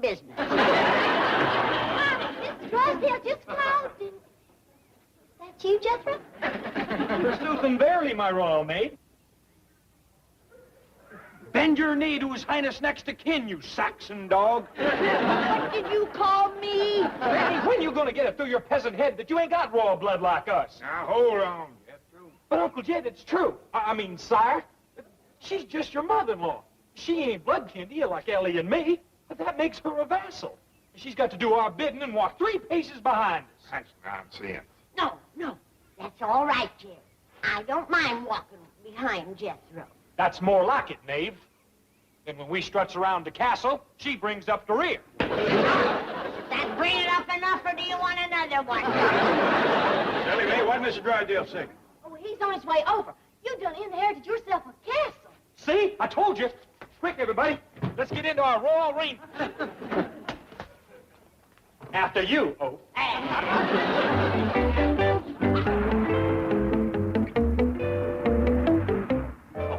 business. Mr. Drysdale just called. Is that you, Jethro? Forsooth and verily, my royal maid. Bend your knee to His Highness next to kin, you Saxon dog. What did you call me? When you gonna get it through your peasant head that you ain't got royal blood like us? Now, hold on, Jethro. But, Uncle Jed, it's true. I mean, sire, she's just your mother-in-law. She ain't blood kin to you like Ellie and me, but that makes her a vassal. She's got to do our bidding and walk 3 paces behind us. That's nonsense. No, that's all right, Jed. I don't mind walking behind Jethro. That's more like it, knave. Then when we struts around the castle, she brings up the rear. Does that bring it up enough, or do you want another one? Ellie Mae, what Mr. Drysdale say? Oh, he's on his way over. You done inherited yourself a castle. See? I told you. Quick, everybody. Let's get into our royal arena. After you, Oaf.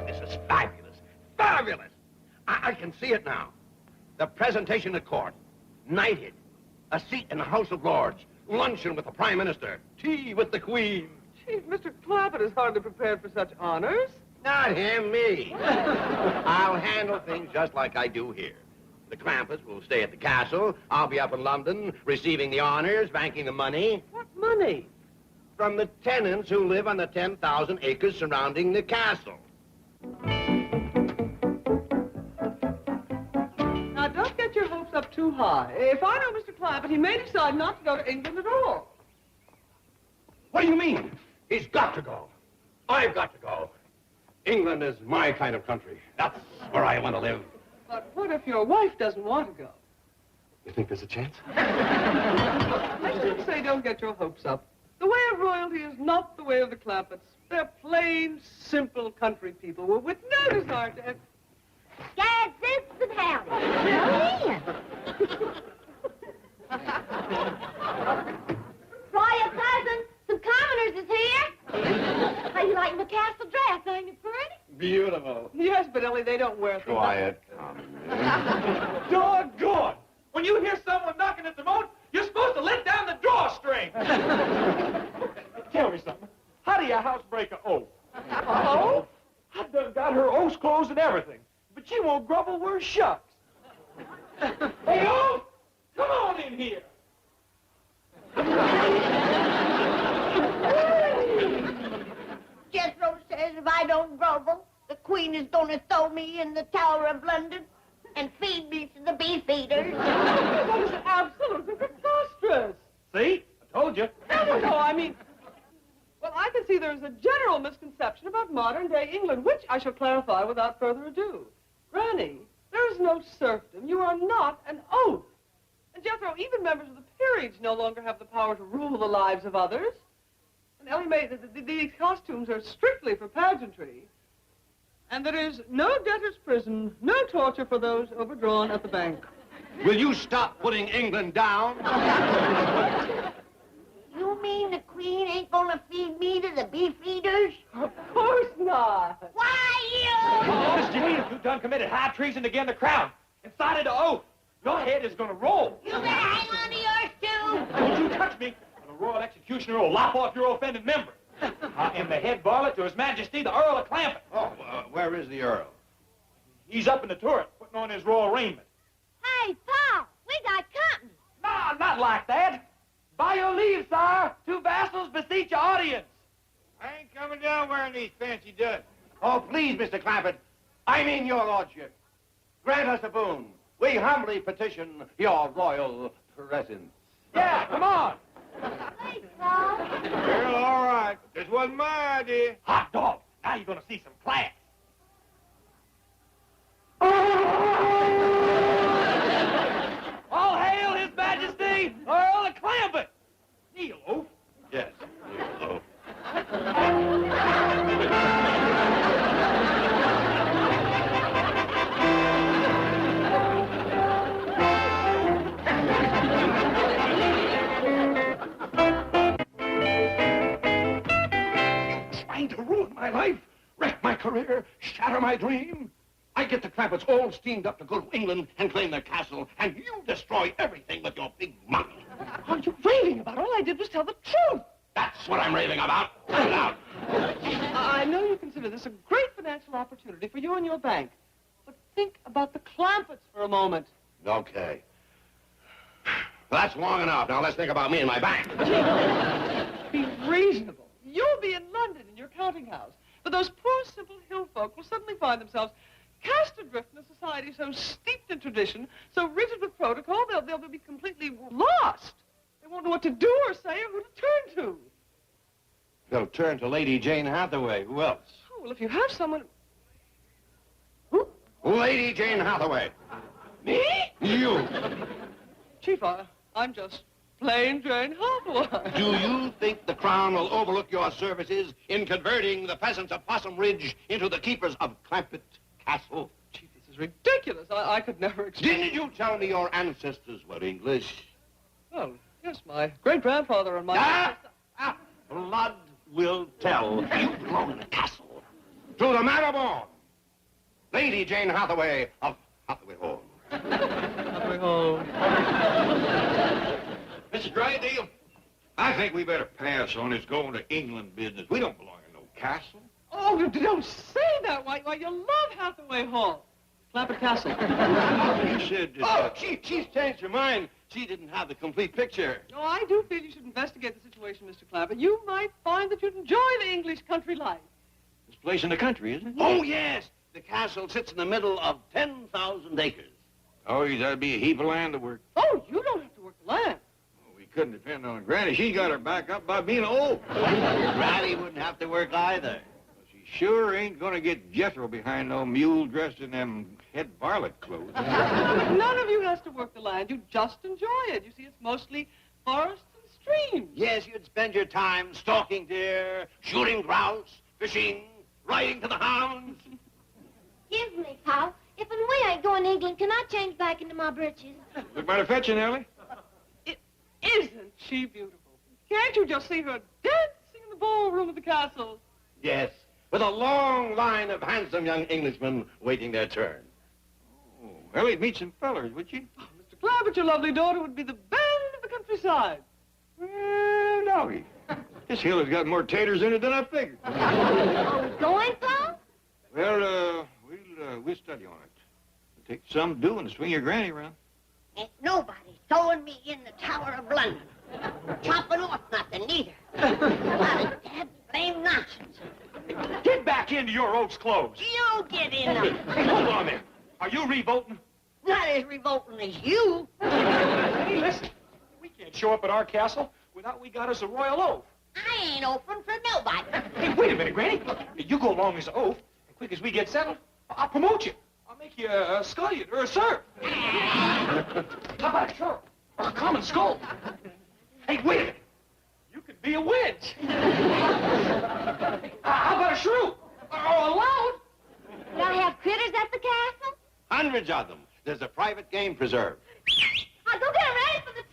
This is fabulous. Fabulous! I can see it now. The presentation at court. Knighted. A seat in the House of Lords. Luncheon with the Prime Minister. Tea with the Queen. Chief, Mr. Clappett is hardly prepared for such honors. Not him, me. I'll handle things just like I do here. The Clampetts will stay at the castle. I'll be up in London, receiving the honors, banking the money. What money? From the tenants who live on the 10,000 acres surrounding the castle. Now, don't get your hopes up too high. If I know Mr. Clappett, he may decide not to go to England at all. What do you mean? He's got to go. I've got to go. England is my kind of country. That's where I want to live. But what if your wife doesn't want to go? You think there's a chance? I should say don't get your hopes up. The way of royalty is not the way of the Clappetts. They're plain, simple country people with no desire to have... Dad, this and howdy. Come in. Royal cousin, some commoners is here. How you liking the castle dress? Ain't it pretty? Beautiful. Yes, but Ellie, they don't wear things. Quiet. Doggone! When you hear someone knocking at the moat, you're supposed to let down the drawstring. Tell me something. How do you housebreak a oath? Oh? I done got her oath's clothes and everything, but she won't grumble worth shucks. Hey, Oath! Come on in here. Jethro says if I don't grovel, the Queen is going to throw me in the Tower of London and feed me to the beef eaters. That is absolutely preposterous. See? I told you. No, I mean... Well, I can see there's a general misconception about modern-day England, which I shall clarify without further ado. Granny, there is no serfdom. You are not an oath. And Jethro, even members of the peerage no longer have the power to rule the lives of others. And Ellie Mae, these costumes are strictly for pageantry. And there is no debtor's prison, no torture for those overdrawn at the bank. Will you stop putting England down? You mean the Queen ain't going to feed me to the beef eaters? Of course not. Why, you? Miss Janine, you done committed high treason against the crown and cited an oath. Your head is going to roll. You better hang on to yours, too. Don't you touch me, or the royal executioner will lop off your offended member. I am the head varlet to His Majesty, the Earl of Clampett. Oh, where is the Earl? He's up in the turret, putting on his royal raiment. Hey, Paul, we got company. Nah, not like that. By your leave, sire, 2 vassals beseech your audience. I ain't coming down wearing these fancy duds. Oh, please, Mr. Clampett. I mean your lordship. Grant us a boon. We humbly petition your royal presence. Yeah, come on. Hey, Paul. Well, all right. This wasn't my idea. Hot dog. Now you're going to see some class. All hail His Majesty, Earl of Clampett. Kneel, Oath. Yes, you Trying to ruin my life, wreck my career, shatter my dream. I get the Clampetts all steamed up to go to England and claim their castle, and you destroy everything with your big mouth. What are you raving about? All I did was tell the truth. That's what I'm raving about. Let it out. I know you consider this a great financial opportunity for you and your bank. But think about the Clampetts for a moment. Okay. That's long enough. Now let's think about me and my bank. Be reasonable. You'll be in London in your counting house. But those poor, simple hill folk will suddenly find themselves cast adrift in a society so steeped in tradition, so rigid with protocol, they'll be completely lost. They won't know what to do or say or who to turn to. They'll turn to Lady Jane Hathaway. Who else? Oh, well, if you have someone... Lady Jane Hathaway. Me? You. Chief, I'm just plain Jane Hathaway. Do you think the Crown will overlook your services in converting the peasants of Possum Ridge into the keepers of Clampett Castle? Chief, this is ridiculous. I could never expect... Didn't you tell me your ancestors were English? Well, yes, my great-grandfather and my... Blood will tell. You belong in the castle. To the man of all, Lady Jane Hathaway of Hathaway Hall. Hathaway Hall. Mr. Drydale, I think we better pass on this going to England business. We don't belong in no castle. Oh, you don't say that. Why, you love Hathaway Hall. Clampett Castle. You said... She's changed her mind. She didn't have the complete picture. No, I do feel you should investigate the situation, Mr. Clampett. You might find that you'd enjoy the English country life. This place in the country, isn't it? Oh, yes. The castle sits in the middle of 10,000 acres. Oh, that'd be a heap of land to work. Oh, you don't have to work the land. Oh, we couldn't depend on Granny. She's got her back up by being old. Granny wouldn't have to work either. She sure ain't gonna get Jethro behind no mule dressed in them head varlet clothes. None of you has to work the land. You just enjoy it. You see, it's mostly forests and streams. Yes, you'd spend your time stalking deer, shooting grouse, fishing, riding to the hounds. Excuse me, pal. If and we ain't going to England, can I change back into my breeches? We better fetch you, Nellie. Isn't she beautiful? Can't you just see her dancing in the ballroom of the castle? Yes, with a long line of handsome young Englishmen waiting their turn. Oh, well, you'd meet some fellers, would you? Oh, Mr. Clampett, your lovely daughter would be the belle of the countryside. Well, no. This hill has got more taters in it than I figured. Are we going, Paul? Well, we'll study on it. It'll take some doing to swing your granny around. Ain't nobody throwing me in the Tower of London. Chopping off nothing, neither. What a dead blame nonsense. Get back into your oats clothes. You get in them. Hey, hold on a minute. Are you revolting? Not as revolting as you. Hey, listen. We can't show up at our castle without we got us a royal oath. I ain't open for nobody. Hey, wait a minute, Granny. Look, you go along as an oath, and quick as we get settled, I'll promote you. I'll make you a scullion or a serf. How about a sharp or a common skull? Hey, wait a minute. You could be a witch. How about a shrew or a loud? Can I have critters at the castle? Hundreds of them. There's a private game preserve. I'll go get ready for the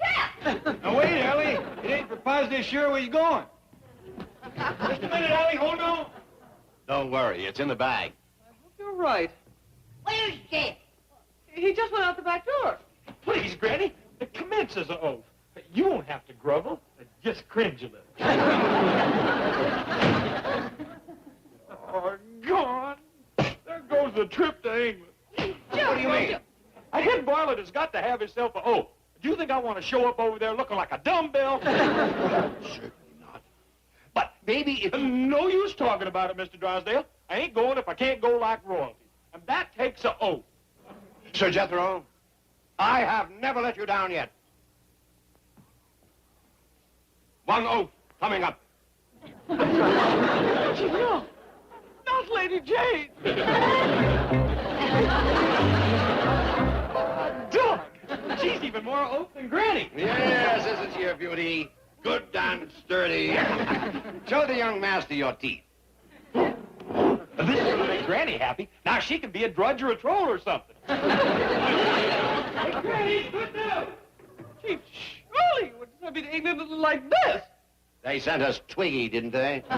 trip. Now, wait, Ellie. It ain't for positive sure where you going. Just a minute, Ellie. Hold on. Don't worry, it's in the bag. I hope you're right. Where's Jeff? He just went out the back door. Please, Granny, it commences an oath. You won't have to grovel. Just cringe a little. Oh, gone. There goes the trip to England. What do you mean? A head varlet has got to have himself an oath. Do you think I want to show up over there looking like a dumbbell? Certainly not. But maybe if... No use talking about it, Mr. Drysdale. I ain't going if I can't go like royalty. And that takes an oath. Sir Jethro, I have never let you down yet. One oath coming up. No, not Lady Jane. Dog! She's even more oath than Granny. Yes, isn't she a beauty? Good and sturdy. Show the young master your teeth. This is going to make Granny happy. Now she can be a drudge or a troll or something. Hey, Granny, good news. Chief, surely you wouldn't send me to England looking like this. They sent us Twiggy, didn't they? I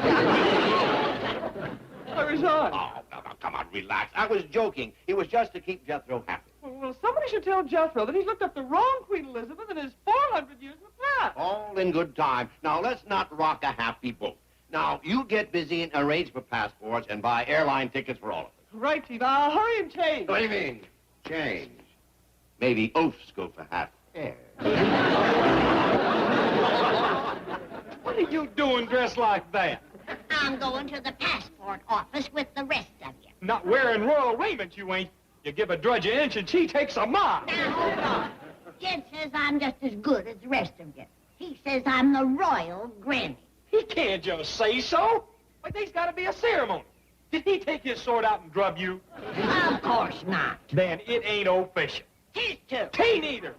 resign. Oh, come on, relax. I was joking. It was just to keep Jethro happy. Well, somebody should tell Jethro that he's looked up the wrong Queen Elizabeth in his 400 years in the past. All in good time. Now, let's not rock a happy boat. Now, you get busy and arrange for passports and buy airline tickets for all of us. Right, Steve. I'll hurry and change. What do you mean? Change. Maybe oafs go for half air. What are you doing dressed like that? I'm going to the passport office with the rest of you. Not wearing royal raiment, you ain't. You give a drudge an inch and she takes a mile. Now, hold on. Jed says I'm just as good as the rest of you. He says I'm the royal granny. He can't just say so. Why, there's got to be a ceremony. Did he take his sword out and drub you? Of course not. Then it ain't official. Tis too. Tain't either.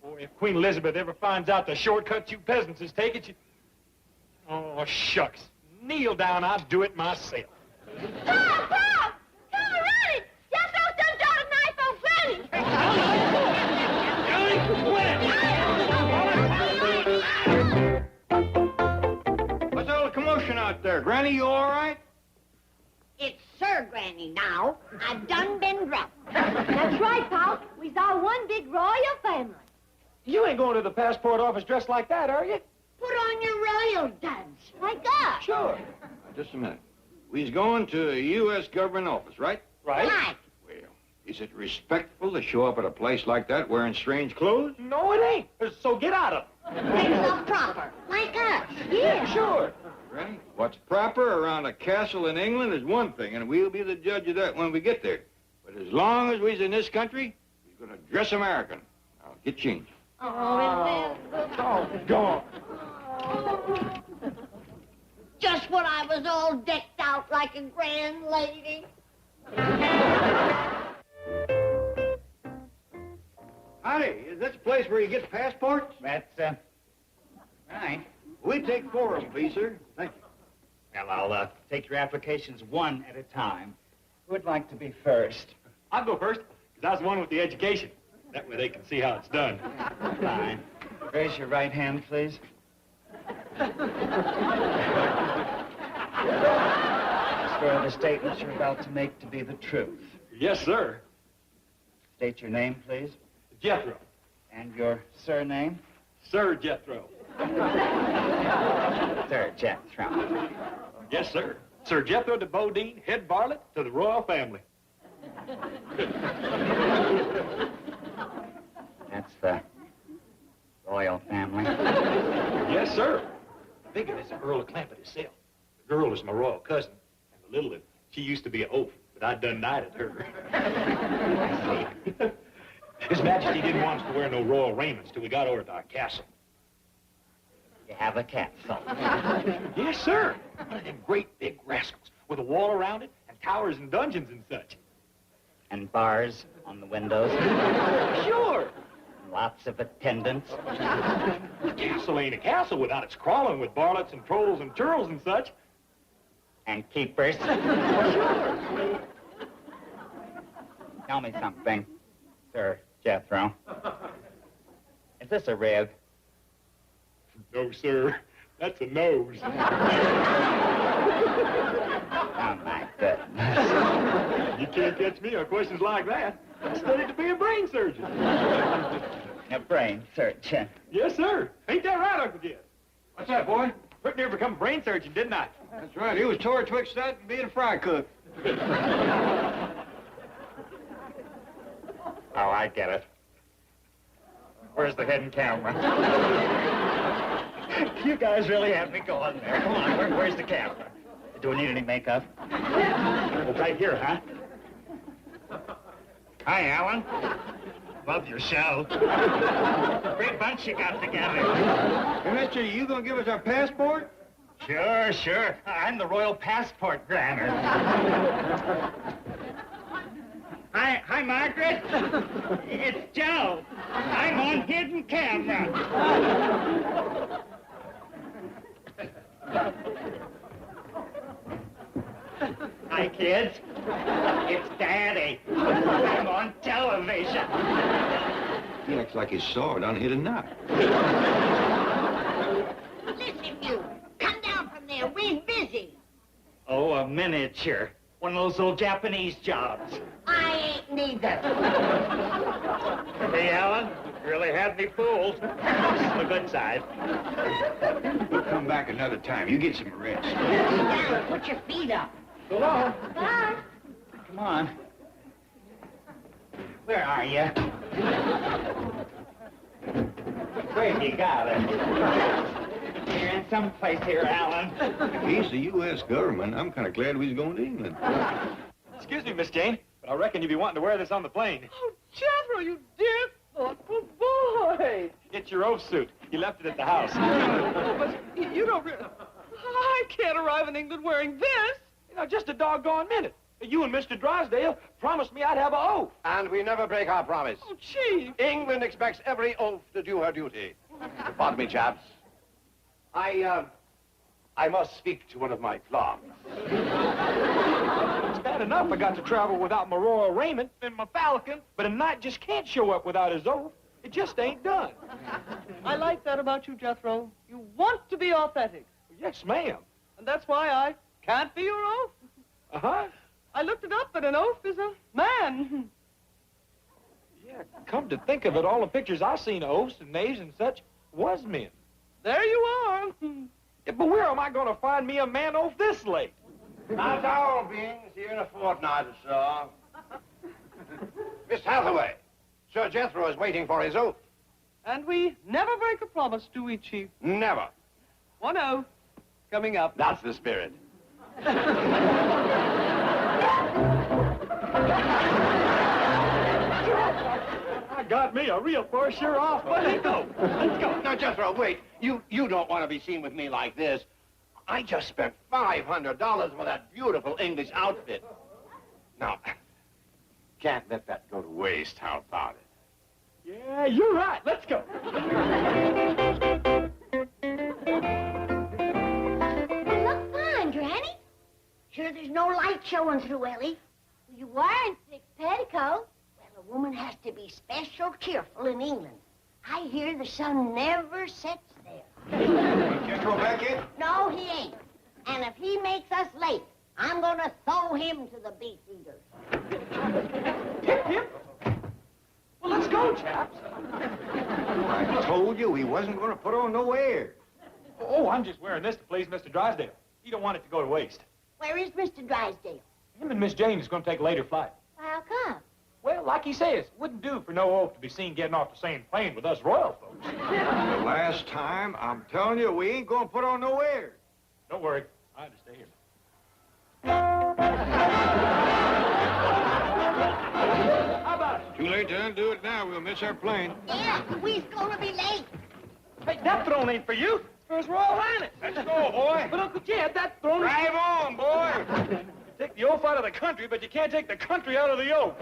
Boy, if Queen Elizabeth ever finds out the shortcut you peasants is taking, she... Oh, shucks. Kneel down, I'll do it myself. Pop! Pop! Come running! Jethro's done drawn a knife on Granny! What's all the commotion out there? Granny, you all right? It's Sir Granny now. I've done been dropped. That's right, Pop. We's all one big royal family. You ain't going to the passport office dressed like that, are you? Put on your royal duds, like us. Sure. Just a minute. We's going to a U.S. government office, right? Right? Like. Well, is it respectful to show up at a place like that wearing strange clothes? No, it ain't. So get out of it. It's so proper, like us. Yeah, sure. Granny, what's proper around a castle in England is one thing, and we'll be the judge of that when we get there. But as long as we's in this country, we're going to dress American. Now, get changed. Oh, Gone. Just when I was all decked out like a grand lady. Howdy, is this the place where you get passports? That's, right. We take 4 of them, please, sir. Thank you. Well, I'll take your applications one at a time. Who would like to be first? I'll go first, because I was the one with the education. That way they can see how it's done. Fine. Raise your right hand, please. Swear the statements you're about to make to be the truth. Yes, sir. State your name, please, Jethro. and your surname. Sir Jethro. Sir Jethro. Yes, sir. Sir Jethro de Bodine, head varlet to the royal family. That's the royal family. Yes, sir. The big one is the Earl of Clampett himself. The girl is my royal cousin. And the little one, she used to be an oaf, but I done knighted her. His Majesty didn't want us to wear no royal raiments till we got over to our castle. You have a castle. Yes, sir. One of them great big rascals with a wall around it and towers and dungeons and such. And bars on the windows. Sure. Lots of attendants. The castle ain't a castle without its crawling with varlets and trolls and churls and such. And keepers. Tell me something, Sir Jethro. Is this a rib? No, sir. That's a nose. Oh, my goodness. You can't catch me on questions like that. I studied to be a brain surgeon. A brain surgeon. Yes, sir. Ain't that right, Uncle Jed? What's that, boy? Pretty near become a brain surgeon, didn't I? That's right. He was tore twixt that and being a fry cook. Oh, I get it. Where's the hidden camera? You guys really have me going there. Come on, where's the camera? Do we need any makeup? Oh, right here, huh? Hi, Alan. Love your show. Great bunch you got together. Hey, mister, you gonna give us our passport? Sure, sure. I'm the royal passport granter. Hi, Margaret. It's Joe. I'm on hidden camera. Hi, kids. It's Daddy. I'm on television. He acts like his sword unhit a knot. Listen, you. Come down from there. We're busy. Oh, a miniature. One of those old Japanese jobs. I ain't neither. Hey, Alan, you really had me fooled. This is the good side. We'll come back another time. You get some rest. Sit down, put your feet up. So long. Bye. Come on. Where are you? Where you got it? You're in someplace here, Alan. He's the U.S. government. I'm kind of glad we was going to England. Excuse me, Miss Jane, but I reckon you'll be wanting to wear this on the plane. Oh, Jethro, you dear, thoughtful boy. It's your oath suit. You left it at the house. Oh, but you don't really... I can't arrive in England wearing this. You know, just a doggone minute. You and Mr. Drysdale promised me I'd have an oath. And we never break our promise. Oh, Chief. England expects every oath to do her duty. Pardon me, chaps. I must speak to one of my clerks. It's bad enough I got to travel without my royal raiment and my falcon, but a knight just can't show up without his oath. It just ain't done. I like that about you, Jethro. You want to be authentic. Yes, ma'am. And that's why I can't be your oath. Uh-huh. I looked it up, and an oath is a man. Yeah, come to think of it, all the pictures I seen of oaths and knaves and such was men. There you are. Yeah, but where am I going to find me a man oath this late? Not all beings here in a fortnight or so. Miss Hathaway, Sir Jethro is waiting for his oath. And we never break a promise, do we, Chief? Never. One oath coming up. That's the spirit. I got me a real force sure off, but let's go. Let's go. Now, Jethro, wait. You don't want to be seen with me like this. I just spent $500 for that beautiful English outfit. Now, can't let that go to waste. How about it? Yeah, you're right. Let's go. You look fine, Granny. Sure there's no light showing through, Ellie. You wearing 6 petticoats. Well, a woman has to be special cheerful in England. I hear the sun never sets there. Jethro back in? No, he ain't. And if he makes us late, I'm going to throw him to the beef eaters. Hip, hip. Well, let's go, chaps. I told you he wasn't going to put on no air. Oh, I'm just wearing this to please Mr. Drysdale. He don't want it to go to waste. Where is Mr. Drysdale? Him and Miss Jane is going to take a later flight. How come? Well, like he says, wouldn't do for no oath to be seen getting off the same plane with us royal folks. The last time, I'm telling you, we ain't going to put on no air. Don't worry, I understand. How about it? Too late to undo it now. We'll miss our plane. Yeah, we's going to be late. Hey, that throne ain't for you. It's for His Royal Highness. Let's go, boy. But Uncle Jed, that throne is... Drive on, boy. Take the oath out of the country, but you can't take the country out of the oath.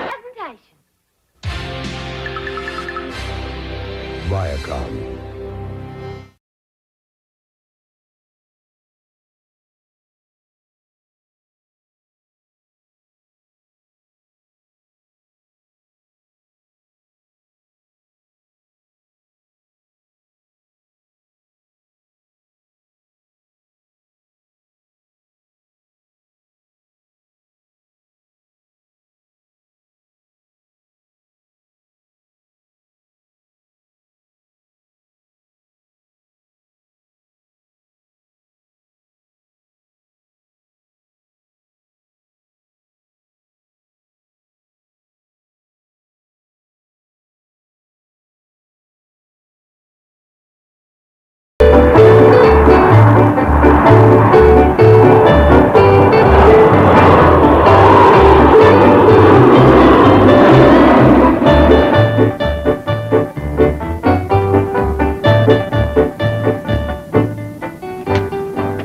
Presentation. Viacom.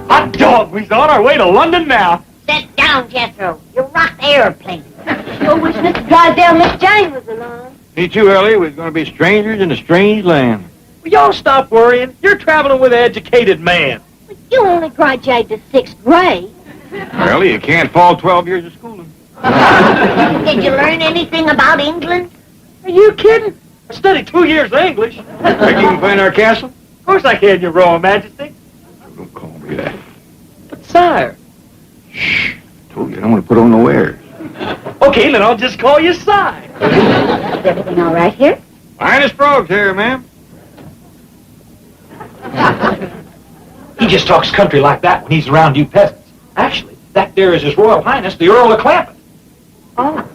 Hot dog, we's on our way to London now. Sit down, Jethro. You rocked the airplane. Sure wish Mr. Drysdale and Miss Jane was along. Me too, Ellie. We're going to be strangers in a strange land. Will y'all stop worrying? You're traveling with an educated man. But you only graduated to 6th grade. Ellie, you can't fall 12 years of schooling. Did you learn anything about England? Are you kidding? I studied 2 years of English. Think you can find our castle? Of course I can, Your Royal Majesty. Don't call me that. But, sire. Shh. I told you I don't want to put on no airs. Okay, then I'll just call you sire. Is everything all right here? Finest frogs here, ma'am. He just talks country like that when he's around you peasants. Actually, that there is His Royal Highness, the Earl of Clampett. Oh,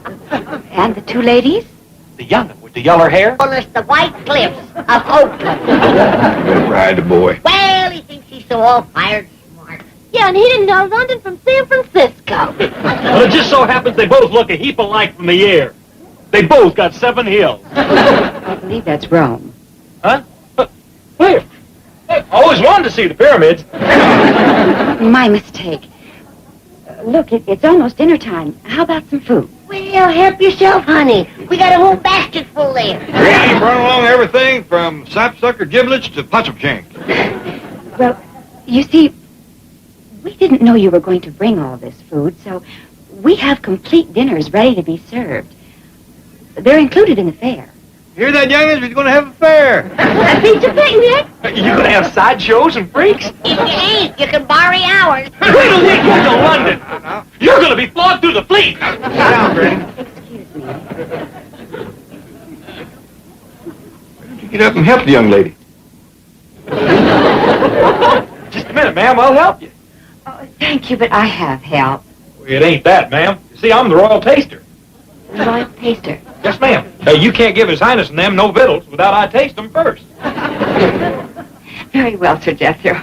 and the two ladies? The young'un with the yeller hair. Well, it's the White Cliffs of Oakland. Better ride the boy. Well, he thinks he's so all-fired smart. Yeah, and he didn't know London from San Francisco. Well, it just so happens they both look a heap alike from the air. They both got 7 hills. I believe that's Rome. Huh? Where? I always wanted to see the pyramids. My mistake. Look, it's almost dinner time. How about some food? Well, help yourself, honey. We got a whole basket full there. Granny brought along everything from sapsucker giblets to possum shanks. Well, you see, we didn't know you were going to bring all this food, so we have complete dinners ready to be served. They're included in the fare. Hear that, youngins? We're going to have a fair. A pizza picnic? You gonna have sideshows and freaks? If you ain't, you can borrow ours. Wait till we get to London. You're gonna be flogged through the fleet. Sit down, Granny. Excuse me. Why don't you get up and help the young lady? Just a minute, ma'am. I'll help you. Oh, thank you, but I have help. It ain't that, ma'am. You see, I'm the royal taster. Royal taster. Yes, ma'am. You can't give His Highness and them no victuals without I taste them first. Very well, Sir Jethro.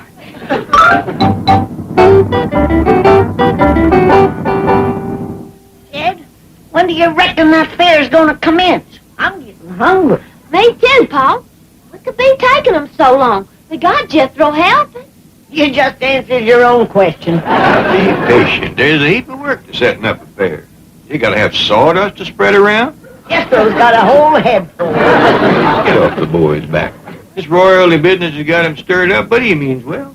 Ed, when do you reckon that fair's gonna commence? I'm getting hungry. Me too, Paul. What could be taking them so long? We got Jethro helping. You just answered your own question. Be patient. There's a heap of work to setting up a fair. You got to have sawdust to spread around. Jethro's got a whole head full. Get off the boy's back. This royalty business has got him stirred up, but he means well.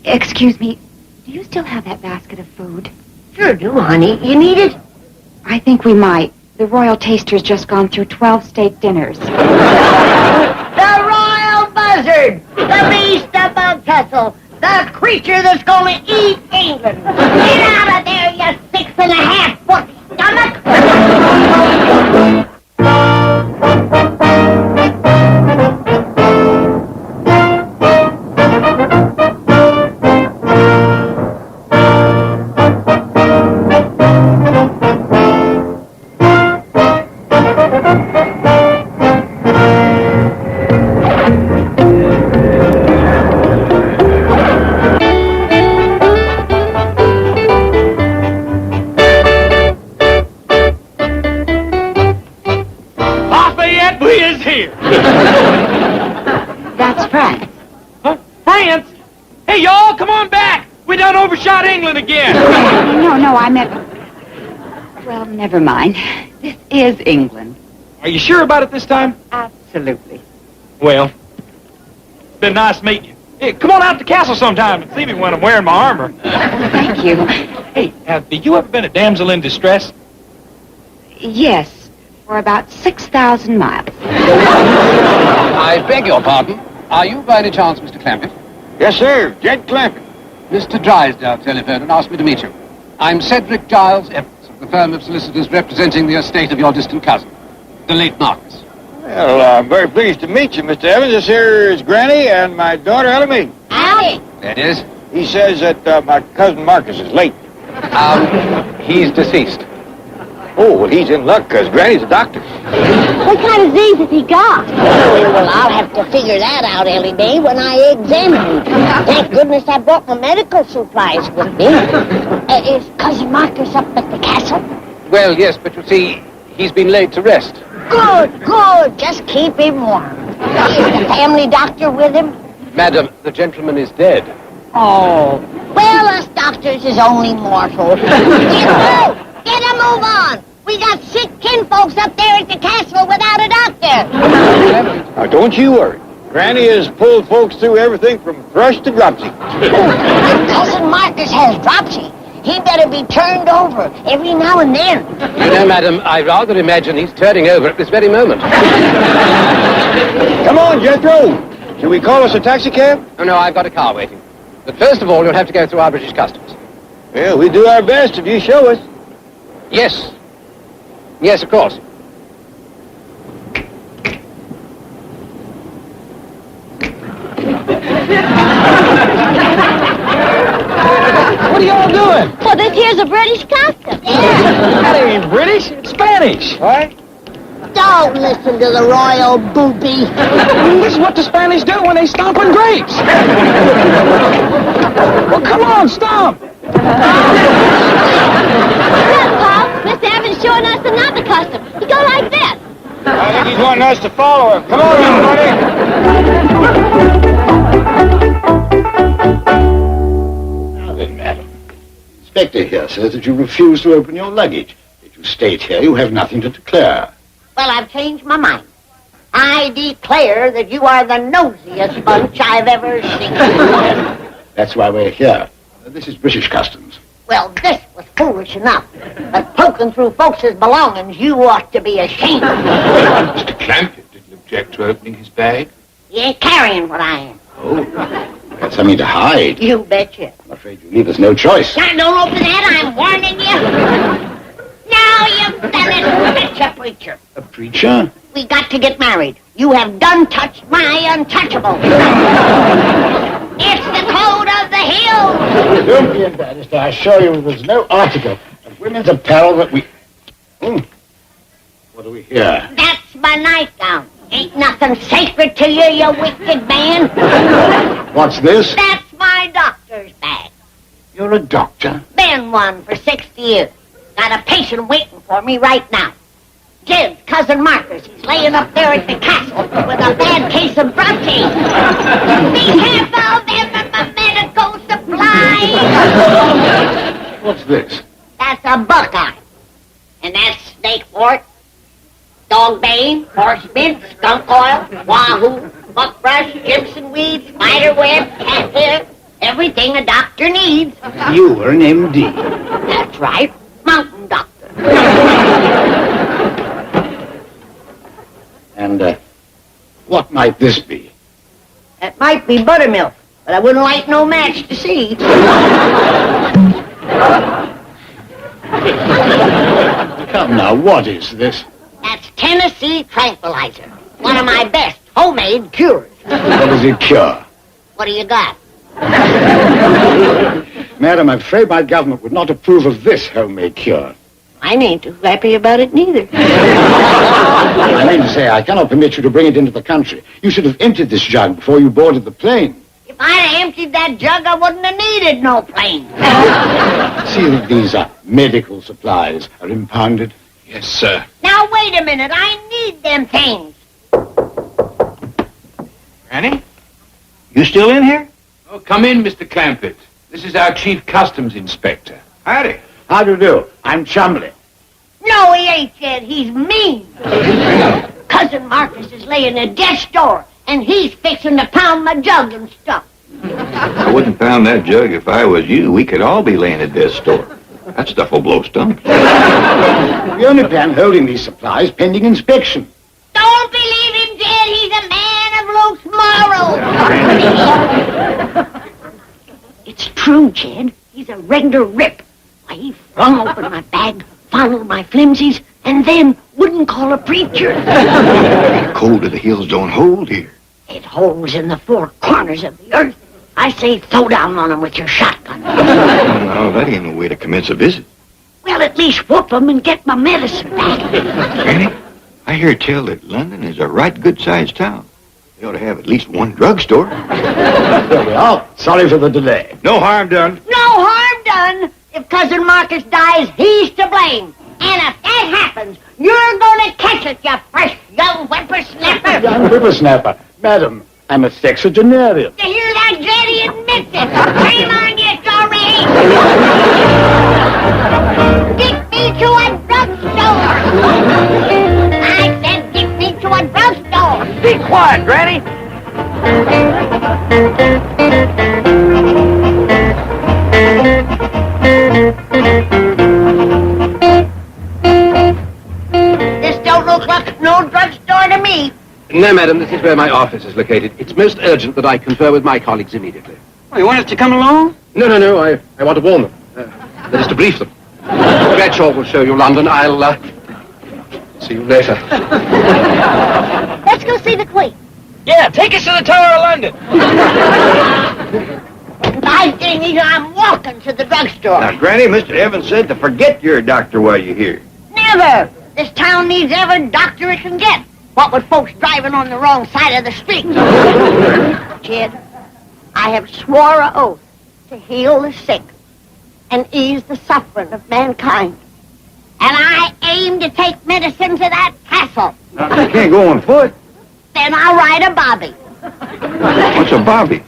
Excuse me, do you still have that basket of food? Sure do, honey. You need it? I think we might. The royal taster's just gone through 12 state dinners. The royal buzzard! The beast above Castle! The creature that's going to eat England! Get out of there, you 6.5-foot stomach! That's France. Huh? France? Hey, y'all, come on back. We done overshot England again. No, I meant... Well, never mind. This is England. Are you sure about it this time? Absolutely. Well, it's been nice meeting you. Hey, come on out to the castle sometime and see me when I'm wearing my armor. Thank you. Hey, have you ever been a damsel in distress? Yes, for about 6,000 miles. I beg your pardon. Are you by any chance Mr. Clampett? Yes, sir. Jed Clampett. Mr. Drysdale telephoned and asked me to meet you. I'm Cedric Giles Evans of the firm of solicitors representing the estate of your distant cousin, the late Marcus. Well, I'm very pleased to meet you, Mr. Evans. This here is Granny and my daughter, Elamine. Howdy. That is? He says that my cousin Marcus is late. He's deceased. Oh, well, he's in luck, because Granny's a doctor. What kind of disease has he got? Well, I'll have to figure that out every day when I examine him. Thank goodness I brought my medical supplies with me. Is Cousin Marcus up at the castle? Well, yes, but you see, he's been laid to rest. Good. Just keep him warm. Is the family doctor with him? Madam, the gentleman is dead. Oh. Well, us doctors is only mortal. Get a move on. We got sick kinfolks up there at the castle without a doctor. Now, don't you worry. Granny has pulled folks through everything from thrush to dropsy. Cousin Marcus has dropsy. He better be turned over every now and then. You know, madam, I rather imagine he's turning over at this very moment. Come on, Jethro. Shall we call us a taxicab? Oh, no, I've got a car waiting. But first of all, you'll have to go through our British customs. Well, we do our best if you show us. Yes. Yes, of course. What are y'all doing? Well, this here's a British custom. That ain't British. It's Spanish. What? Don't listen to the royal booby. This is what the Spanish do when they stomp on grapes. Well, come on, stomp. Look, Pop, Mr. Evans showing us another custom. He go like this. I think he's wanting us to follow him. Come on, everybody. Now then, madam. Inspector here says that you refuse to open your luggage. If you stayed here, you have nothing to declare. Well, I've changed my mind. I declare that you are the nosiest bunch I've ever seen. That's why we're here. This is British customs. Well, this was foolish enough. But poking through folks' belongings, you ought to be ashamed. Mr. Clampett didn't object to opening his bag. You ain't carrying what I am. Oh, that's something to hide. You betcha. I'm afraid you leave us no choice. Now, don't open that, I'm warning you. Now, you fellas, betcha, preacher. A preacher? We got to get married. You have done touched my untouchable. It's the code of the hills. Don't be embarrassed. I assure you there's no article of women's apparel that we... Oh. What do we hear? That's my nightgown. Ain't nothing sacred to you, you wicked man. What's this? That's my doctor's bag. You're a doctor? Been one for 60 years. Got a patient waiting for me right now. Jed's cousin Marcus, he's laying up there at the castle with a bad case of bronchitis. Be careful, them are my medical supplies. What's this? That's a buckeye. And that's snake fort, dog bane, horse mint, skunk oil, wahoo, buckbrush, Gibson weed, spider web, cat hair, everything a doctor needs. You were an MD. That's right, mountain doctor. And, what might this be? That might be buttermilk, but I wouldn't light no match to see. Come now, what is this? That's Tennessee tranquilizer. One of my best homemade cures. What does it cure? What do you got? Madam, I'm afraid my government would not approve of this homemade cure. I ain't too happy about it neither. I mean to say, I cannot permit you to bring it into the country. You should have emptied this jug before you boarded the plane. If I'd have emptied that jug, I wouldn't have needed no plane. See that these medical supplies are impounded. Yes, sir. Now, wait a minute. I need them things. Granny? You still in here? Oh, come in, Mr. Clampett. This is our chief customs inspector. Howdy. How do you do? I'm Chumley. No, he ain't, Jed. He's mean. Cousin Marcus is laying at death's door, and he's fixing to pound my jug and stuff. I wouldn't pound that jug if I was you. We could all be laying at death's door. That stuff will blow stomachs. We only plan holding these supplies pending inspection. Don't believe him, Jed. He's a man of loose morals. It's true, Jed. He's a regular rip. Why, he flung open my bag, followed my flimsies, and then wouldn't call a preacher. The cold of the hills don't hold here. It holds in the four corners of the earth. I say throw down on him with your shotgun. No, that ain't no way to commence a visit. Well, at least whoop him and get my medicine back. Granny, I hear tell that London is a right good-sized town. They ought to have at least one drugstore. There we are. Sorry for the delay. No harm done. No harm done. If Cousin Marcus dies, he's to blame. And if that happens, you're going to catch it, you fresh young whippersnapper. Young whippersnapper. Madam, I'm a sexagenarian. You hear that, Jed? He admits it. Shame on you, Doreen. Get me to a drugstore. I said get me to a drugstore. Be quiet, Granny. No, madam, this is where my office is located. It's most urgent that I confer with my colleagues immediately. Oh, you want us to come along? No, I want to warn them. That is to brief them. Bradshaw will show you London. I'll, see you later. Let's go see the Queen. Yeah, take us to the Tower of London. My thing is, I'm walking to the drugstore. Now, Granny, Mr. Evans said to forget you're a doctor while you're here. Never. This town needs every doctor it can get. What with folks driving on the wrong side of the street? Kid, I have swore an oath to heal the sick and ease the suffering of mankind. And I aim to take medicine to that castle. Now, you can't go on foot. Then I'll ride a bobby. What's a bobby?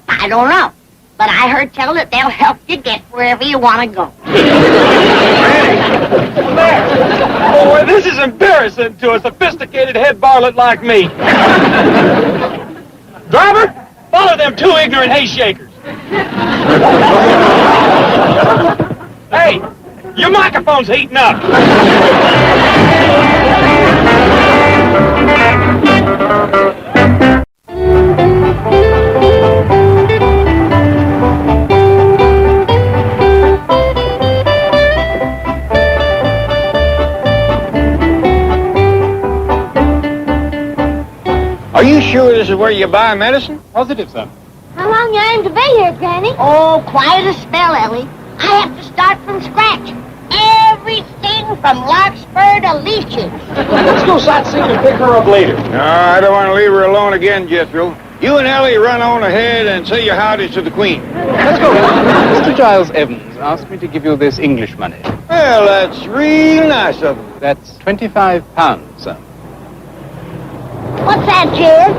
I don't know. But I heard tell that they'll help you get wherever you want to go. Boy, this is embarrassing to a sophisticated head varlet like me. Driver, follow them two ignorant hay shakers. Hey, your microphone's heating up. Are you sure this is where you buy medicine? Positive, son. How long you aim to be here, Granny? Oh, quite a spell, Ellie. I have to start from scratch. Everything from larkspur to leeches. Let's go sightseeing and pick her up later. No, I don't want to leave her alone again, Jethro. You and Ellie run on ahead and say your howdies to the Queen. Let's go. Mr. Giles Evans asked me to give you this English money. Well, that's real nice of him. That's £25, sir. What's that, Jed?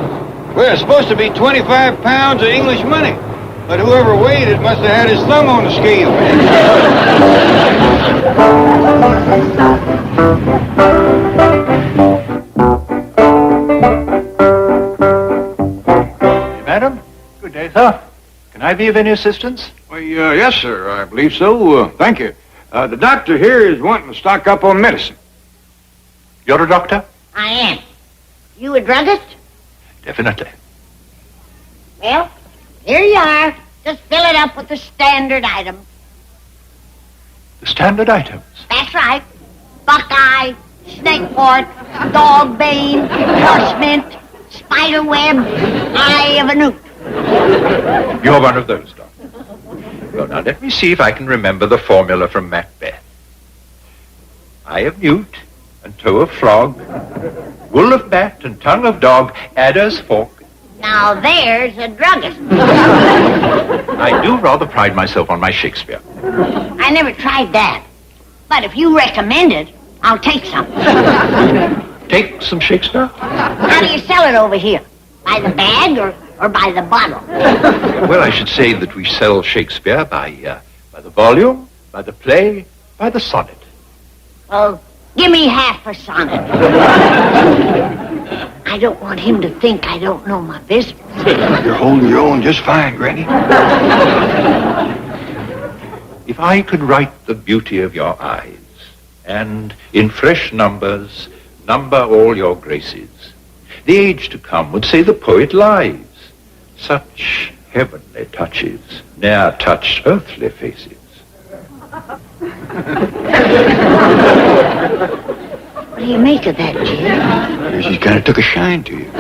Well, it's supposed to be 25 pounds of English money. But whoever weighed it must have had his thumb on the scale. Madam, good day, sir. Can I be of any assistance? Well, yes, sir, I believe so. Thank you. The doctor here is wanting to stock up on medicine. You're a doctor? I am. You a druggist? Definitely. Well, here you are. Just fill it up with the standard items. The standard items. That's right. Buckeye, snake port, dog bane, horse mint, spider web, eye of a newt. You're one of those, Doctor. Well, now let me see if I can remember the formula from Macbeth. Eye of newt and toe of frog, wool of bat and tongue of dog, adder's fork. Now there's a druggist. I do rather pride myself on my Shakespeare. I never tried that. But if you recommend it, I'll take some. Take some Shakespeare? How do you sell it over here? By the bag or by the bottle? Well, I should say that we sell Shakespeare by the volume, by the play, by the sonnet. Well, give me half a sonnet. I don't want him to think I don't know my business. You're holding your own just fine, Granny. If I could write the beauty of your eyes, and in fresh numbers number all your graces, the age to come would say the poet lies. Such heavenly touches ne'er touched earthly faces. What do you make of that, Jim? She's kind of took a shine to you.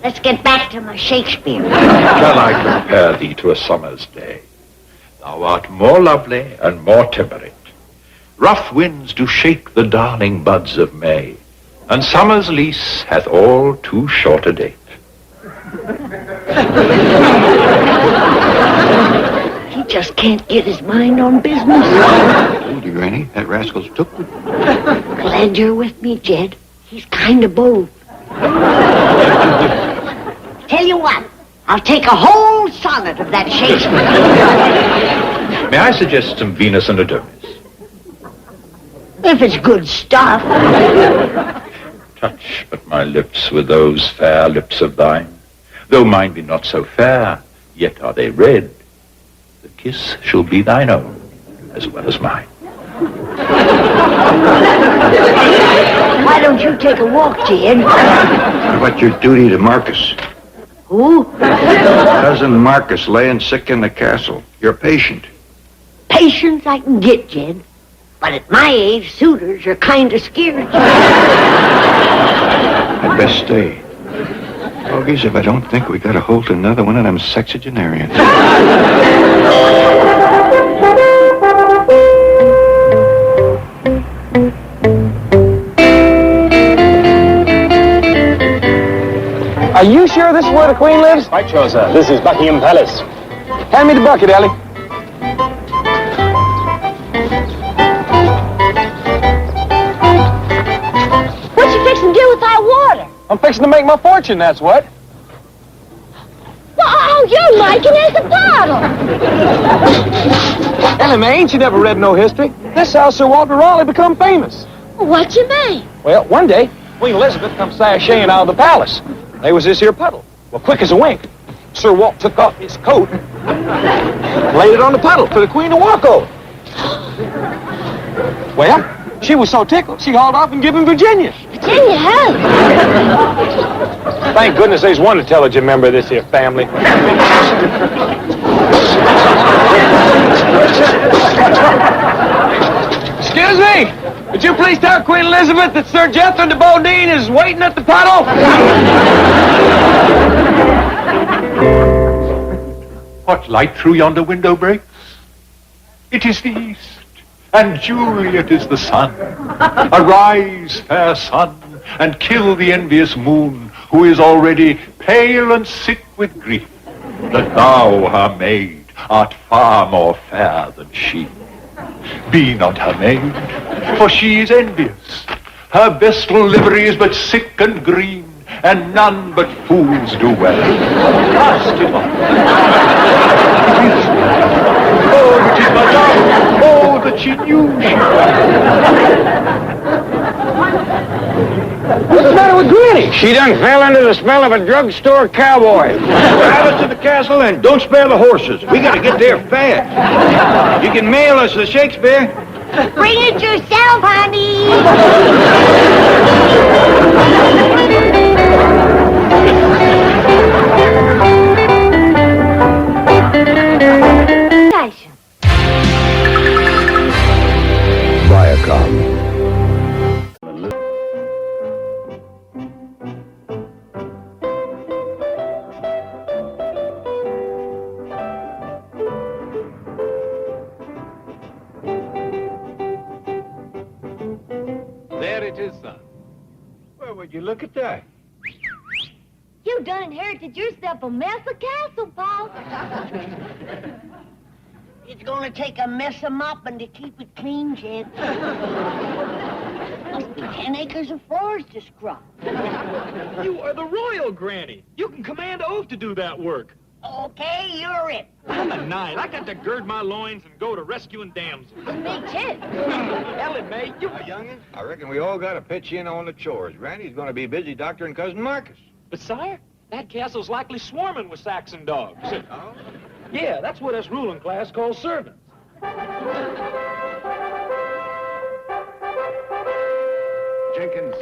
Let's get back to my Shakespeare. Shall I compare thee to a summer's day? Thou art more lovely and more temperate. Rough winds do shake the darling buds of May, and summer's lease hath all too short a date. He just can't get his mind on business. Told you, Granny, that rascal's took me. Glad you're with me, Jed. He's kind of bold. Tell you what, I'll take a whole sonnet of that Shakespeare. May I suggest some Venus and Adonis? If it's good stuff. Touch but my lips with those fair lips of thine. Though mine be not so fair, yet are they red. The kiss shall be thine own, as well as mine. Why don't you take a walk, Jed? How about your duty to Marcus? Who? Cousin Marcus laying sick in the castle. Your patient. Patience I can get, Jed. But at my age, suitors are kind of scared. I'd best stay. Doggies, if I don't think we got a hold of another one of them sexagenarians. Are you sure this is where the Queen lives? Quite sure, sir. This is Buckingham Palace. Hand me the bucket, Ellie. What you fixing to do with that water? I'm fixing to make my fortune, that's what. Well, all you're liking is the bottle. Ellie, man, ain't you never read no history? This is how Sir Walter Raleigh become famous. What you mean? Well, one day, Queen Elizabeth come sashaying out of the palace. There was this here puddle. Well, quick as a wink, Sir Walt took off his coat, laid it on the puddle for the Queen to walk over. Well, she was so tickled, she hauled off and gave him Virginia. Virginia, how? Thank goodness there's one intelligent member of this here family. Excuse me, would you please tell Queen Elizabeth that Sir Jethro de Bodine is waiting at the puddle? What light through yonder window breaks? It is the east, and Juliet is the sun. Arise, fair sun, and kill the envious moon, who is already pale and sick with grief, that thou, her maid, art far more fair than she. Be not her maid, for she is envious. Her vestal livery is but sick and green, and none but fools do well. Cast him off. Oh, it is Madame. Oh, that she knew she What's the matter with Granny? She done fell under the smell of a drugstore cowboy. Drive us to the castle and don't spare the horses. We gotta get there fast. You can mail us the Shakespeare. Bring it yourself, honey. Viacom. There it is, son. Well, would you look at that? You done inherited yourself a mess of castle, Paul. It's gonna take a mess of mopping to keep it clean, Jed. Must be 10 acres of floors to scrub. You are the royal Granny. You can command oath to do that work. Okay, you're it. I'm a knight. I got to gird my loins and go to rescuing damsels. Me too. Ellen May, you... Youngin, I reckon we all gotta pitch in on the chores. Granny's gonna be busy doctoring Cousin Marcus. But, sire, that castle's likely swarming with Saxon dogs. Oh? Yeah, that's what us ruling class calls servants. Jenkins,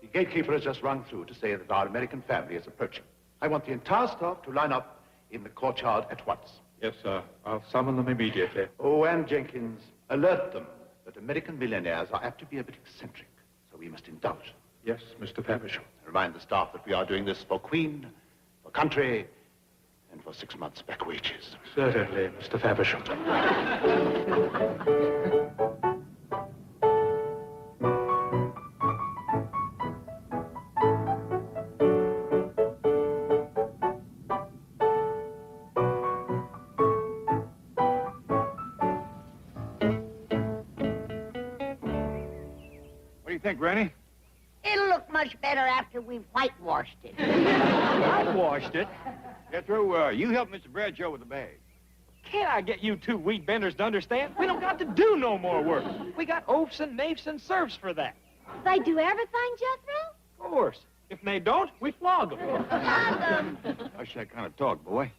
the gatekeeper has just rung through to say that our American family is approaching. I want the entire staff to line up in the courtyard at once. Yes, sir. I'll summon them immediately. Oh, and Jenkins, alert them that American millionaires are apt to be a bit eccentric, so we must indulge. Yes, Mr. Faversham. Remind the staff that we are doing this for Queen, for country, and for 6 months' back wages. Certainly, Mr. Faversham. What do you think, Granny? It'll look much better after we've whitewashed it. Whitewashed it. Jethro, you help Mr. Bradshaw with the bag. Can't I get you two wheat benders to understand? We don't got to do no more work. We got oafs and naifs and serfs for that. They do everything, Jethro? Of course. If they don't, we flog them. Hush that kind of talk, boy.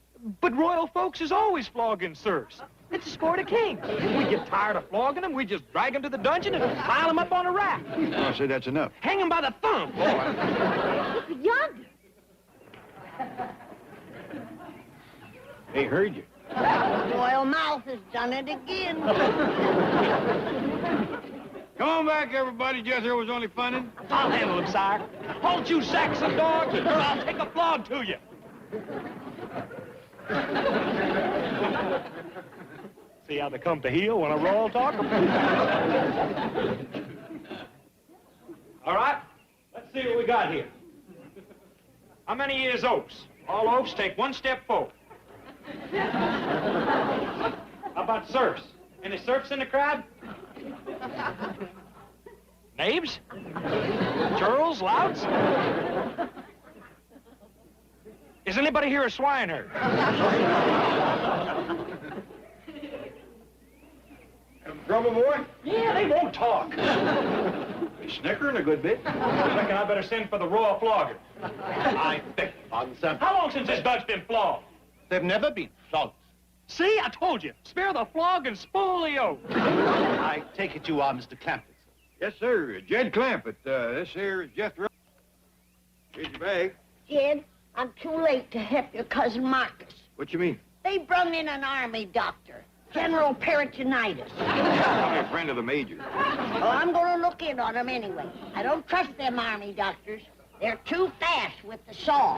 But royal folks is always flogging serfs. It's a sport of kings. If we get tired of flogging them, we just drag them to the dungeon and pile them up on a rack. I'll say that's enough. Hang them by the thumb, boy. Look at yonder. They heard you. Royal Mouth has done it again. Come on back, everybody. Jethro was only funning. I'll handle him, sire. Hold you Saxon dogs, or I'll take a flog to you. See how they come to heel when a royal talk? All right, let's see what we got here. How many is oafs? All oafs take one step forward. How about serfs? Any serfs in the crowd? Knaves? Churls? Louts? Is anybody here a swineherd? Having trouble, boy? Yeah, they won't talk. They snickering a good bit. I reckon I better send for the royal flogger. I beg pardon, sir. How long since this dog's been flogged? They've never been flogged. See, I told you. Spare the flog and spoil the oath. I take it you are Mr. Clampett, sir. Yes, sir. Jed Clampett. This here is Jethro. Here's your bag. Jed, I'm too late to help your cousin Marcus. What you mean? They brung in an army doctor, General Peritonitis. I'm a friend of the major. Well, I'm going to look in on him anyway. I don't trust them army doctors. They're too fast with the saw.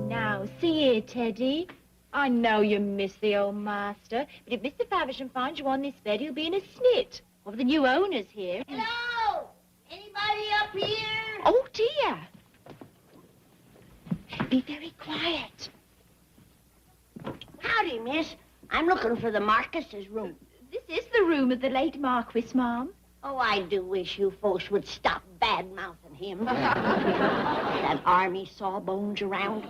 Now, see here, Teddy. I know you miss the old master, but if Mr. Faversham finds you on this bed, he'll be in a snit. Well, the new owner's here. Hello? Anybody up here? Oh, dear. Be very quiet. Howdy, miss. I'm looking for the Marcus's room. This is the room of the late Marquis, Mom. Oh, I do wish you folks would stop bad-mouthing him. That army sawbones around.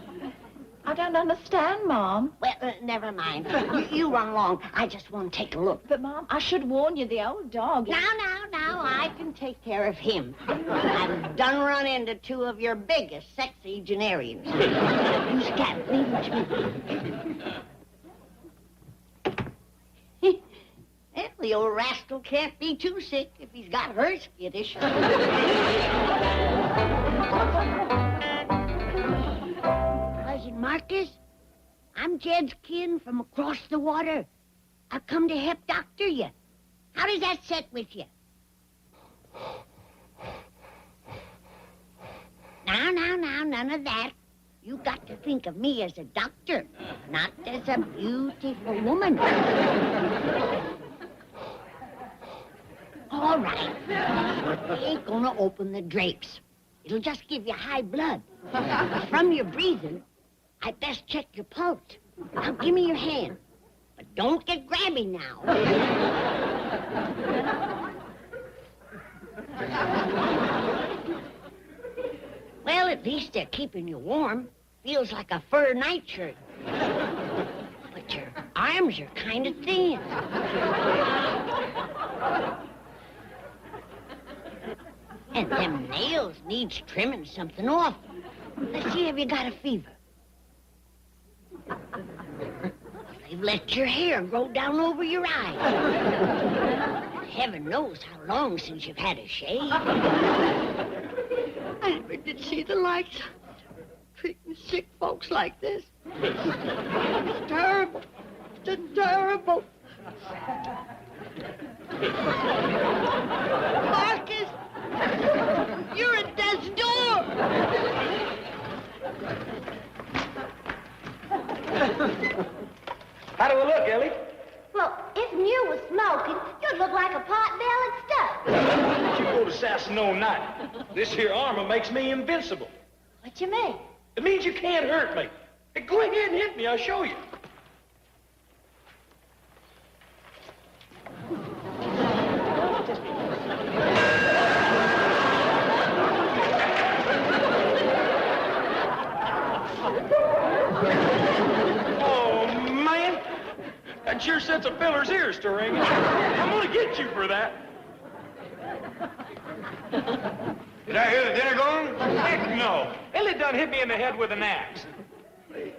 I don't understand, Mom. Well, never mind. You run along. I just want to take a look. But, Mom, I should warn you, the old dog... Now, I can take care of him. I've done run into two of your biggest sexagenarians. You scat, leave it to me. Well, the old rascal can't be too sick if he's got her skittish. Cousin Marcus, I'm Jed's kin from across the water. I've come to help doctor you. How does that set with you? Now, none of that. You got to think of me as a doctor, not as a beautiful woman. All right. We ain't gonna open the drapes. It'll just give you high blood. From your breathing, I best check your pulse. Now, give me your hand. But don't get grabby now. Well, at least they're keeping you warm. Feels like a fur nightshirt. But your arms are kind of thin. And them nails needs trimming something off. Let's see if you got a fever. They've let your hair grow down over your eyes. Heaven knows how long since you've had a shave. I never did see the likes of treating sick folks like this. It's terrible. It's terrible. Marcus, you're at death's door. How do we look, Ellie? Well, if you was smoking, you'd look like a pot-bellied stuff. You go to assassin all night. This here armor makes me invincible. What you mean? It means you can't hurt me. Hey, go ahead and hit me, I'll show you. Oh, man. That sure sets a some feller's ears to ring. I'm gonna get you for that. Did I hear the dinner going? Heck no. Ellie done hit me in the head with an axe. You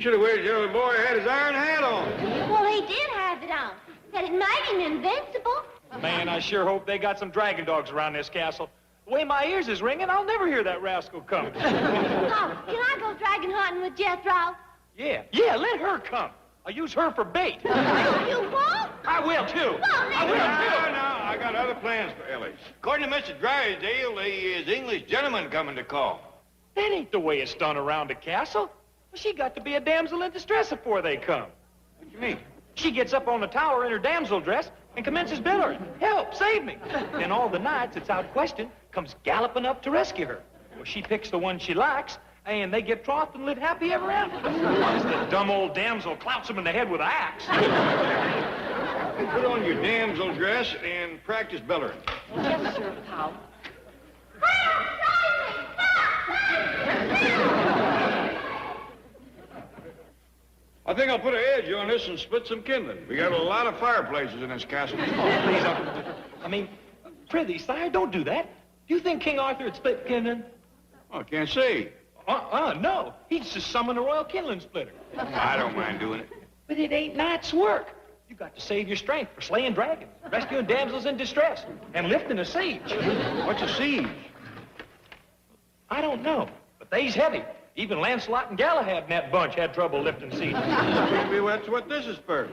should have waited till the boy had his iron hat on. Well, he did have it on. Said it made him invincible. Man, I sure hope they got some dragon dogs around this castle. The way my ears is ringing, I'll never hear that rascal coming. Oh, can I go dragon hunting with Jethro? Yeah, let her come. I'll use her for bait. You won't? I will, too. I will, too. No, I got other plans for Ellie. According to Mr. Drysdale, there is English gentlemen coming to call. That ain't the way it's done around the castle. Well, she got to be a damsel in distress before they come. What do you mean? She gets up on the tower in her damsel dress and commences bellowing, "Help, save me." Then all the knights that's out questing comes galloping up to rescue her. Well, she picks the one she likes, and they get trothed and live happy ever after. As the dumb old damsel clouts him in the head with an axe. Put on your damsel dress and practice bellowing. Yes, sir, pal. I think I'll put an edge on this and split some kindling. We got a lot of fireplaces in this castle. Oh, please, I mean, prithee, sire, don't do that. Do you think King Arthur would split kindling? Oh, I can't see. No. He'd just summon a royal kindling splitter. I don't mind doing it. But it ain't knight's work. You got to save your strength for slaying dragons, rescuing damsels in distress, and lifting a siege. What's a siege? I don't know, but they's heavy. Even Lancelot and Galahad in that bunch had trouble lifting sieges. Maybe that's what this is for.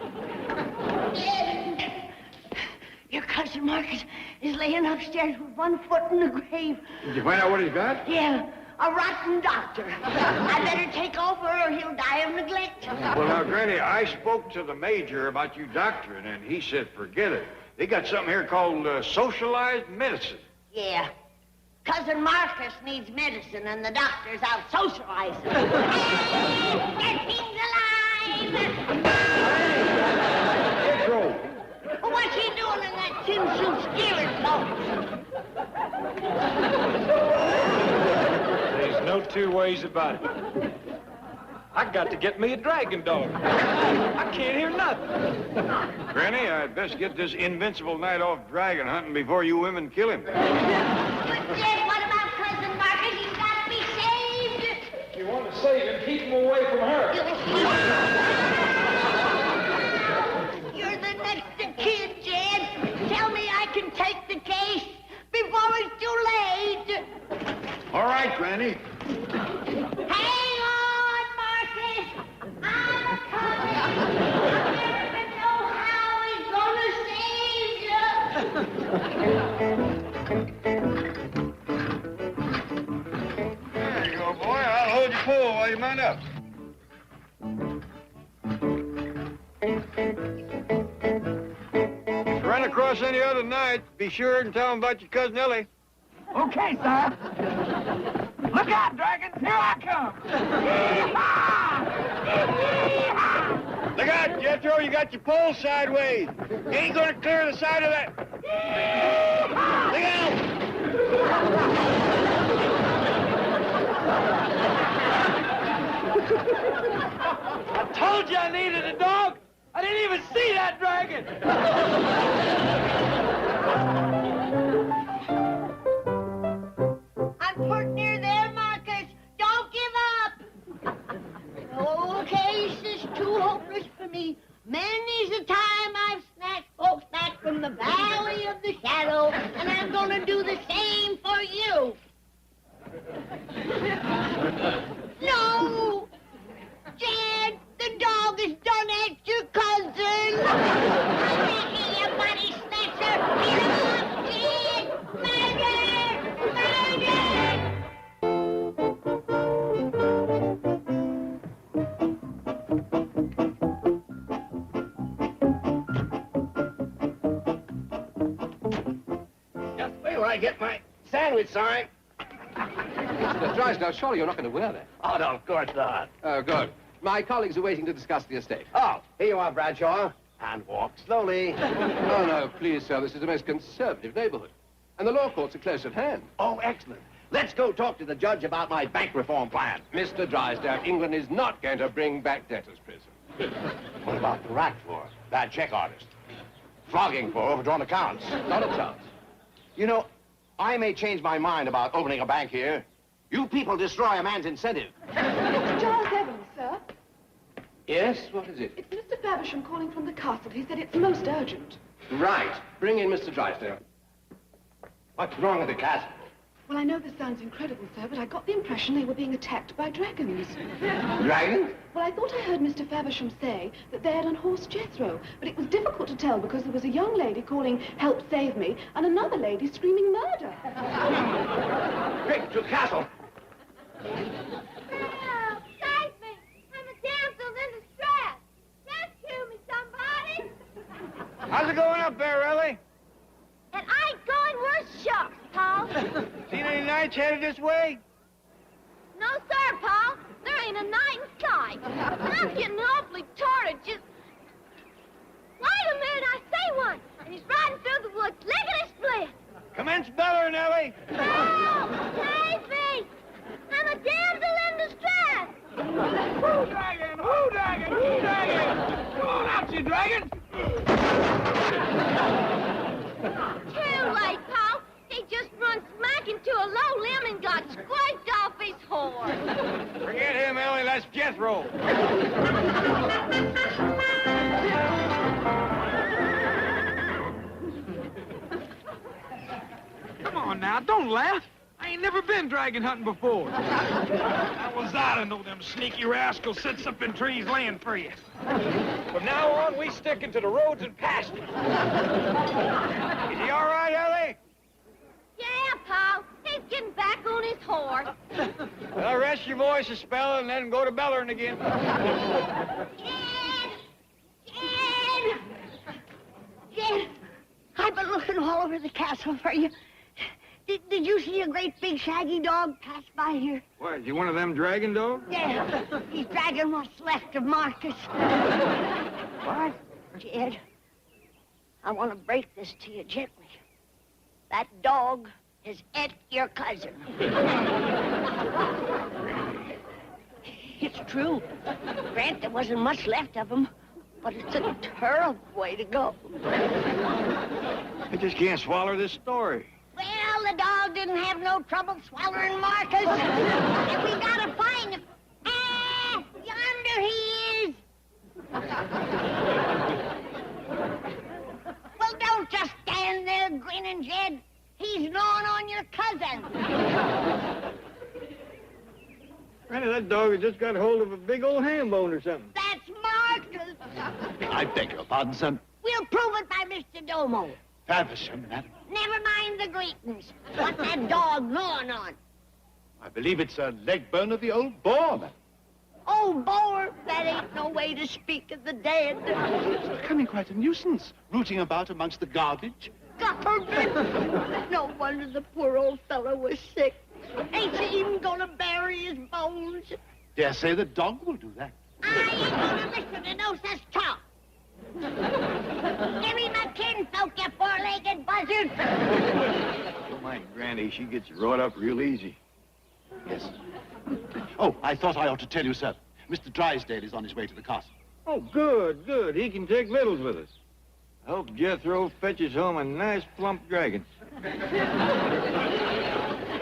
Your cousin Marcus is laying upstairs with one foot in the grave. Did you find out what he's got? Yeah, a rotten doctor. I better take over or he'll die of neglect. Well, now, Granny, I spoke to the major about you doctoring, and he said forget it. They got something here called socialized medicine. Yeah. Cousin Marcus needs medicine, and the doctor's out socializing. Hey, that thing's alive! Jethro! Well, what's he doing in that tin suit steering clothes? There's no two ways about it. I got to get me a dragon dog. I can't hear nothing. Granny, I'd best get this invincible knight off dragon hunting before you women kill him. But Jed, what about cousin Marcus? He's got to be saved. If you want to save him, keep him away from her. You're the next kid, Jed. Tell me I can take the case before it's too late. All right, Granny. Hang on, Marcus. I'm coming. I never know how he's gonna save you. There you go, boy. I'll hold your pull while you mount up. If you run across any other knights, be sure and tell them about your cousin Ellie. Okay, sir. Look out, dragons. Here I come. Look out, Jethro. You got your pole sideways. You ain't gonna clear the side of that. Look out! I told you I needed a dog. I didn't even see that dragon. I'm put near there, Marcus. Don't give up. Oh, case is too hopeless for me. Many's the time I've snatched folks back from the valley of the shadow, and I'm gonna do the same for you. No! Jed, the dog has done at your cousin. I'm making you money snatcher. Get him off, Jed! Murder! Just wait till I get my sandwich signed. Mr. Drysdale, surely you're not going to wear that. Oh, no, of course not. Oh, good. My colleagues are waiting to discuss the estate. Oh, here you are, Bradshaw. And walk slowly. Oh, no, please, sir. This is a most conservative neighborhood. And the law courts are close at hand. Oh, excellent. Let's go talk to the judge about my bank reform plan. Mr. Drysdale, England is not going to bring back debtors' prison. What about the rack for bad check artist? Flogging for overdrawn accounts? Not a chance. You know, I may change my mind about opening a bank here. You people destroy a man's incentive. Mr. Giles Evans, sir. Yes, what is it? It's Mr. Faversham calling from the castle. He said it's most urgent. Right. Bring in Mr. Drysdale. What's wrong with the castle? Well, I know this sounds incredible, sir, but I got the impression they were being attacked by dragons. Dragons? Well, I thought I heard Mr. Faversham say that they had unhorsed Jethro, but it was difficult to tell because there was a young lady calling, "Help, save me," and another lady screaming murder. Quick, to castle. Help! Save me! I'm a damsel in distress! Rescue me, somebody! How's it going up there, Ellie? And I ain't going worse shucks, Paul. Seen any knights headed this way? No, sir, Paul. There ain't a night in sight. And I'm getting awfully tired. Just... Wait a minute, I see one. And he's riding through the woods, lickety-split. Commence bellowing, Ellie. Help! Save me! I'm a damsel in distress! Who dragon? Who dragon? Who dragon? Come on out, you dragon! Too late, Paul. He just run smack into a low limb and got scraped off his horse. Forget him, Ellie. That's Jethro. Come on now, don't laugh. I ain't never been dragon hunting before. How was I to know them sneaky rascals sits up in trees laying for you? From now on, we sticking to the roads and pastures. Is he all right, Ellie? Yeah, Paul. He's getting back on his horse. Well, rest your voice a spell and then go to bellering again. Jed, I've been looking all over the castle for you. Did you see a great big shaggy dog pass by here? What, is he one of them dragon dogs? Yeah, he's dragging what's left of Marcus. What? Jed, I want to break this to you gently. That dog has ate your cousin. It's true. Grant there wasn't much left of him, but it's a terrible way to go. I just can't swallow this story. Well, the dog didn't have no trouble swallowing Marcus. And we gotta find him. Ah, yonder he is. Well, don't just stand there grinning, Jed. He's gnawing on your cousin. Granny, that dog has just got hold of a big old ham bone or something. That's Marcus. I beg your pardon, son. We'll prove it by Mr. Domo. Faversham, madam. Never mind the greetings. What's that dog gnawing on? I believe it's a leg bone of the old boar, madam. Oh, boar, that ain't no way to speak of the dead. It's becoming quite a nuisance, rooting about amongst the garbage. Garbage! No wonder the poor old fellow was sick. Ain't you even gonna bury his bones? Dare say the dog will do that. I ain't gonna listen to no such talk. Give me my kinfolk, you four-legged buzzard. Don't mind Granny, she gets wrought up real easy. Yes. Oh, I thought I ought to tell you, sir. Mr. Drysdale is on his way to the castle. Oh, good, good. He can take Littles with us. I hope Jethro fetches home a nice plump dragon.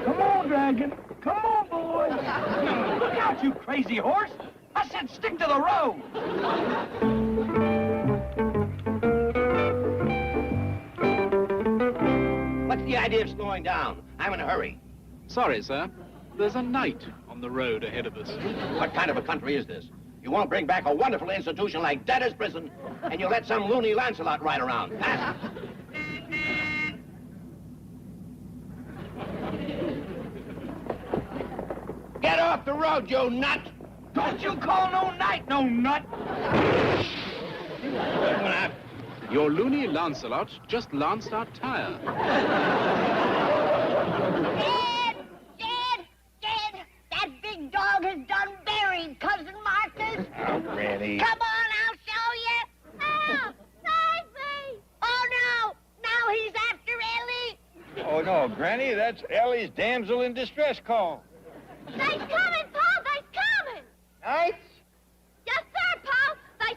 Come on, dragon. Come on, boy. Look out, you crazy horse. I said stick to the road. What's the idea of slowing down? I'm in a hurry. Sorry, sir. There's a knight on the road ahead of us. What kind of a country is this? You won't bring back a wonderful institution like debtor's prison, and you let some loony Lancelot ride around. Huh? Get off the road, you nut! Don't you call no knight no nut. Your loony Lancelot just lanced our tire. Jed, that big dog has done buried Cousin Marcus. Oh, Granny. Come on, I'll show you. Help! Save me! Oh, no! Now he's after Ellie. Oh, no, Granny, that's Ellie's damsel in distress call. They's coming, Paul! They's coming! Knights? Yes, sir, Paul! They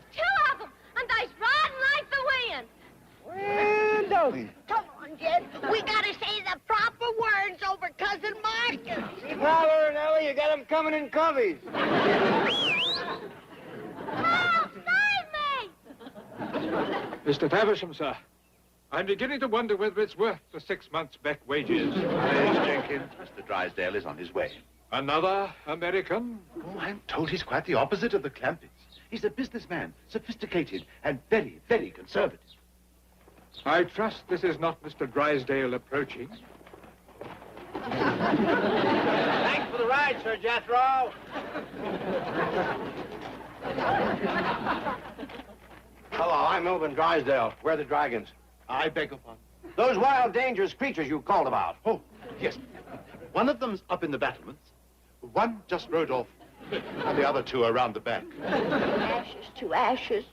Ellie! Come on, Jed. We gotta say the proper words over Cousin Marcus. Keep hollering, Ellie. You got them coming in coveys. Help! Save me! Mr. Faversham, sir. I'm beginning to wonder whether it's worth the 6 months' back wages. Yes, Jenkins. Mr. Drysdale is on his way. Another American? Oh, I'm told he's quite the opposite of the Clampetts. He's a businessman, sophisticated, and very, very conservative. I trust this is not Mr. Drysdale approaching. Thanks for the ride, Sir Jethro. Hello, I'm Melvin Drysdale. Where are the dragons? I beg your pardon. Those wild, dangerous creatures you called about. Oh, yes. One of them's up in the battlements. One just rode off. And the other two are around the back. Ashes to ashes,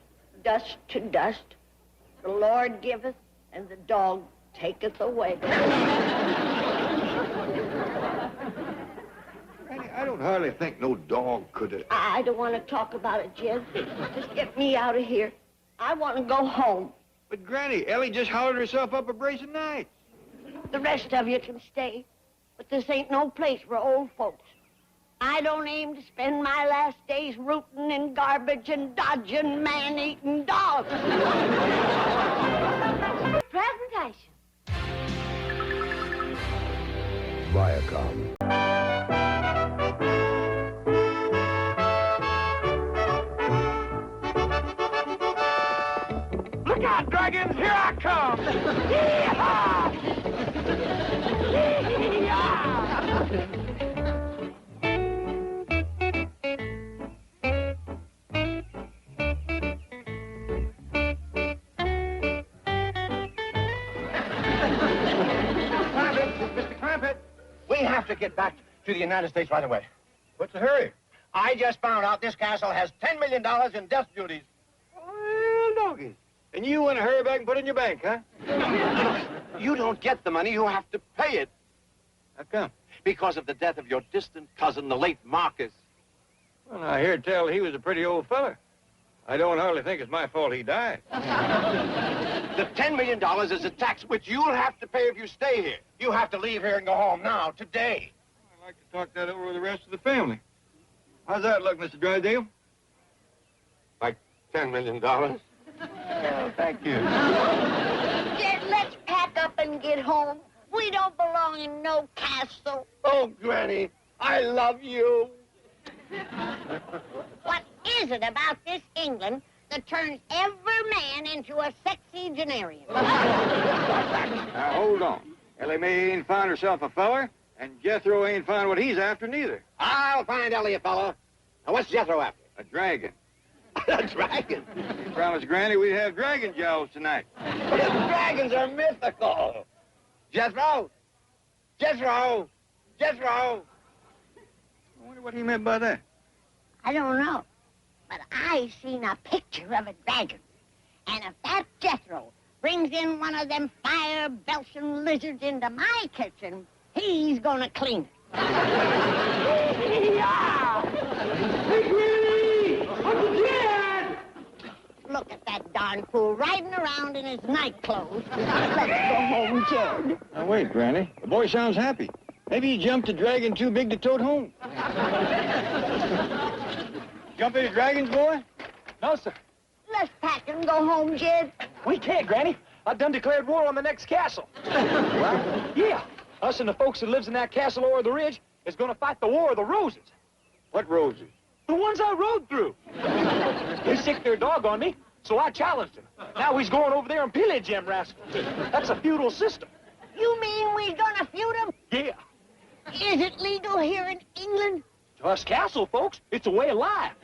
dust to dust. The Lord giveth, and the dog taketh away. Granny, I don't hardly think no dog could have... I don't want to talk about it, Jed. Just get me out of here. I want to go home. But, Granny, Ellie just hollered herself up a brace of nights. The rest of you can stay, but this ain't no place for old folks. I don't aim to spend my last days rooting in garbage and dodging man-eating dogs. Presentation. Viacom. Look out, dragons! Here I come! Yee-haw! Yee-haw! Mr. Clampett, we have to get back to the United States right away. What's the hurry? I just found out this castle has $10 million in death duties. Well, doggies. And you want to hurry back and put it in your bank, huh? You don't get the money, you have to pay it. How come? Because of the death of your distant cousin, the late Marcus. Well, I hear tell he was a pretty old fella. I don't hardly think it's my fault he died. The $10 million is a tax which you'll have to pay if you stay here. You have to leave here and go home now, today. I'd like to talk that over with the rest of the family. How's that look, Mr. Drysdale? Like $10 million? Well, thank you. Jed, let's pack up and get home. We don't belong in no castle. Oh, Granny, I love you. What is it about this England that turns every man into a sexagenarian? Now, hold on. Ellie Mae ain't found herself a feller, and Jethro ain't found what he's after neither. I'll find Ellie a fella. Now, what's Jethro after? A dragon. A dragon? He promised Granny we'd have dragon jowls tonight. Dragons are mythical. Jethro! Jethro! Jethro! I wonder what he meant by that. I don't know, but I seen a picture of a dragon. And if that Jethro brings in one of them fire-belching lizards into my kitchen, he's gonna clean it. Yeah! Hey, Granny! Uncle Jed! Look at that darn fool riding around in his night clothes. Let's go home, Jed. Now, wait, Granny. The boy sounds happy. Maybe he jumped a dragon too big to tote home. Jump any dragons, boy? No, sir. Let's pack and go home, Jed. We can't, Granny. I done declared war on the next castle. What? Yeah. Us and the folks that lives in that castle over the ridge is gonna fight the War of the Roses. What roses? The ones I rode through. They sicked their dog on me, so I challenged him. Now he's going over there and pillage them rascals. That's a feudal system. You mean we're gonna feud him? Yeah. Is it legal here in England? To us castle folks, it's a way of life.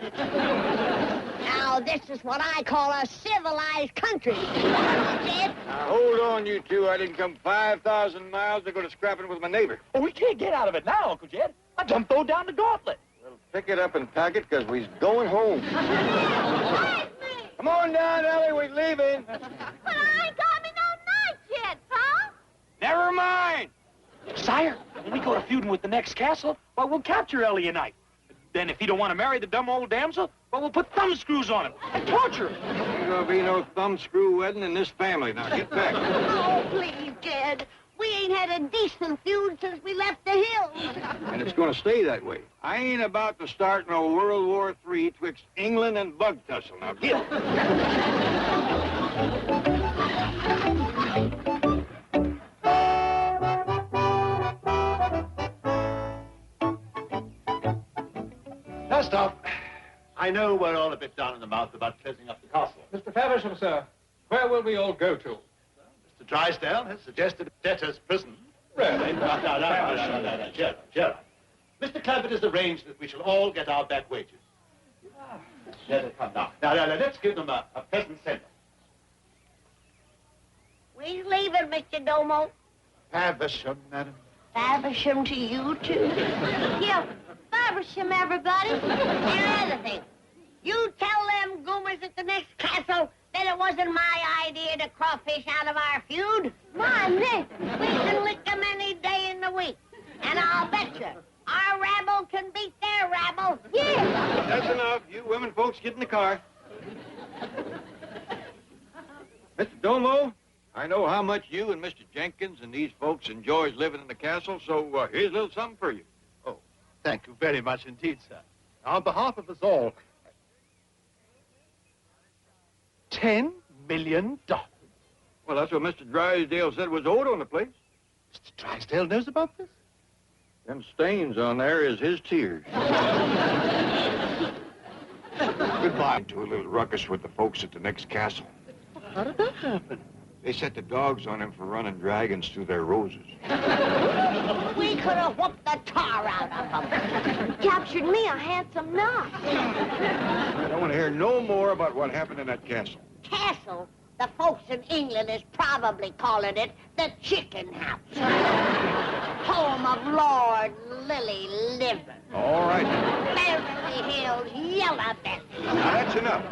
Now, this is what I call a civilized country. Jed? Now, hold on, you two. I didn't come 5,000 miles to go to scrapping with my neighbor. Oh, we can't get out of it now, Uncle Jed. I done throw down the gauntlet. Well, pick it up and pack it, because we's going home. Come on down, Ellie. We're leaving. But I ain't got me no knife yet, Pa. Never mind. Sire, when we go to feuding with the next castle, well, we'll capture Ellie and I. Then if he don't want to marry the dumb old damsel, But we'll put thumb screws on him and torture him. Ain't gonna be no thumbscrew wedding in this family. Now, get back. Oh, please, Jed. We ain't had a decent feud since we left the hills. And it's gonna stay that way. I ain't about to start no World War III twixt England and Bug Tussle. Now, get it. First off, I know we're all a bit down in the mouth about closing up the castle. Mr. Faversham, sir, where will we all go to? Mr. Drysdale has suggested debtor's prison. Really? No. Cheer up. Mr. Clampett has arranged that we shall all get our back wages. Let it come now. Now, let's give them a pleasant send-off. We's leaving, Mr. Domo. Faversham, madam. Faversham to you, too. Yeah, Faversham, everybody. And another thing. You tell them goomers at the next castle that it wasn't my idea to crawfish out of our feud. My neck. We can lick them any day in the week. And I'll bet you, our rabble can beat their rabble. Yeah. That's enough. You women folks get in the car. Mr. Domo, I know how much you and Mr. Jenkins and these folks enjoys living in the castle, so here's a little something for you. Oh, thank you very much indeed, sir. On behalf of us all, $10 million. Well, that's what Mr. Drysdale said was owed on the place. Mr. Drysdale knows about this? Them stains on there is his tears. Goodbye. To a little ruckus with the folks at the next castle. How did that happen? They set the dogs on him for running dragons through their roses. We could have whooped the tar out of them. Captured me a handsome knot. I don't want to hear no more about what happened in that castle. Castle? The folks in England is probably calling it the Chicken House. Home of Lord Lily Living. All right. Beverly Hills Yellow Bit. Now, that's enough.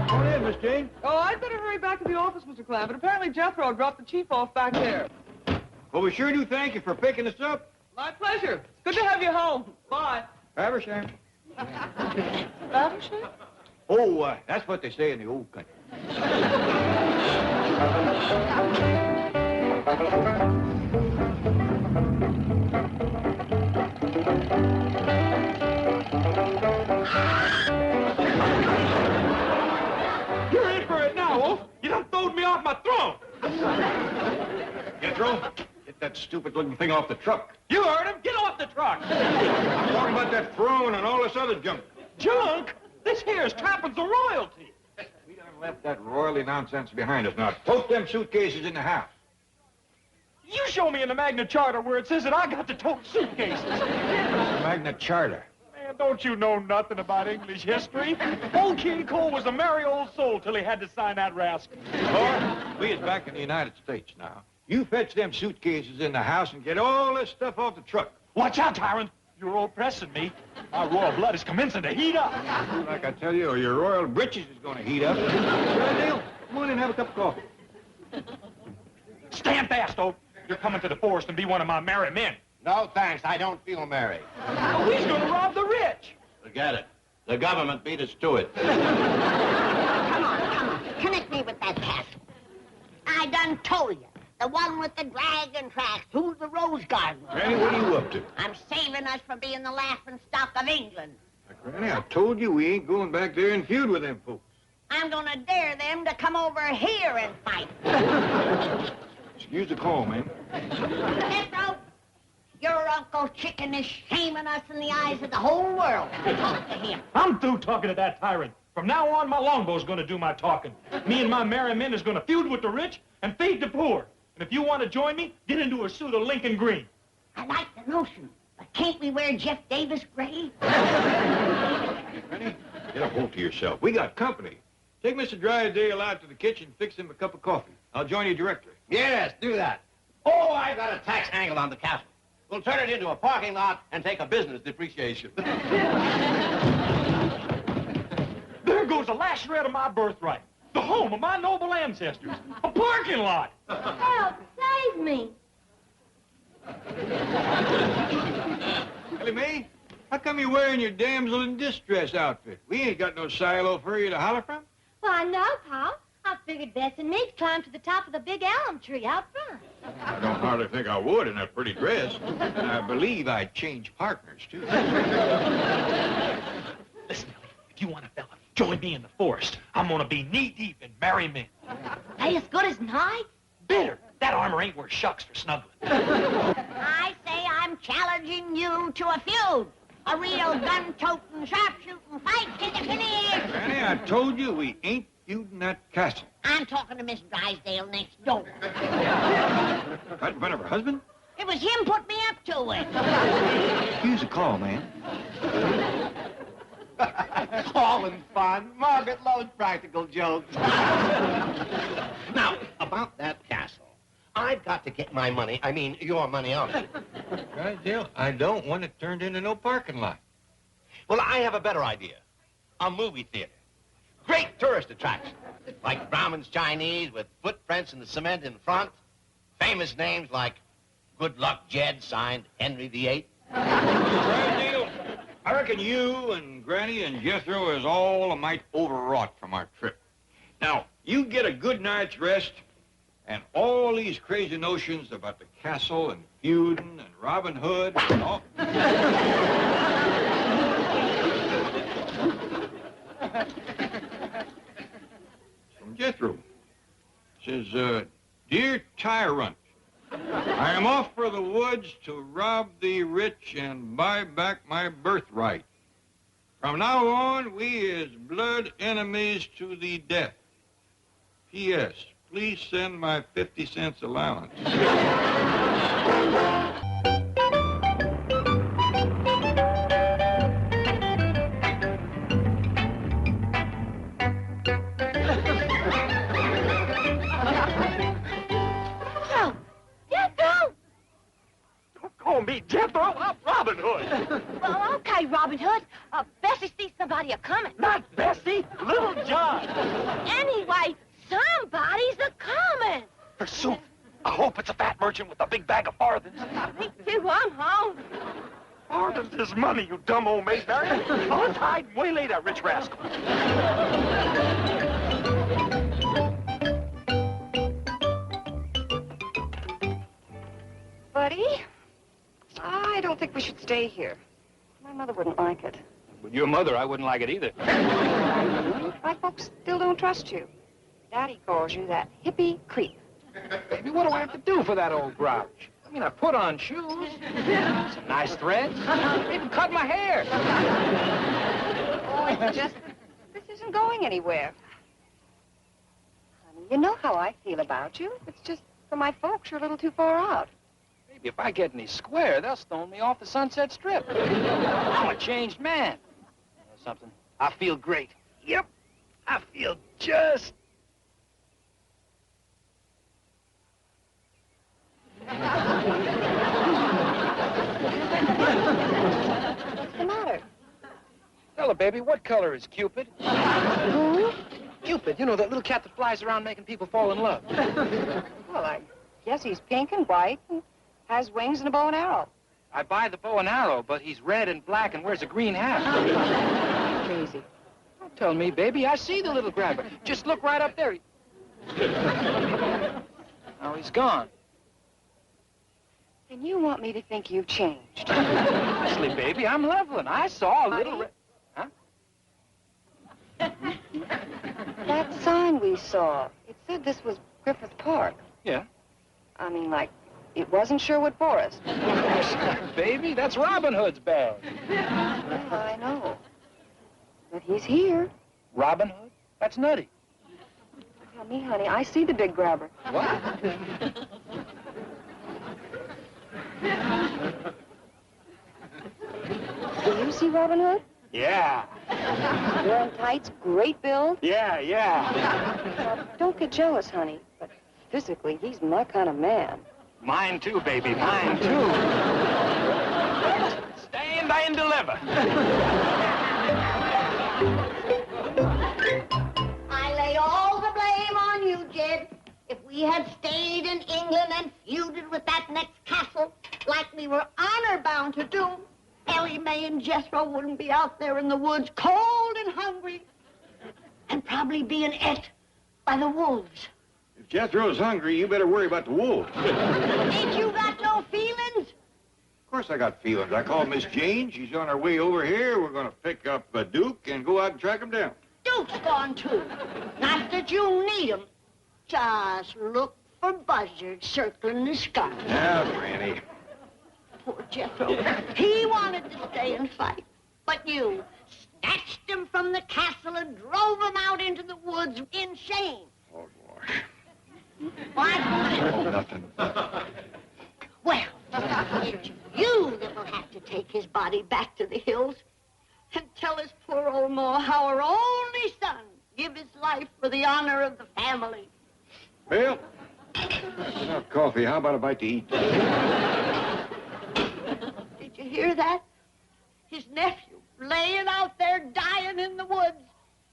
Come in, Miss Jane. Oh, I'd better hurry back to the office, Mr. Clampett. Apparently Jethro dropped the chief off back there. Well, we sure do thank you for picking us up. My pleasure. It's good to have you home. Bye. Faversham. Faversham? Oh, that's what they say in the old country. You're in for it now, Wolf. You done throwed me off my throne. Jethro, get that stupid-looking thing off the truck. You heard him. Get off the truck. I'm talking about that throne and all this other junk. Junk? This here's trappings of royalty. We done left that royalty nonsense behind us. Now, tote them suitcases in the house. You show me in the Magna Charta where it says that I got to tote suitcases. Magna Charta. Man, don't you know nothing about English history? Old King Cole was a merry old soul till he had to sign that rascal. Lord, we is back in the United States now. You fetch them suitcases in the house and get all this stuff off the truck. Watch out, tyrant. You're oppressing me. My royal blood is commencing to heat up. Like I tell you, your royal britches is going to heat up. Drysdale, come on in and have a cup of coffee. Stand fast, Oak. You're coming to the forest and be one of my merry men. No, thanks. I don't feel merry. Oh, he's going to rob the rich. Forget it. The government beat us to it. Come on. Connect me with that castle. I done told you. The one with the dragon tracks. Who's the rose garden? Granny, what are you up to? I'm saving us from being the laughing stock of England. Granny, I told you we ain't going back there and feud with them folks. I'm gonna dare them to come over here and fight. Excuse the call, ma'am. Jethro, your Uncle Chicken is shaming us in the eyes of the whole world. Talk to him. I'm through talking to that tyrant. From now on, my longbow's going to do my talking. Me and my merry men is going to feud with the rich and feed the poor. And if you want to join me, get into a suit of Lincoln green. I like the notion, but can't we wear Jeff Davis gray? Granny, get a hold of yourself. We got company. Take Mr. Drysdale out to the kitchen and fix him a cup of coffee. I'll join you directly. Yes, do that. Oh, I've got a tax angle on the castle. We'll turn it into a parking lot and take a business depreciation. There goes the last shred of my birthright. The home of my noble ancestors. A parking lot. Help! Save me! Ellie Mae, How come you're wearing your damsel in distress outfit? We ain't got no silo for you to holler from. Well, I know, Pa. I figured Bess and me'd climb to the top of the big elm tree out front. I don't hardly think I would in that pretty dress. And I believe I'd change partners, too. Listen, Ellie, if you want a fella, join me in the forest. I'm gonna be knee-deep in merry men. They as good as knights? Better. That armor ain't worth shucks for snuggling. I say I'm challenging you to a feud. A real gun-toting, sharpshooting fight to the finish. Granny, I told you we ain't feuding that castle. I'm talking to Miss Drysdale next door. Right in front of her husband? It was him put me up to it. Excuse the call, man. All in fun. Margaret loves practical jokes. Now, about that castle. I've got to get my money, I mean, your money out of it. Right, Dale. I don't want it turned into no parking lot. Well, I have a better idea. A movie theater. Great tourist attraction. Like Brahman's Chinese with footprints in the cement in front. Famous names like Good Luck Jed, signed Henry VIII. Right, Dale. I reckon you and Granny and Jethro is all a mite overwrought from our trip. Now, you get a good night's rest, and all these crazy notions about the castle and feuding and Robin Hood and all... From Jethro. Says, Dear Tyrant, I am off for the woods to rob the rich and buy back my birthright. From now on, we is blood enemies to the death. P.S. Please send my 50 cents allowance. Call me Jethro. I'm Robin Hood. Well, okay, Robin Hood. Bessie sees somebody a-coming. Not Bessie, Little John. Anyway, somebody's a-coming. Forsooth, I hope it's a fat merchant with a big bag of farthings. Me too, I'm home. Farthings is money, you dumb old maid, Mary. Let's hide and waylay that rich rascal. Buddy, I don't think we should stay here. My mother wouldn't like it. With your mother, I wouldn't like it either. My folks still don't trust you. Daddy calls you that hippie creep. Baby, what do I have to do for that old grouch? I mean, I put on shoes, some nice threads, even cut my hair. Oh, it's just that this isn't going anywhere. Honey, you know how I feel about you. It's just, for my folks, you're a little too far out. Baby, if I get any square, they'll stone me off the Sunset Strip. I'm a changed man. You know something? I feel great. Yep, I feel just... What's the matter? Tell her, baby, what color is Cupid? Who? Cupid, you know, that little cat that flies around making people fall in love. Well, I guess he's pink and white and has wings and a bow and arrow. I buy the bow and arrow, but he's red and black and wears a green hat. Crazy. Don't tell me, baby. I see the little grabber. Just look right up there. Now he's gone. And you want me to think you've changed? Honestly, baby, I'm leveling. I saw a little... Huh? That sign we saw, it said this was Griffith Park. Yeah. I mean, like, it wasn't Sherwood Forest. Baby, that's Robin Hood's bag. Yeah, I know. But he's here. Robin Hood? That's nutty. Tell me, honey, I see the big grabber. What? Do you see Robin Hood? Yeah. Wearing tights, great build. Yeah. Now, don't get jealous, honey, but physically, he's my kind of man. Mine too, baby. Mine too. Stand and deliver. I lay all the blame on you, Jed. If we had stayed in England and feuded with that next castle like we were honor-bound to do, Sally Mae and Jethro wouldn't be out there in the woods, cold and hungry, and probably being ate by the wolves. If Jethro's hungry, you better worry about the wolves. Ain't you got no feelings? Of course I got feelings. I called Miss Jane. She's on her way over here. We're going to pick up Duke and go out and track him down. Duke's gone, too. Not that you'll need him. Just look for buzzards circling the sky. Now, Granny. Poor Jethro. He wanted to stay and fight, but you snatched him from the castle and drove him out into the woods insane. Oh, boy. What? Oh, nothing. Well, it's you that'll have to take his body back to the hills and tell his poor old Ma how her only son give his life for the honor of the family. Well, enough coffee. How about a bite to eat? Did you hear that? His nephew laying out there dying in the woods,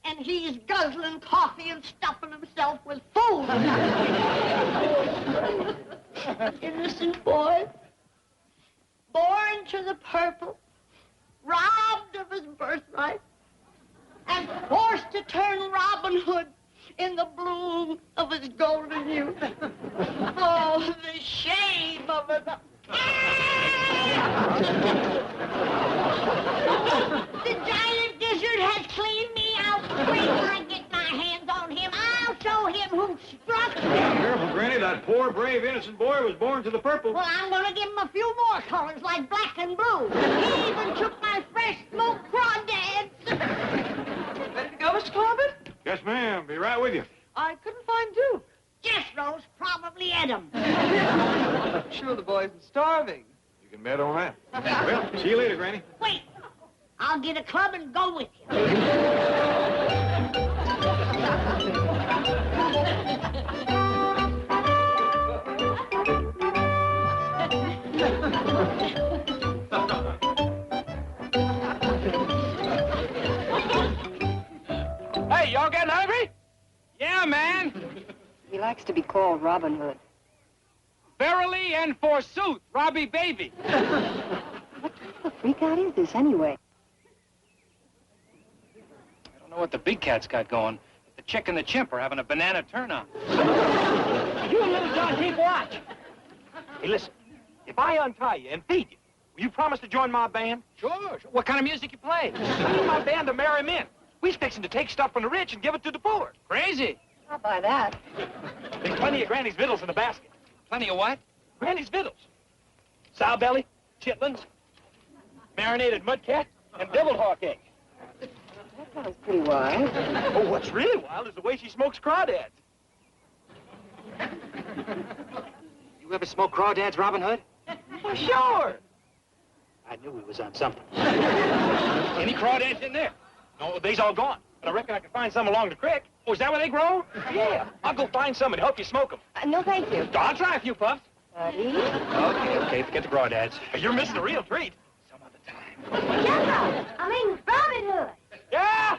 and he's guzzling coffee and stuffing himself with food. Innocent boy, born to the purple, robbed of his birthright, and forced to turn Robin Hood in the bloom of his golden youth. Oh, the shame of it. The giant gizzard has cleaned me out. Wait till I get my hands on him. I'll show him who struck him. Careful, Granny. That poor, brave, innocent boy was born to the purple. Well, I'm going to give him a few more colors, like black and blue. He even took my fresh smoked crawdads. Ready to go, Mr. Corbett? Yes, ma'am. Be right with you. I couldn't find Duke. Jethro's probably ate him. I'm sure the boy isn't starving. You can bet on that. Well, see you later, Granny. Wait. I'll get a club and go with you. Hey, y'all getting hungry? Yeah, man. He likes to be called Robin Hood. Verily and forsooth, Robbie Baby. What kind of freak out is this, anyway? I don't know what the big cat's got going, but the chick and the chimp are having a banana turn-on. You and Little John keep watch. Hey, listen. If I untie you and feed you, will you promise to join my band? Sure. What kind of music you play? I need my band to marry men. We're fixing to take stuff from the rich and give it to the poor. Crazy. I'll buy that. There's plenty of Granny's victuals in the basket. Plenty of what? Granny's victuals. Sow belly, chitlins, marinated mudcat, and deviled hawk egg. That fellow's pretty wise. Oh, what's really wild is the way she smokes crawdads. You ever smoke crawdads, Robin Hood? Well, sure. I knew he was on something. Any crawdads in there? No, they's all gone. But I reckon I can find some along the creek. Oh, is that where they grow? Yeah. I'll go find some and help you smoke them. No, thank you. I'll try a few puffs. Buddy? Okay, forget the crawdads. You're missing a real treat. Some other time. Jethro, I mean Robin Hood. Yeah!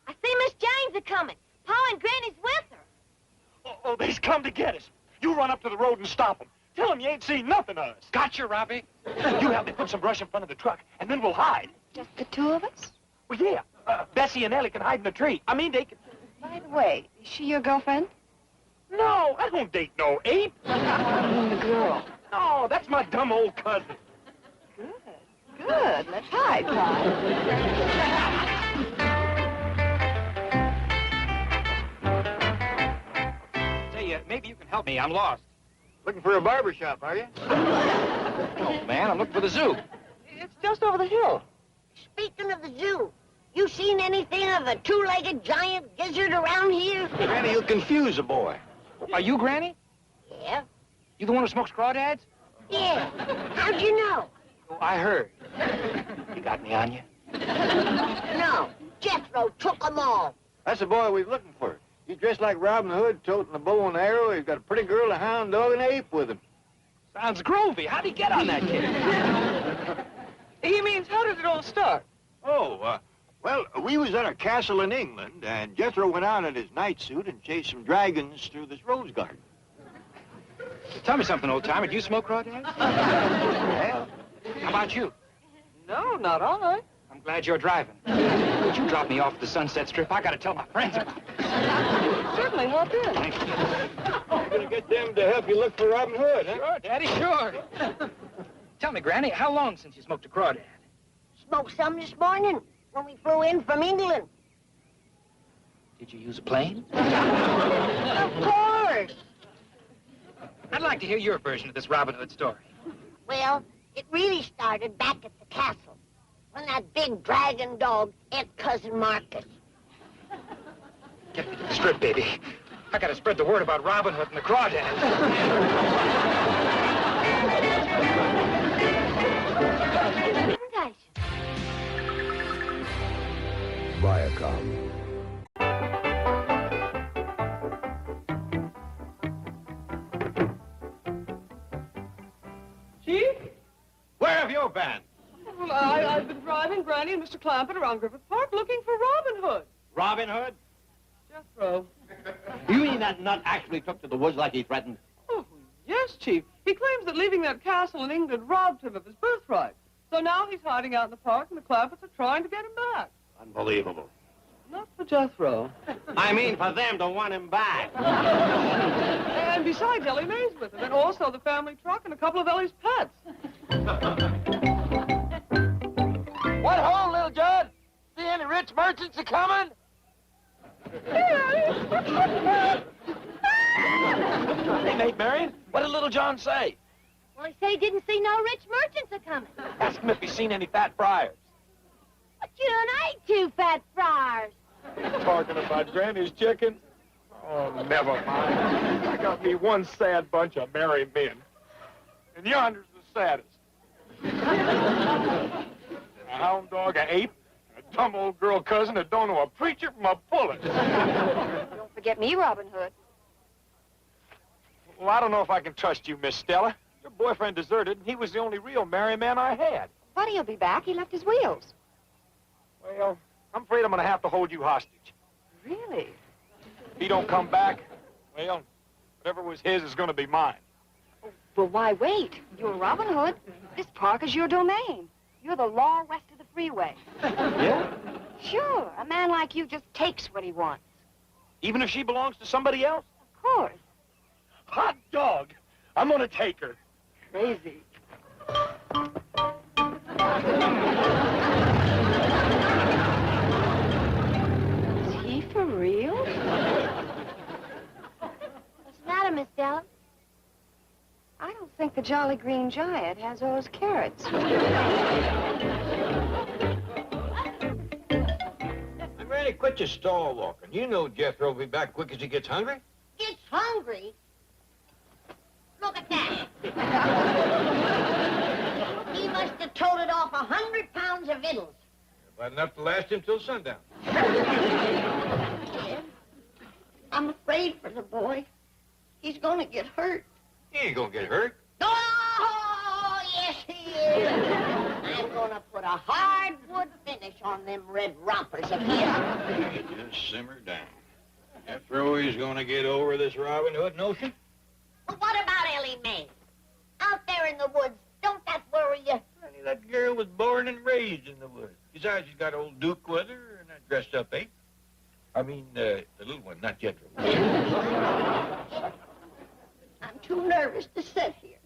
I see Miss Jane's a-coming. Pa and Granny's with her. Oh, they's come to get us. You run up to the road and stop them. Tell them you ain't seen nothing of us. Gotcha, Robbie. You have to put some brush in front of the truck, and then we'll hide. Just the two of us? Well, yeah. Bessie and Ellie can hide in the tree. I mean, they can... By the way, is she your girlfriend? No, I don't date no ape. I mean the girl. No, that's my dumb old cousin. Good. Let's hide, Say, maybe you can help me. I'm lost. Looking for a barber shop, are you? No, man, I'm looking for the zoo. It's just over the hill. Speaking of the zoo, you seen anything of a two-legged giant gizzard around here? Granny, you'll confuse a boy. Are you Granny? Yeah. You the one who smokes crawdads? Yeah. How'd you know? Oh, I heard. You got any on you? No. Jethro took them all. That's the boy we're looking for. He's dressed like Robin Hood, toting a bow and arrow. He's got a pretty girl, a hound dog, and an ape with him. Sounds groovy. How'd he get on that kid? He means, how did it all start? Oh, well, we was at a castle in England, and Jethro went out in his night suit and chased some dragons through this rose garden. Tell me something, old timer. Do you smoke crawdads? Well, How about you? No, not I. I'm glad you're driving. Would you drop me off at the Sunset Strip? I gotta tell my friends about it. Certainly, hop in. Thank you. You're gonna get them to help you look for Robin Hood, huh? Sure, Daddy, sure. Tell me, Granny, how long since you smoked a crawdad? Smoked some this morning when we flew in from England. Did you use a plane? Of course. I'd like to hear your version of this Robin Hood story. Well, it really started back at the castle when that big dragon dog ate Cousin Marcus. Get me to the Strip, baby. I gotta spread the word about Robin Hood and the crawdads. Viacom. Chief? Where have you been? Well, I've been driving Granny and Mr. Clampett around Griffith Park looking for Robin Hood. Robin Hood? Jethro. You mean that nut actually took to the woods like he threatened? Oh, yes, Chief. He claims that leaving that castle in England robbed him of his birthright. So now he's hiding out in the park, and the Clampetts are trying to get him back. Unbelievable. Not for Jethro. I mean for them to want him back. And besides, Ellie Mae's with him, and also the family truck and a couple of Ellie's pets. What ho, little Judd? See any rich merchants a-coming? Hey, Mate Marion, what did Little John say? Well, he said he didn't see no rich merchants a-coming. Ask him if he's seen any fat friars. But you done ate 2 fat friars. Talking about Granny's chicken? Oh, never mind. I got me one sad bunch of merry men. And yonder's the saddest. A hound dog, a ape, a dumb old girl cousin that don't know a preacher from a bullet. Don't forget me, Robin Hood. Well, I don't know if I can trust you, Miss Stella. Your boyfriend deserted, and he was the only real merry man I had. But he'll be back. He left his wheels. Well, I'm afraid I'm going to have to hold you hostage. Really? If he don't come back, well, whatever was his is going to be mine. Well, why wait? You're Robin Hood. This park is your domain. You're the law west of the freeway. Yeah? Sure. A man like you just takes what he wants. Even if she belongs to somebody else? Of course. Hot dog! I'm going to take her. Crazy. Is he for real? What's the matter, Miss Della? I don't think the Jolly Green Giant has those carrots. Granny, quit your stall walking. You know Jethro will be back quick as he gets hungry. Gets hungry? Look at that. He must have toted off 100 pounds of victuals. About enough to last him till sundown. I'm afraid for the boy. He's going to get hurt. He ain't gonna get hurt. Oh, yes, he is. I'm going to put a hardwood finish on them red rompers of his. Hey, just simmer down. Jethro is gonna get over this Robin Hood notion. But what about Ellie Mae? Out there in the woods, don't that worry you? Honey, that girl was born and raised in the woods. Besides, she's got old Duke with her and that dressed-up ape. I mean, the little one, not Jethro. I'm too nervous to sit here.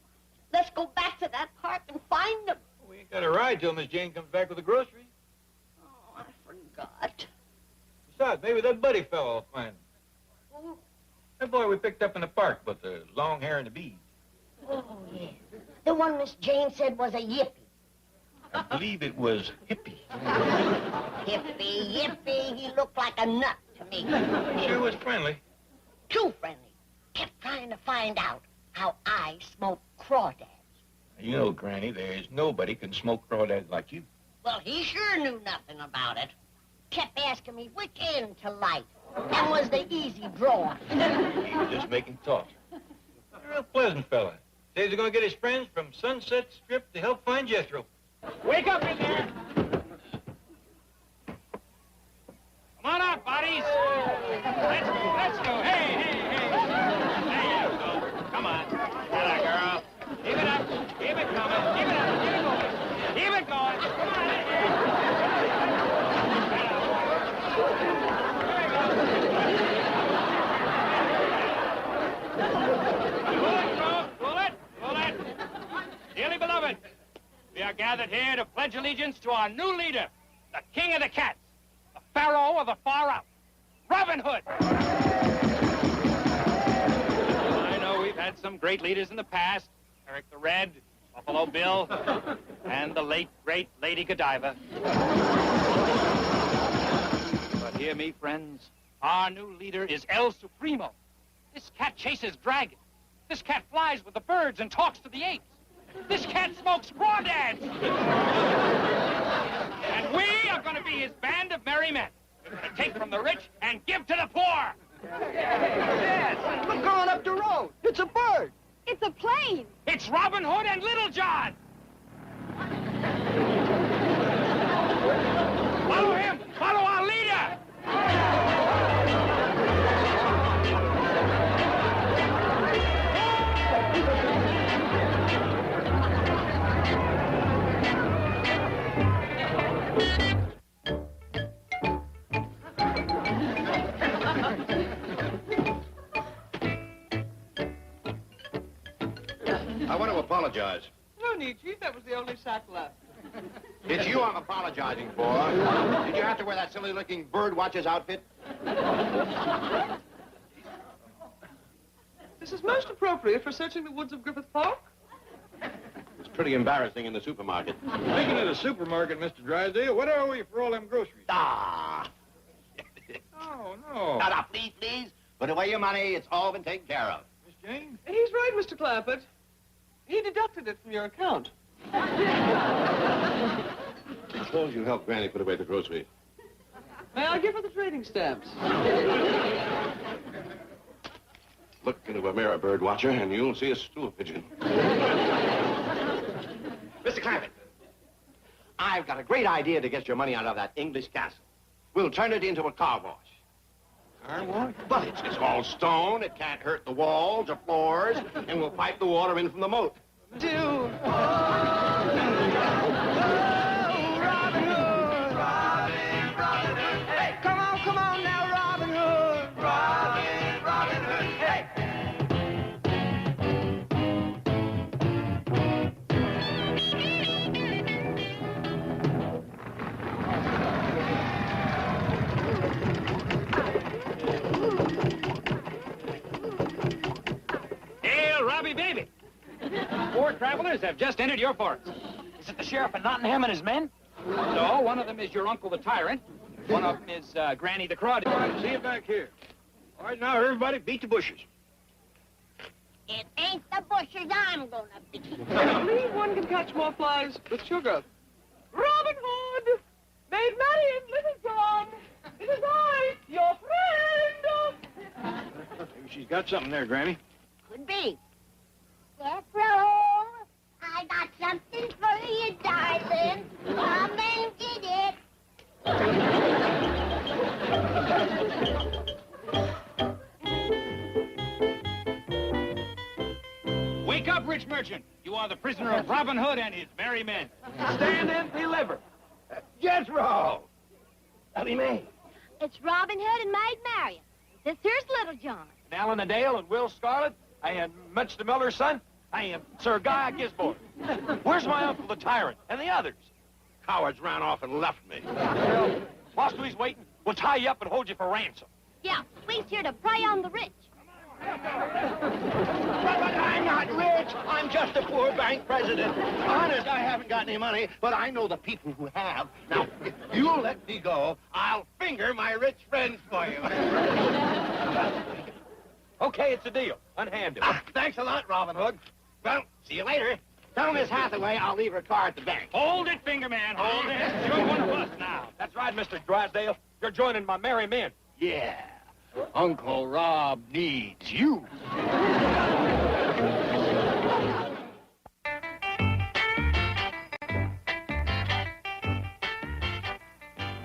Let's go back to that park and find them. We ain't got a ride till Miss Jane comes back with the groceries. Oh, I forgot. Besides, maybe that buddy fellow will find him. Oh, That boy we picked up in the park with the long hair and the beads. oh, yeah. The one Miss Jane said was a yippie. I believe it was Hippie. Yippie. He looked like a nut to me. Sure was friendly. Too friendly. Kept trying to find out how I smoke crawdads. You know, Granny, there's nobody can smoke crawdads like you. Well, he sure knew nothing about it. Kept asking me which end to light and was the easy draw. He was just making talk. A real pleasant fella. Says he's going to get his friends from Sunset Strip to help find Jethro. Wake up in there! Come on out, buddies! Let's go. Hey! There you go. Come on. Hello, girl. Keep it up. Keep it coming. Keep it up. Keep it going. Keep it going. Come on. We are gathered here to pledge allegiance to our new leader, the king of the cats, the pharaoh of the far out, Robin Hood. I know we've had some great leaders in the past, Eric the Red, Buffalo Bill, and the late, great Lady Godiva. But hear me, friends, our new leader is El Supremo. This cat chases dragons. This cat flies with the birds and talks to the apes. This cat smokes crawdads. And we are going to be his band of merry men. We're going to take from the rich and give to the poor. Yes, look going up the road. It's a bird. It's a plane. It's Robin Hood and Little John. Follow him. Follow our leader. I want to apologize. No need, Chief. That was the only sack left. It's you I'm apologizing for. Did you have to wear that silly-looking birdwatcher's outfit? This is most appropriate for searching the woods of Griffith Park. It's pretty embarrassing in the supermarket. Speaking of the supermarket, Mr. Drysdale, what are we for all them groceries? Ah! Oh, no. Now, please, please. Put away your money. It's all been taken care of. Miss Jane? He's right, Mr. Clampett. He deducted it from your account. Suppose you help Granny put away the groceries. May I give her the trading stamps? Look into a mirror, bird watcher, and you'll see a stool pigeon. Mr. Clampett, I've got a great idea to get your money out of that English castle. We'll turn it into a car wash. Car wash? Well, it's all stone. It can't hurt the walls or floors, and we'll pipe the water in from the moat. Dude. Come on now, Robin Hood. Robin Hood, hey. Hail, Robbie Baby. 4 travelers have just entered your forest. Is it the sheriff of Nottingham and his men? No, one of them is your uncle the tyrant. One of them is Granny the Crawdad. All right, see you back here. All right, now, everybody, beat the bushes. It ain't the bushes I'm gonna beat. I believe one can catch more flies with sugar. Robin Hood made merry in Little John. It is I, your friend. Maybe she's got something there, Granny. Could be. Jethro, I got something for you, darling. Come and get it. Wake up, rich merchant. You are the prisoner of Robin Hood and his merry men. Stand and deliver. Jethro! Ellie Mae. It's Robin Hood and Maid Marian. This here's Little John. And Alan the Dale and Will Scarlet and Mitch the Miller's son. I am Sir Guy Gisborne. Where's my uncle the tyrant and the others? Cowards ran off and left me. Well, whilst he's waiting, we'll tie you up and hold you for ransom. Yeah, we's here to prey on the rich. But I'm not rich. I'm just a poor bank president. Honest, I haven't got any money, but I know the people who have. Now, if you'll let me go, I'll finger my rich friends for you. Okay, it's a deal. Unhand him. Thanks a lot, Robin Hood. Well, see you later. Tell Miss Hathaway I'll leave her car at the bank. Hold it, finger man. Hold it. You're one of us now. That's right, Mr. Drysdale. You're joining my merry men. Yeah. Uncle Rob needs you.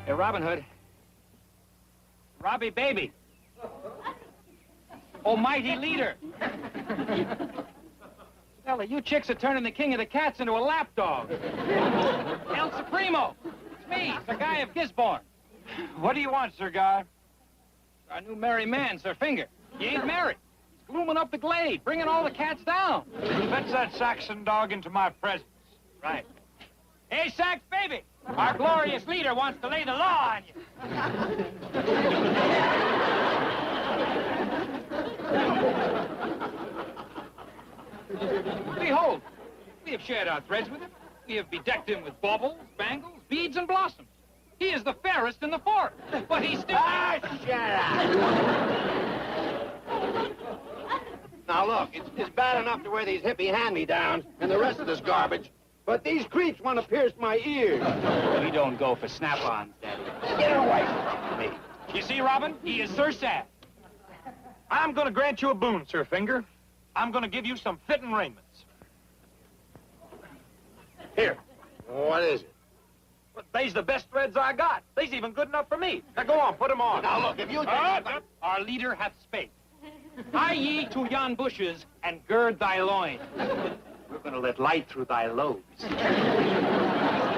Hey, Robin Hood. Robbie Baby. Almighty leader. Fella, you chicks are turning the king of the cats into a lapdog. El Supremo. It's me, Sir Guy of Gisborne. What do you want, Sir Guy? Our new merry man, Sir Finger. He ain't merry. He's glooming up the glade, bringing all the cats down. Fetch that Saxon dog into my presence. Right. Hey, Sachs, baby, our glorious leader wants to lay the law on you. Behold, we have shared our threads with him. We have bedecked him with baubles, bangles, beads, and blossoms. He is the fairest in the forest, but he still... Ah, shut up! Now, look, it's bad enough to wear these hippie hand-me-downs and the rest of this garbage, but these creeps want to pierce my ears. We don't go for snap-ons, Daddy. Get away from me. You see, Robin, he is Sir Sad. I'm going to grant you a boon, Sir Finger. I'm going to give you some fitting raiments. Here. What is it? Well, they's the best threads I got. They's even good enough for me. Now, go on, put them on. Now, look, if you... Our leader hath spake. Hie ye to yon bushes and gird thy loins. We're going to let light through thy lobes.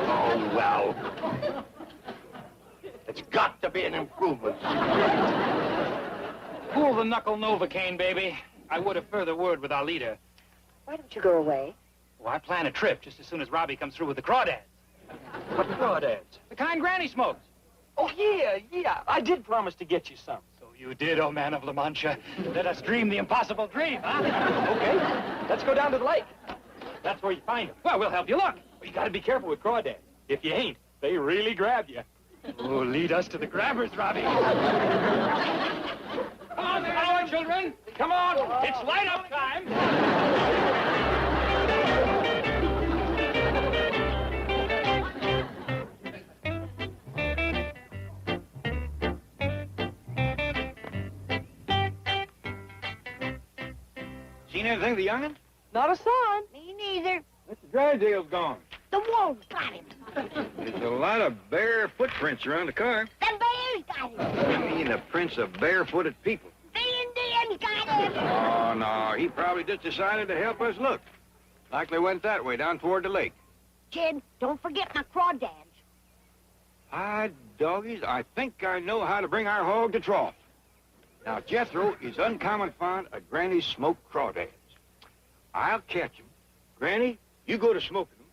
Oh, well. It's got to be an improvement. Pull the knuckle Novocaine, baby. I would have further word with our leader. Why don't you go away? Well, I plan a trip just as soon as Robbie comes through with the crawdads. What crawdads? The kind Granny smokes. Oh, yeah. I did promise to get you some. So you did, oh man of La Mancha. Let us dream the impossible dream, huh? Okay, let's go down to the lake. That's where you find them. Well, we'll help you look. Well, you got to be careful with crawdads. If you ain't, they really grab you. Oh, lead us to the grabbers, Robbie. Come on, forward, children. Come on. It's light-up time. Seen anything of the young'un? Not a sign. Me neither. Mr. Drysdale's gone. The wolves got him. There's a lot of bare footprints around the car. The bears got him. I mean, the prints of barefooted people. The Indians got him. Oh, no, he probably just decided to help us look. Likely went that way, down toward the lake. Kid, don't forget my crawdads. Hi, doggies, I think I know how to bring our hog to trough. Now, Jethro is uncommon fond of Granny's smoked crawdads. I'll catch him. Granny, you go to smoking them.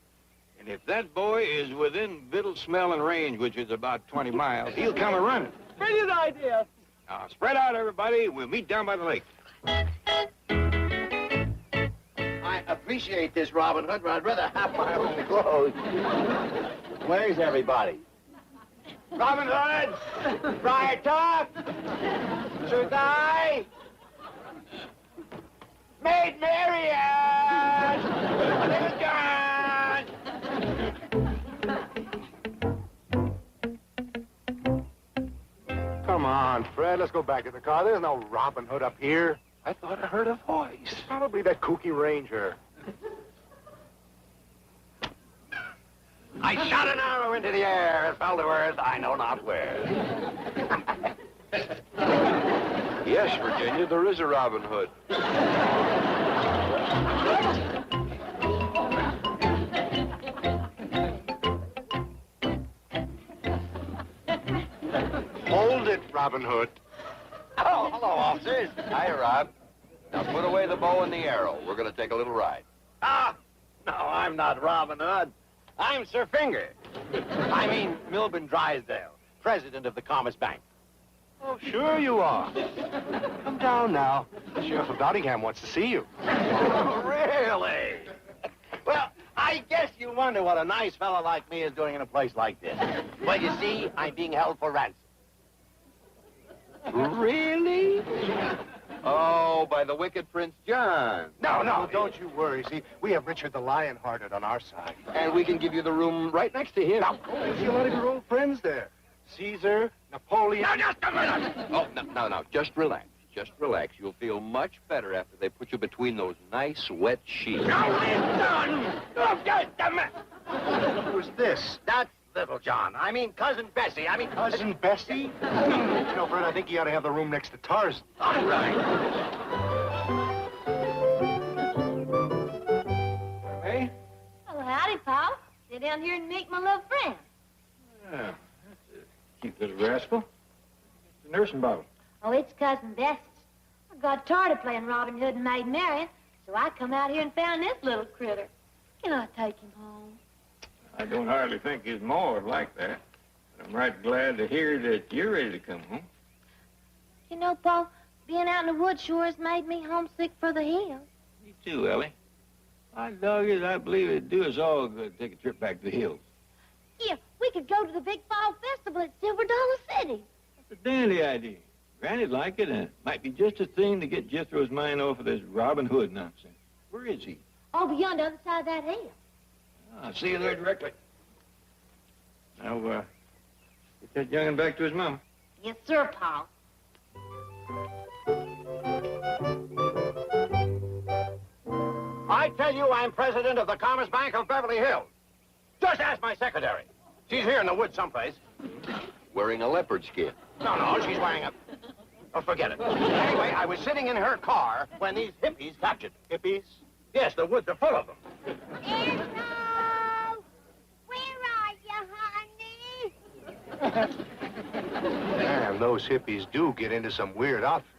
And if that boy is within victual smell and range, which is about 20 miles, he'll come a-running. Brilliant idea. Now, spread out, everybody. We'll meet down by the lake. I appreciate this, Robin Hood, but I'd rather have my own clothes. Where's everybody? Robin Hood! Friar Tuck! Sir Guy! Maid Marian! Little John! Come on, Fred, let's go back in the car. There's no Robin Hood up here. I thought I heard a voice. It's probably that kooky ranger. I shot an arrow into the air. It fell to earth, I know not where. Yes, Virginia, there is a Robin Hood. Hold it, Robin Hood. Oh, hello, officers. Hiya, Rob. Now put away the bow and the arrow. We're going to take a little ride. Ah, no, I'm not Robin Hood. I'm Sir Finger. I mean, Milburn Drysdale, president of the Commerce Bank. Oh, sure you are. Come down now. The Sheriff of Nottingham wants to see you. Really? Well, I guess you wonder what a nice fellow like me is doing in a place like this. Well, you see, I'm being held for ransom. Really? Oh, by the wicked Prince John. No, don't you worry. See, we have Richard the Lionhearted on our side. And we can give you the room right next to him. Now, you see a lot of your old friends there. Caesar, Napoleon... Now, just a minute! Oh, no. Just relax. Just relax. You'll feel much better after they put you between those nice, wet sheets. Now, listen! Oh, just a minute! Who's this? That's Little John. I mean, Cousin Bessie. Cousin Bessie? You know, Fred, I think he ought to have the room next to Tarzan. All right. Hey? Oh, howdy, pal. Sit down here and meet my little friend. Yeah, that's a cute little rascal. It's a nursing bottle. Oh, it's Cousin Bessie's. I got tired of playing Robin Hood and Maid Marian, so I come out here and found this little critter. Can I take him home? I don't hardly think his ma would like that. But I'm right glad to hear that you're ready to come home. You know, Pa, being out in the woods sure has made me homesick for the hills. Me too, Ellie. My dog is, I believe it'd do us all good to take a trip back to the hills. Yeah, we could go to the big fall festival at Silver Dollar City. That's a dandy idea. Granny'd like it, and it might be just a thing to get Jethro's mind off of this Robin Hood nonsense. Where is he? Over beyond the other side of that hill. I'll see you there directly. Now, get that young'un back to his mama. Yes, sir, Pa. I tell you, I'm president of the Commerce Bank of Beverly Hills. Just ask my secretary. She's here in the woods someplace. Wearing a leopard skin. No, she's wearing a... Oh, forget it. Anyway, I was sitting in her car when these hippies captured. Hippies? Yes, the woods are full of them. Erno! Where are you, honey? Damn, those hippies do get into some weird outfits.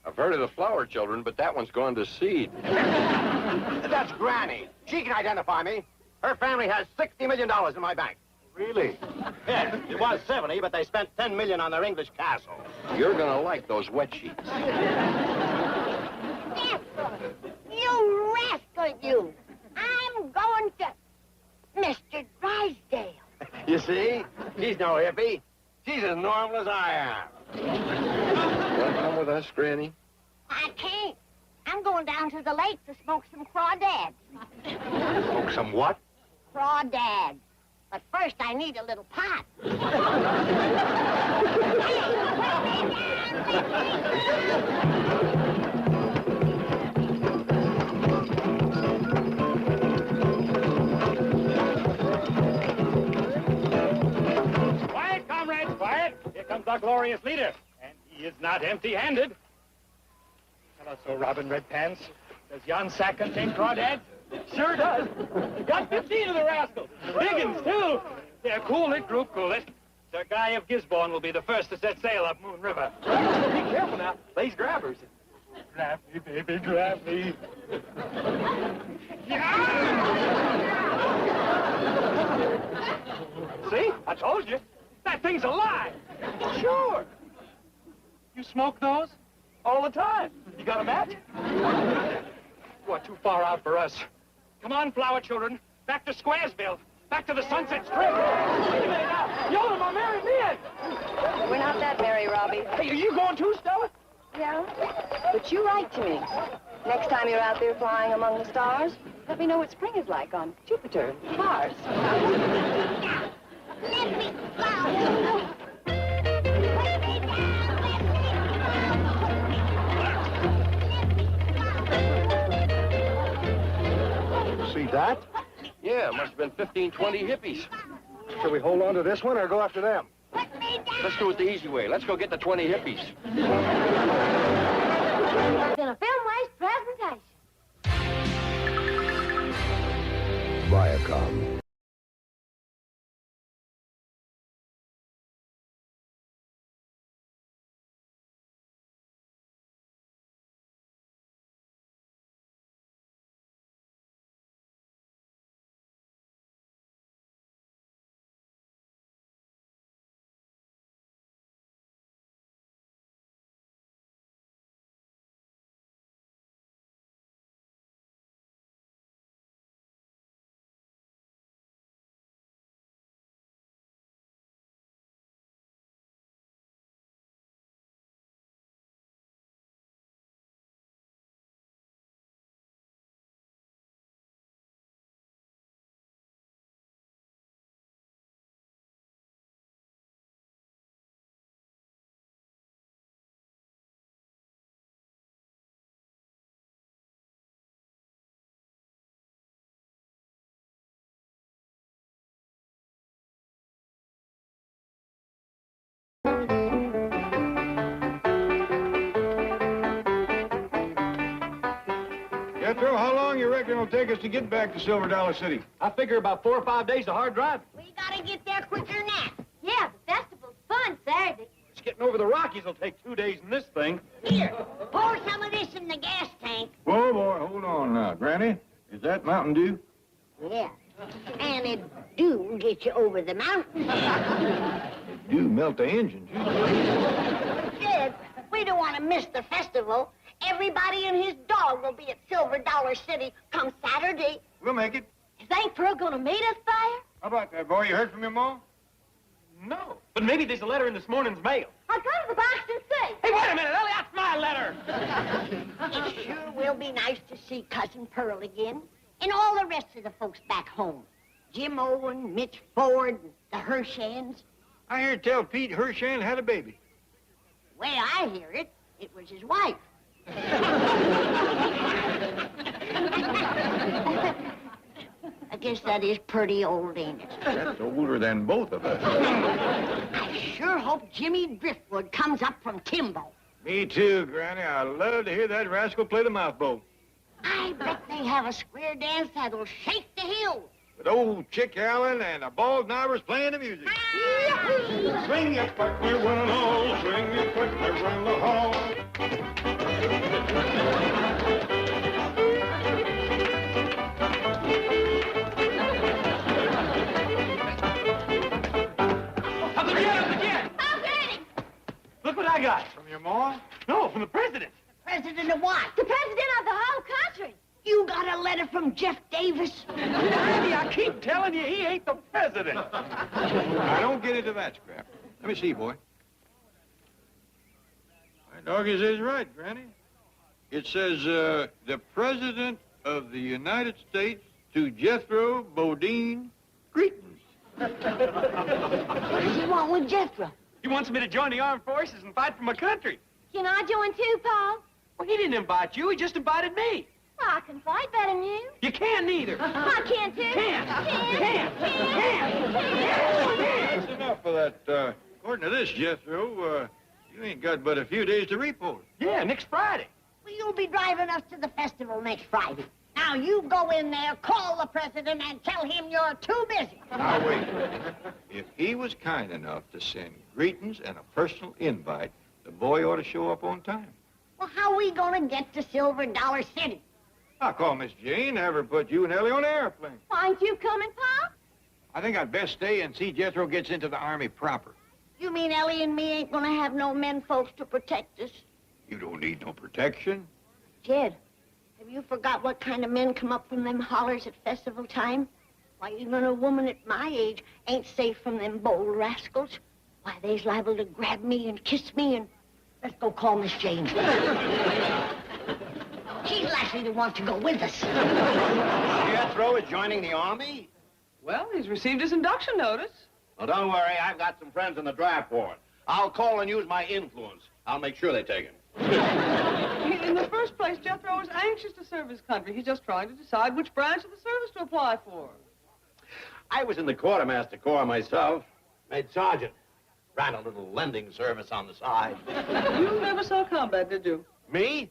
I've heard of the flower children, but that one's gone to seed. That's Granny. She can identify me. Her family has $60 million in my bank. Really? Yes, it was 70, but they spent $10 million on their English castle. You're gonna like those wet sheets. You rascal, you! I'm going to Mr. Drysdale. You see? She's no hippie. She's as normal as I am. Want to come with us, Granny? I can't. I'm going down to the lake to smoke some crawdads. Smoke some what? Crawdads. But first, I need a little pot. Quiet, comrades, quiet. Here comes our glorious leader. And he is not empty-handed. Hello, so Robin Redpants. Does yon sack contain crawdads? Sure does. Got 15 of the rascals. Big uns, too. Yeah, cool it, group, cool it. Sir Guy of Gisborne will be the first to set sail up Moon River. Be careful now. These grabbers. Grab me, baby, grab me. See? I told you. That thing's alive. Sure. You smoke those? All the time. You got a match? You are too far out for us. Come on, flower children. Back to Squaresville. Back to the Sunset Strip. Wait a minute now. Y'all are my married men. We're not that merry, Robbie. Hey, are you going too, Stella? Yeah? But you write to me. Next time you're out there flying among the stars, let me know what spring is like on Jupiter and Mars. Let me go. See that? Yeah, must have been 15, 20 hippies. Shall we hold on to this one or go after them? Let's do it the easy way. Let's go get the 20 hippies. It's been a film-waste presentation. Viacom. Jethro, how long you reckon it'll take us to get back to Silver Dollar City? I figure about 4 or 5 days of hard driving. We gotta get there quicker than that. Yeah, the festival's fun Saturday. Just getting over the Rockies will take 2 days in this thing. Here, pour some of this in the gas tank. Whoa, boy, hold on now. Granny, is that Mountain Dew? Yeah. And it do get you over the mountain. Do melt the engine, too. Jed, we don't want to miss the festival. Everybody and his dog will be at Silver Dollar City come Saturday. We'll make it. Is Aunt Pearl gonna meet us there? How about that, boy? You heard from your ma? No. But maybe there's a letter in this morning's mail. I'll go to the box and see. Hey, wait a minute, Ellie, that's my letter. It sure will be nice to see Cousin Pearl again. And all the rest of the folks back home. Jim Owen, Mitch Ford, the Hershans. I hear tell Pete Hershan had a baby. Way I hear it, it was his wife. I guess that is pretty old, ain't it? That's older than both of us. I sure hope Jimmy Driftwood comes up from Kimbo. Me too, Granny. I love to hear that rascal play the mouth bow. I bet they have a square dance that'll shake the hills. With old Chick Allen and the Bald Knobbers playing the music. Swing your quickly, one and all. Swing your quickly, run the hall. Up again! Look what I got. From your ma? No, from the president. President of what? The president of the whole country. You got a letter from Jeff Davis? Randy, I keep telling you, he ain't the president. I don't get into that scrap. Let me see, boy. My doggies is right, Granny. It says, the President of the United States to Jethro Bodine greetings. What does he want with Jethro? He wants me to join the armed forces and fight for my country. Can I join too, Pa? Well, he didn't invite you, he just invited me. Well, I can fight better than you. You can't neither. I can too. Can't. That's enough of that. According to this, Jethro, you ain't got but a few days to report. Yeah, next Friday. Well, you'll be driving us to the festival next Friday. Now, you go in there, call the president, and tell him you're too busy. Now, wait. If he was kind enough to send greetings and a personal invite, the boy ought to show up on time. Well, how are we going to get to Silver Dollar City? I'll call Miss Jane, have her put you and Ellie on an airplane. Aren't you coming, Pa? I think I'd best stay and see Jethro gets into the Army proper. You mean Ellie and me ain't going to have no men folks to protect us? You don't need no protection. Jed, have you forgot what kind of men come up from them hollers at festival time? Why, even a woman at my age ain't safe from them bold rascals. Why, they's liable to grab me and kiss me and... Let's go call Miss Jane. She's likely to want to go with us. Jethro is joining the Army? Well, he's received his induction notice. Well, don't worry. I've got some friends in the draft board. I'll call and use my influence. I'll make sure they take him. In the first place, Jethro is anxious to serve his country. He's just trying to decide which branch of the service to apply for. I was in the Quartermaster Corps myself. Made sergeant. Ran a little lending service on the side. You never saw combat, did you? Me?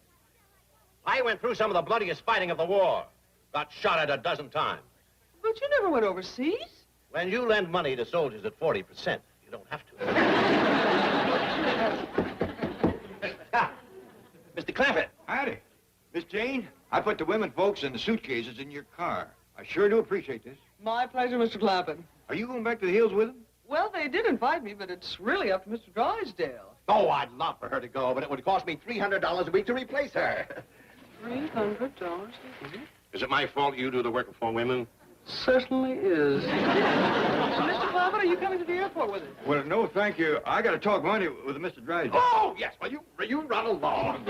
I went through some of the bloodiest fighting of the war. Got shot at a dozen times. But you never went overseas. When you lend money to soldiers at 40%, you don't have to. Mr. Clampett. Howdy. Miss Jane, I put the women folks and the suitcases in your car. I sure do appreciate this. My pleasure, Mr. Clampett. Are you going back to the hills with them? Well, they did invite me, but it's really up to Mr. Drysdale. Oh, I'd love for her to go, but it would cost me $300 a week to replace her. $300? Is it my fault you do the work of 4 women? Certainly is. Mr. Clampett, are you coming to the airport with us? Well, no, thank you. I got to talk money with Mr. Drysdale. Oh, yes. Well, you run along.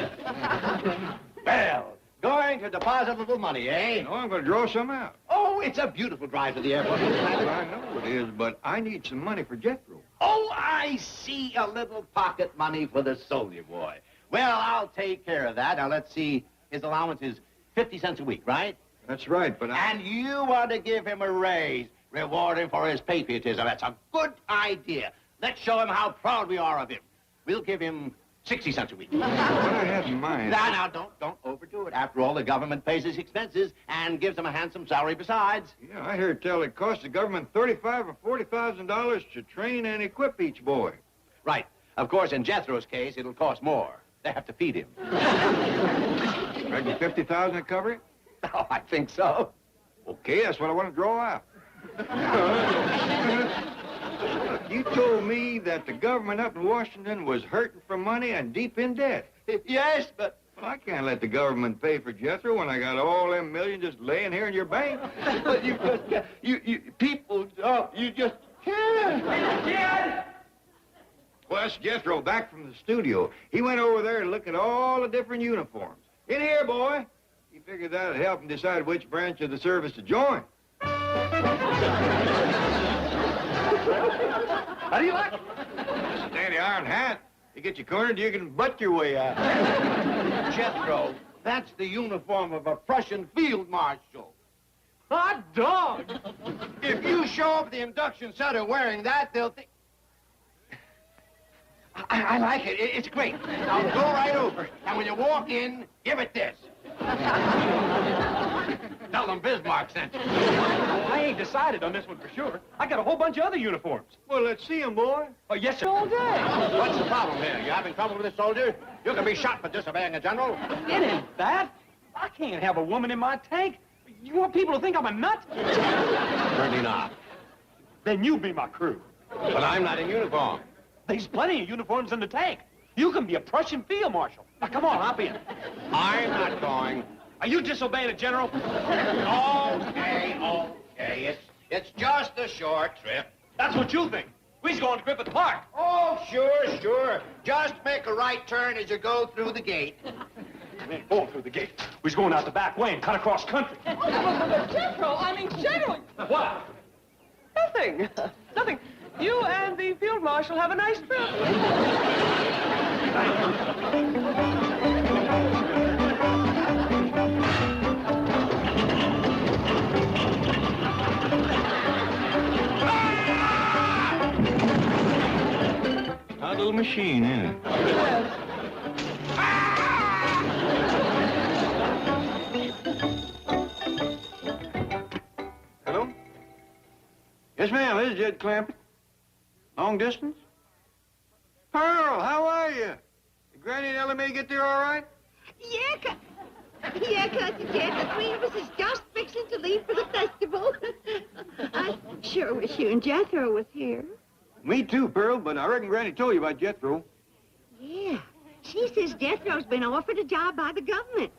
Well, going to deposit a little money, eh? No, I'm going to draw some out. Oh, it's a beautiful drive to the airport. Well, I know it is, but I need some money for Jethro. Oh, I see. A little pocket money for the soldier boy. Well, I'll take care of that. Now, let's see. His allowance is 50 cents a week, right? That's right, but And you want to give him a raise, reward him for his patriotism. That's a good idea. Let's show him how proud we are of him. We'll give him 60 cents a week. What I had in mind... Now, don't overdo it. After all, the government pays his expenses and gives him a handsome salary besides. Yeah, I heard tell it costs the government $35,000 or $40,000 to train and equip each boy. Right. Of course, in Jethro's case, it'll cost more. They have to feed him. Reckon $50,000 to cover it? Oh, I think so. Okay, that's what I want to draw out. You told me that the government up in Washington was hurting for money and deep in debt. Yes, but... Well, I can't let the government pay for Jethro when I got all them millions just laying here in your bank. But you just can't. People, you just can't. Well, that's Jethro back from the studio. He went over there to look at all the different uniforms. In here, boy. He figured that'd help him decide which branch of the service to join. How do you like it? Steady iron hat. You get you cornered, you can butt your way out. Jethro, that's the uniform of a Prussian field marshal. Hot dog! If you show up at the induction center wearing that, they'll think... I like it. It's great. Now go right over. And when you walk in, give it this. Tell them Bismarck sent you. I ain't decided on this one for sure. I got a whole bunch of other uniforms. Well, let's see them, boy. Oh, yes, sir. All day. What's the problem here? You having trouble with this soldier? You can be shot for disobeying a general. It ain't that. I can't have a woman in my tank. You want people to think I'm a nut? Certainly not. Then you be my crew. But I'm not in uniform. There's plenty of uniforms in the tank. You can be a Prussian field marshal. Now, come on, hop in. I'm not going. Are you disobeying a general? Okay. It's just a short trip. That's what you think. We's going to Griffith Park. Oh, sure. Just make a right turn as you go through the gate. We ain't going through the gate. We's going out the back way and cut across country. General, General. What? Nothing. Nothing. You and the field marshal have a nice trip. Hot little machine, isn't it? Yes. Hello? Yes, ma'am. This is Jed Clampett. Long distance? Pearl, how are you? Did Granny and Ellie Mae get there all right? Yeah, Cousin Jed, the three of us is just fixing to leave for the festival. I sure wish you and Jethro was here. Me too, Pearl, but I reckon Granny told you about Jethro. Yeah. She says Jethro's been offered a job by the government.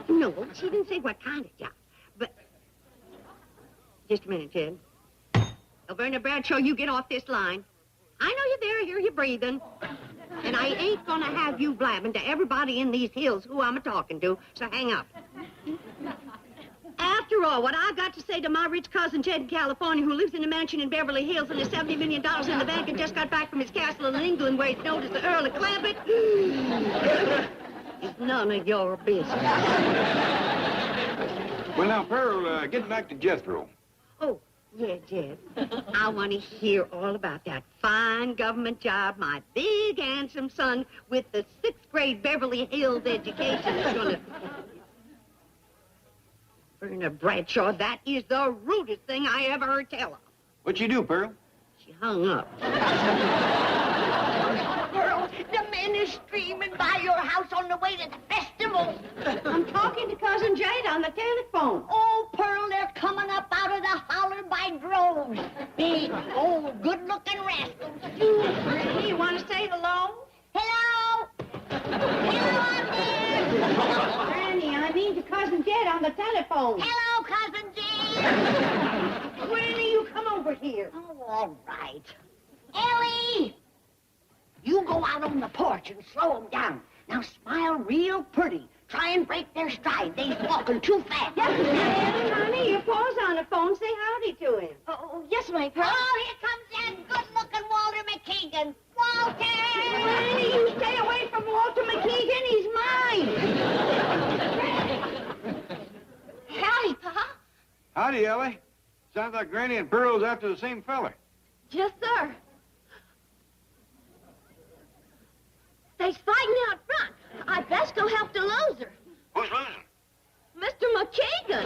No, she didn't say what kind of job. But... Just a minute, Jed. Verna Bradshaw, you get off this line. I know you're there, I hear you breathing. And I ain't gonna have you blabbing to everybody in these hills who I'm a-talking to, so hang up. After all, what I've got to say to my rich cousin Jed in California, who lives in a mansion in Beverly Hills and has $70 million in the bank and just got back from his castle in England where he's known as the Earl of Clampett, is none of your business. Well, now, Pearl, getting back to Jethro. Oh, yeah, Jed. I want to hear all about that fine government job my big, handsome son with the 6th grade Beverly Hills education is going to... Verna Bradshaw, that is the rudest thing I ever heard tell of. What'd she do, Pearl? She hung up. Pearl, the men is streaming by your house on the way to the festival. I'm talking to Cousin Jade on the telephone. Oh, Pearl, they're coming up out of the holler by droves. Big, old, good-looking rascals, too. You want to say hello? Hello? Hello out there. Granny, I mean to Cousin Jed on the telephone. Hello, Cousin Jed. Granny, you come over here. Oh, all right. Ellie! You go out on the porch and slow them down. Now smile real pretty. Try and break their stride. They's walking too fast. Yes, ma'am. Honey, your pa's on the phone. Say howdy to him. Oh, yes, my Pearl. Oh, here comes that good-looking Walter McKeegan. Walter! Granny, you stay away from Walter McKeegan. He's mine. Howdy, Pa. Howdy, Ellie. Sounds like Granny and Pearl's after the same feller. Yes, sir. They's fighting out front. I'd best go help the loser. Who's losing? Mr. McKeegan.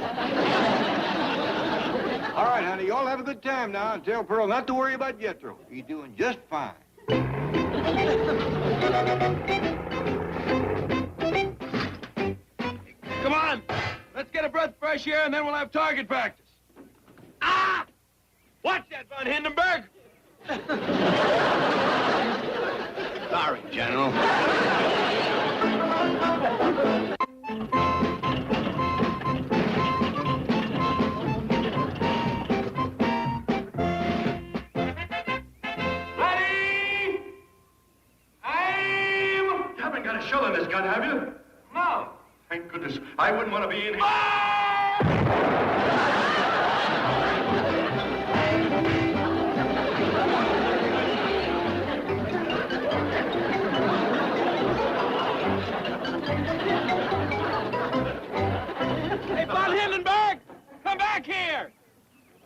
All right, honey, you all have a good time now and tell Pearl not to worry about Jethro. He's doing just fine. Come on. Let's get a breath of fresh air, and then we'll have target practice. Ah! Watch that, Von Hindenburg! Sorry, General. Ready! Aim! You haven't got a shell in this gun, have you? No. Thank goodness. I wouldn't want to be in here. Hey, Von Hindenburg! Come back here!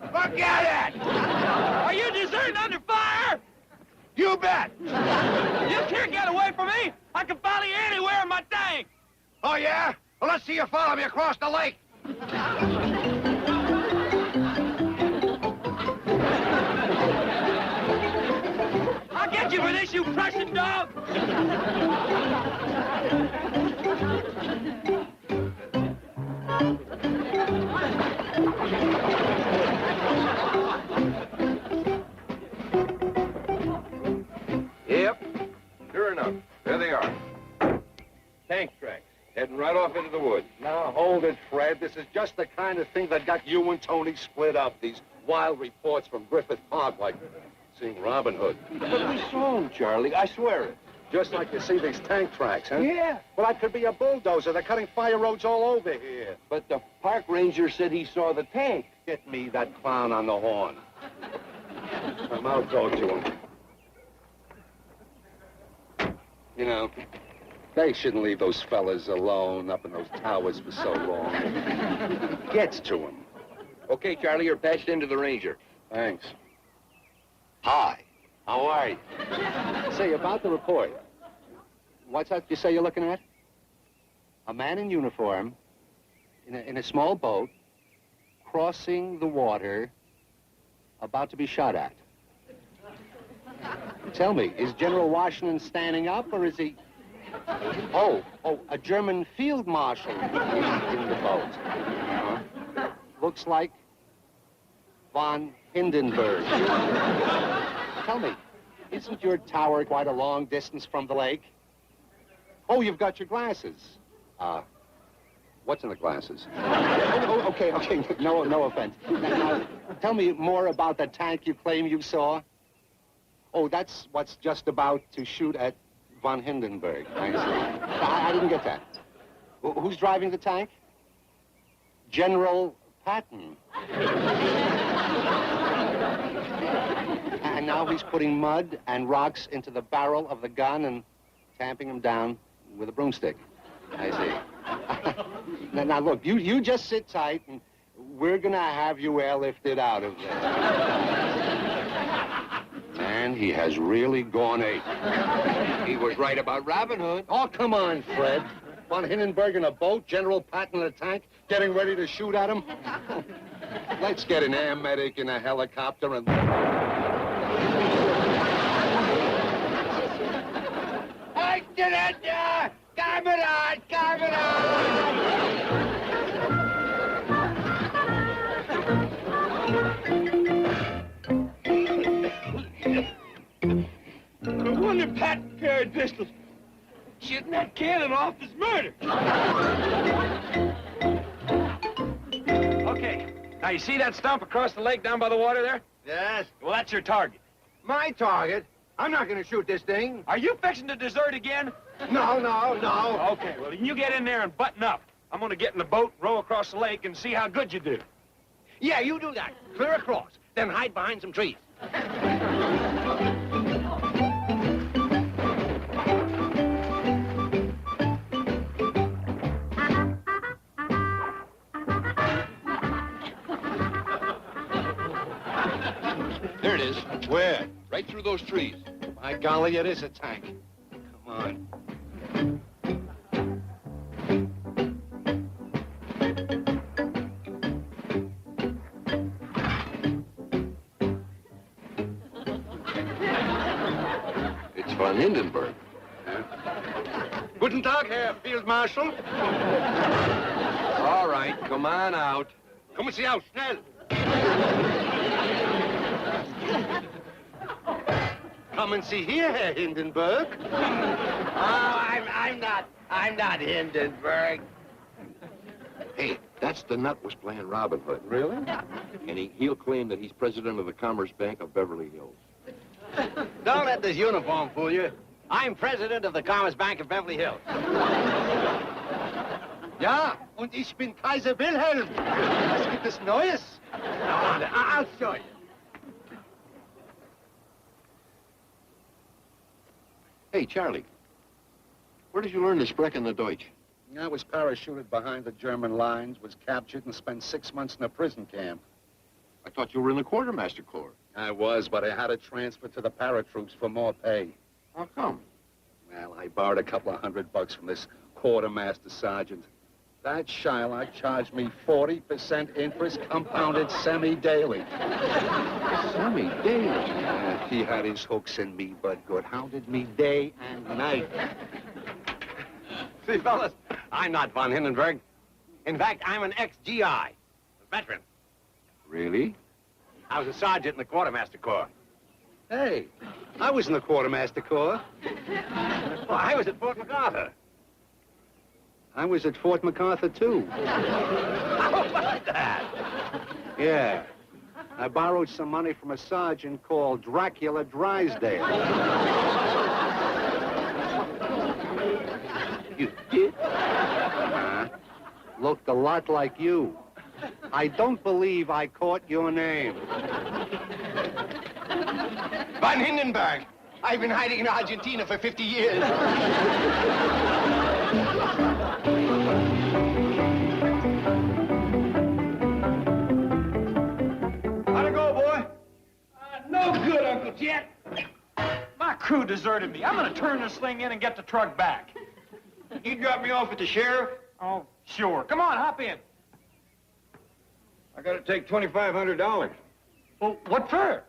Look at it! Are you deserting under fire? You bet! You can't get away from me! I can follow you anywhere in my tank! Oh, yeah? Well, let's see you follow me across the lake. I'll get you for this, you Prussian dog! Yep. Sure enough. There they are. Tank tracks. Heading right off into the woods. Now, hold it, Fred. This is just the kind of thing that got you and Tony split up. These wild reports from Griffith Park, like seeing Robin Hood. But we saw him, Charlie. I swear it. Just like you see these tank tracks, huh? Yeah. Well, that could be a bulldozer. They're cutting fire roads all over here. But the park ranger said he saw the tank. Get me that clown on the horn. I'll talk to him. You know, they shouldn't leave those fellas alone up in those towers for so long. Gets to them. Okay, Charlie, you're patched into the ranger. Thanks. Hi. How are you? Say, about the report. What's that you say you're looking at? A man in uniform, in a small boat, crossing the water, about to be shot at. Tell me, is General Washington standing up, or is he... Oh, a German field marshal in the boat. Looks like von Hindenburg. Tell me, isn't your tower quite a long distance from the lake? Oh, you've got your glasses. What's in the glasses? Okay. No offense. Now, tell me more about the tank you claim you saw. Oh, that's what's just about to shoot at von Hindenburg. I see. I didn't get that. Who's driving the tank? General Patton. And now he's putting mud and rocks into the barrel of the gun and tamping him down with a broomstick. I see. Now, look, you just sit tight, and we're going to have you airlifted out of there. Man, he has really gone ape. He was right about Robin Hood. Oh, come on, Fred. Von Hindenburg in a boat, General Patton in a tank, getting ready to shoot at him. Let's get an air medic in a helicopter and... No wonder Patton carried pistols. Shooting that cannon off is murder. Okay. Now, you see that stump across the lake down by the water there? Yes. Well, that's your target. My target? I'm not going to shoot this thing. Are you fixing to desert again? No. Okay, well, you get in there and button up. I'm going to get in the boat, row across the lake, and see how good you do. Yeah, you do that. Clear across. Then hide behind some trees. There it is. Where? Right through those trees. By golly, it is a tank. Come on. It's von Hindenburg. Guten Tag, Herr Field Marshal. All right. come on out. Kommen Sie aus, schnell! Kommen Sie hier, Herr Hindenburg. I'm not Hindenburg. Hey, that's the nut was playing Robin Hood. Really? And he'll claim that he's president of the Commerce Bank of Beverly Hills. Don't let this uniform fool you. I'm president of the Commerce Bank of Beverly Hills. Ja, und ich bin Kaiser Wilhelm. Was gibt es Neues? I'll show you. Hey, Charlie, where did you learn to sprechen the Deutsch? I was parachuted behind the German lines, was captured, and spent 6 months in a prison camp. I thought you were in the Quartermaster Corps. I was, but I had to transfer to the paratroops for more pay. How come? Well, I borrowed a couple of $100 from this quartermaster sergeant. That Shylock charged me 40% interest compounded semi-daily. Semi-daily? He had his hooks in me, but good. Hounded me day and night. See, fellas, I'm not von Hindenburg. In fact, I'm an ex-GI, a veteran. Really? I was a sergeant in the Quartermaster Corps. Hey, I was in the quartermaster corps. Well, I was at Fort MacArthur. I was at Fort MacArthur, too. How about that? Yeah. I borrowed some money from a sergeant called Dracula Drysdale. You did? Looked a lot like you. I don't believe I caught your name. Von Hindenburg. I've been hiding in Argentina for 50 years. How'd it go, boy? No good, Uncle Jet. My crew deserted me. I'm gonna turn this thing in and get the truck back. You drop me off at the sheriff? Oh, sure. Come on, hop in. I gotta take $2,500. Well, what for?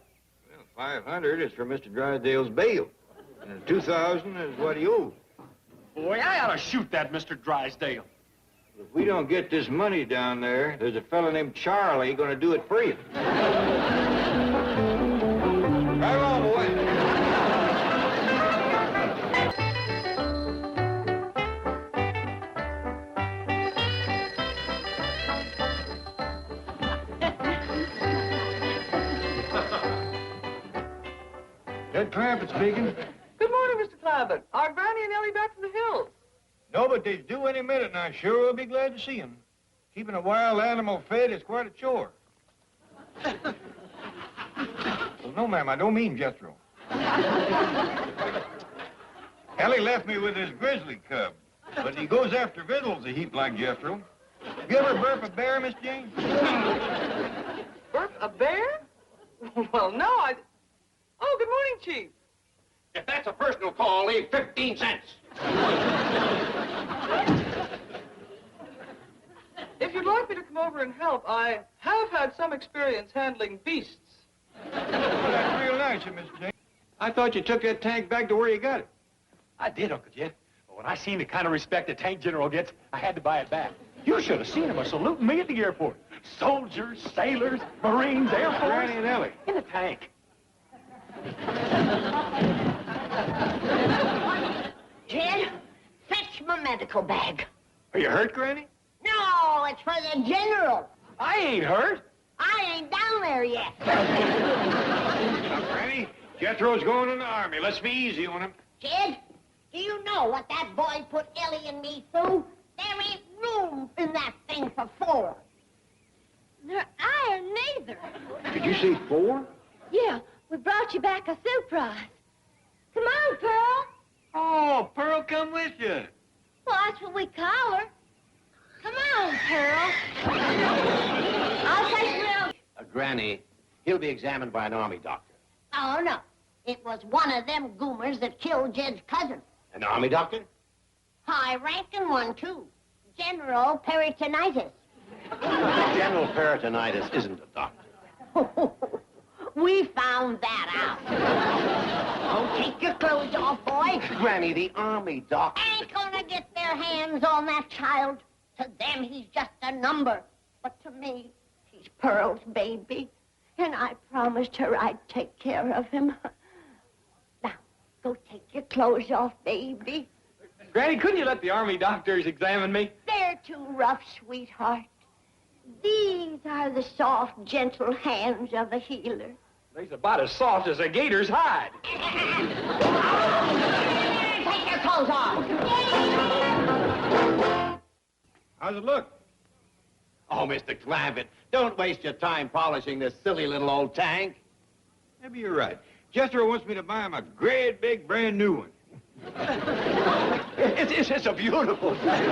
Well, 500 is for Mr. Drysdale's bail. And 2,000 is what he owes. Boy, I ought to shoot that Mr. Drysdale. If we don't get this money down there, there's a fellow named Charlie gonna do it for you. Right on, boy. Ted Clampett speaking. Good morning, Mr. Clampett. Are Granny and Ellie back from the hills? No, but they's due any minute, and I sure will be glad to see them. Keeping a wild animal fed is quite a chore. Well, no, ma'am, I don't mean Jethro. Ellie left me with his grizzly cub, but he goes after victuals a heap like Jethro. You ever burp a bear, Miss Jane? Burp a bear? Well, no, Oh, good morning, Chief. If that's a personal call, leave 15 cents. If you'd like me to come over and help, I have had some experience handling beasts. Well, that's real nice of Miss Jane. I thought you took that tank back to where you got it. I did, Uncle Jet. But when I seen the kind of respect the tank general gets, I had to buy it back. You should have seen him saluting me at the airport. Soldiers, sailors, Marines, Air Force. Granny and Ellie. In the tank. Jed, fetch my medical bag. Are you hurt, Granny? No, it's for the general. I ain't hurt. I ain't down there yet. Now, Granny, Jethro's going in the army. Let's be easy on him. Jed, do you know what that boy put Ellie and me through? There ain't room in that thing for 4. I ain't neither. Did you say 4? Yeah, we brought you back a surprise. Come on, Pearl. Oh, Pearl, come with you. Well, that's what we call her. Come on, Pearl. I'll take Will. Granny, he'll be examined by an army doctor. Oh, no. It was one of them goomers that killed Jed's cousin. An army doctor? High-ranking one, too. General Peritonitis. General Peritonitis isn't a doctor. We found that out. Oh, take your clothes off, boy. Granny, the army doctor... Ain't gonna get their hands on that child. To them, he's just a number. But to me, he's Pearl's baby. And I promised her I'd take care of him. Now, go take your clothes off, baby. Granny, couldn't you let the army doctors examine me? They're too rough, sweetheart. These are the soft, gentle hands of a healer. They's about as soft as a gator's hide. Take your clothes off. How's it look? Oh, Mr. Clampett, don't waste your time polishing this silly little old tank. Maybe you're right. Jethro wants me to buy him a great big brand new one. It's a beautiful thing.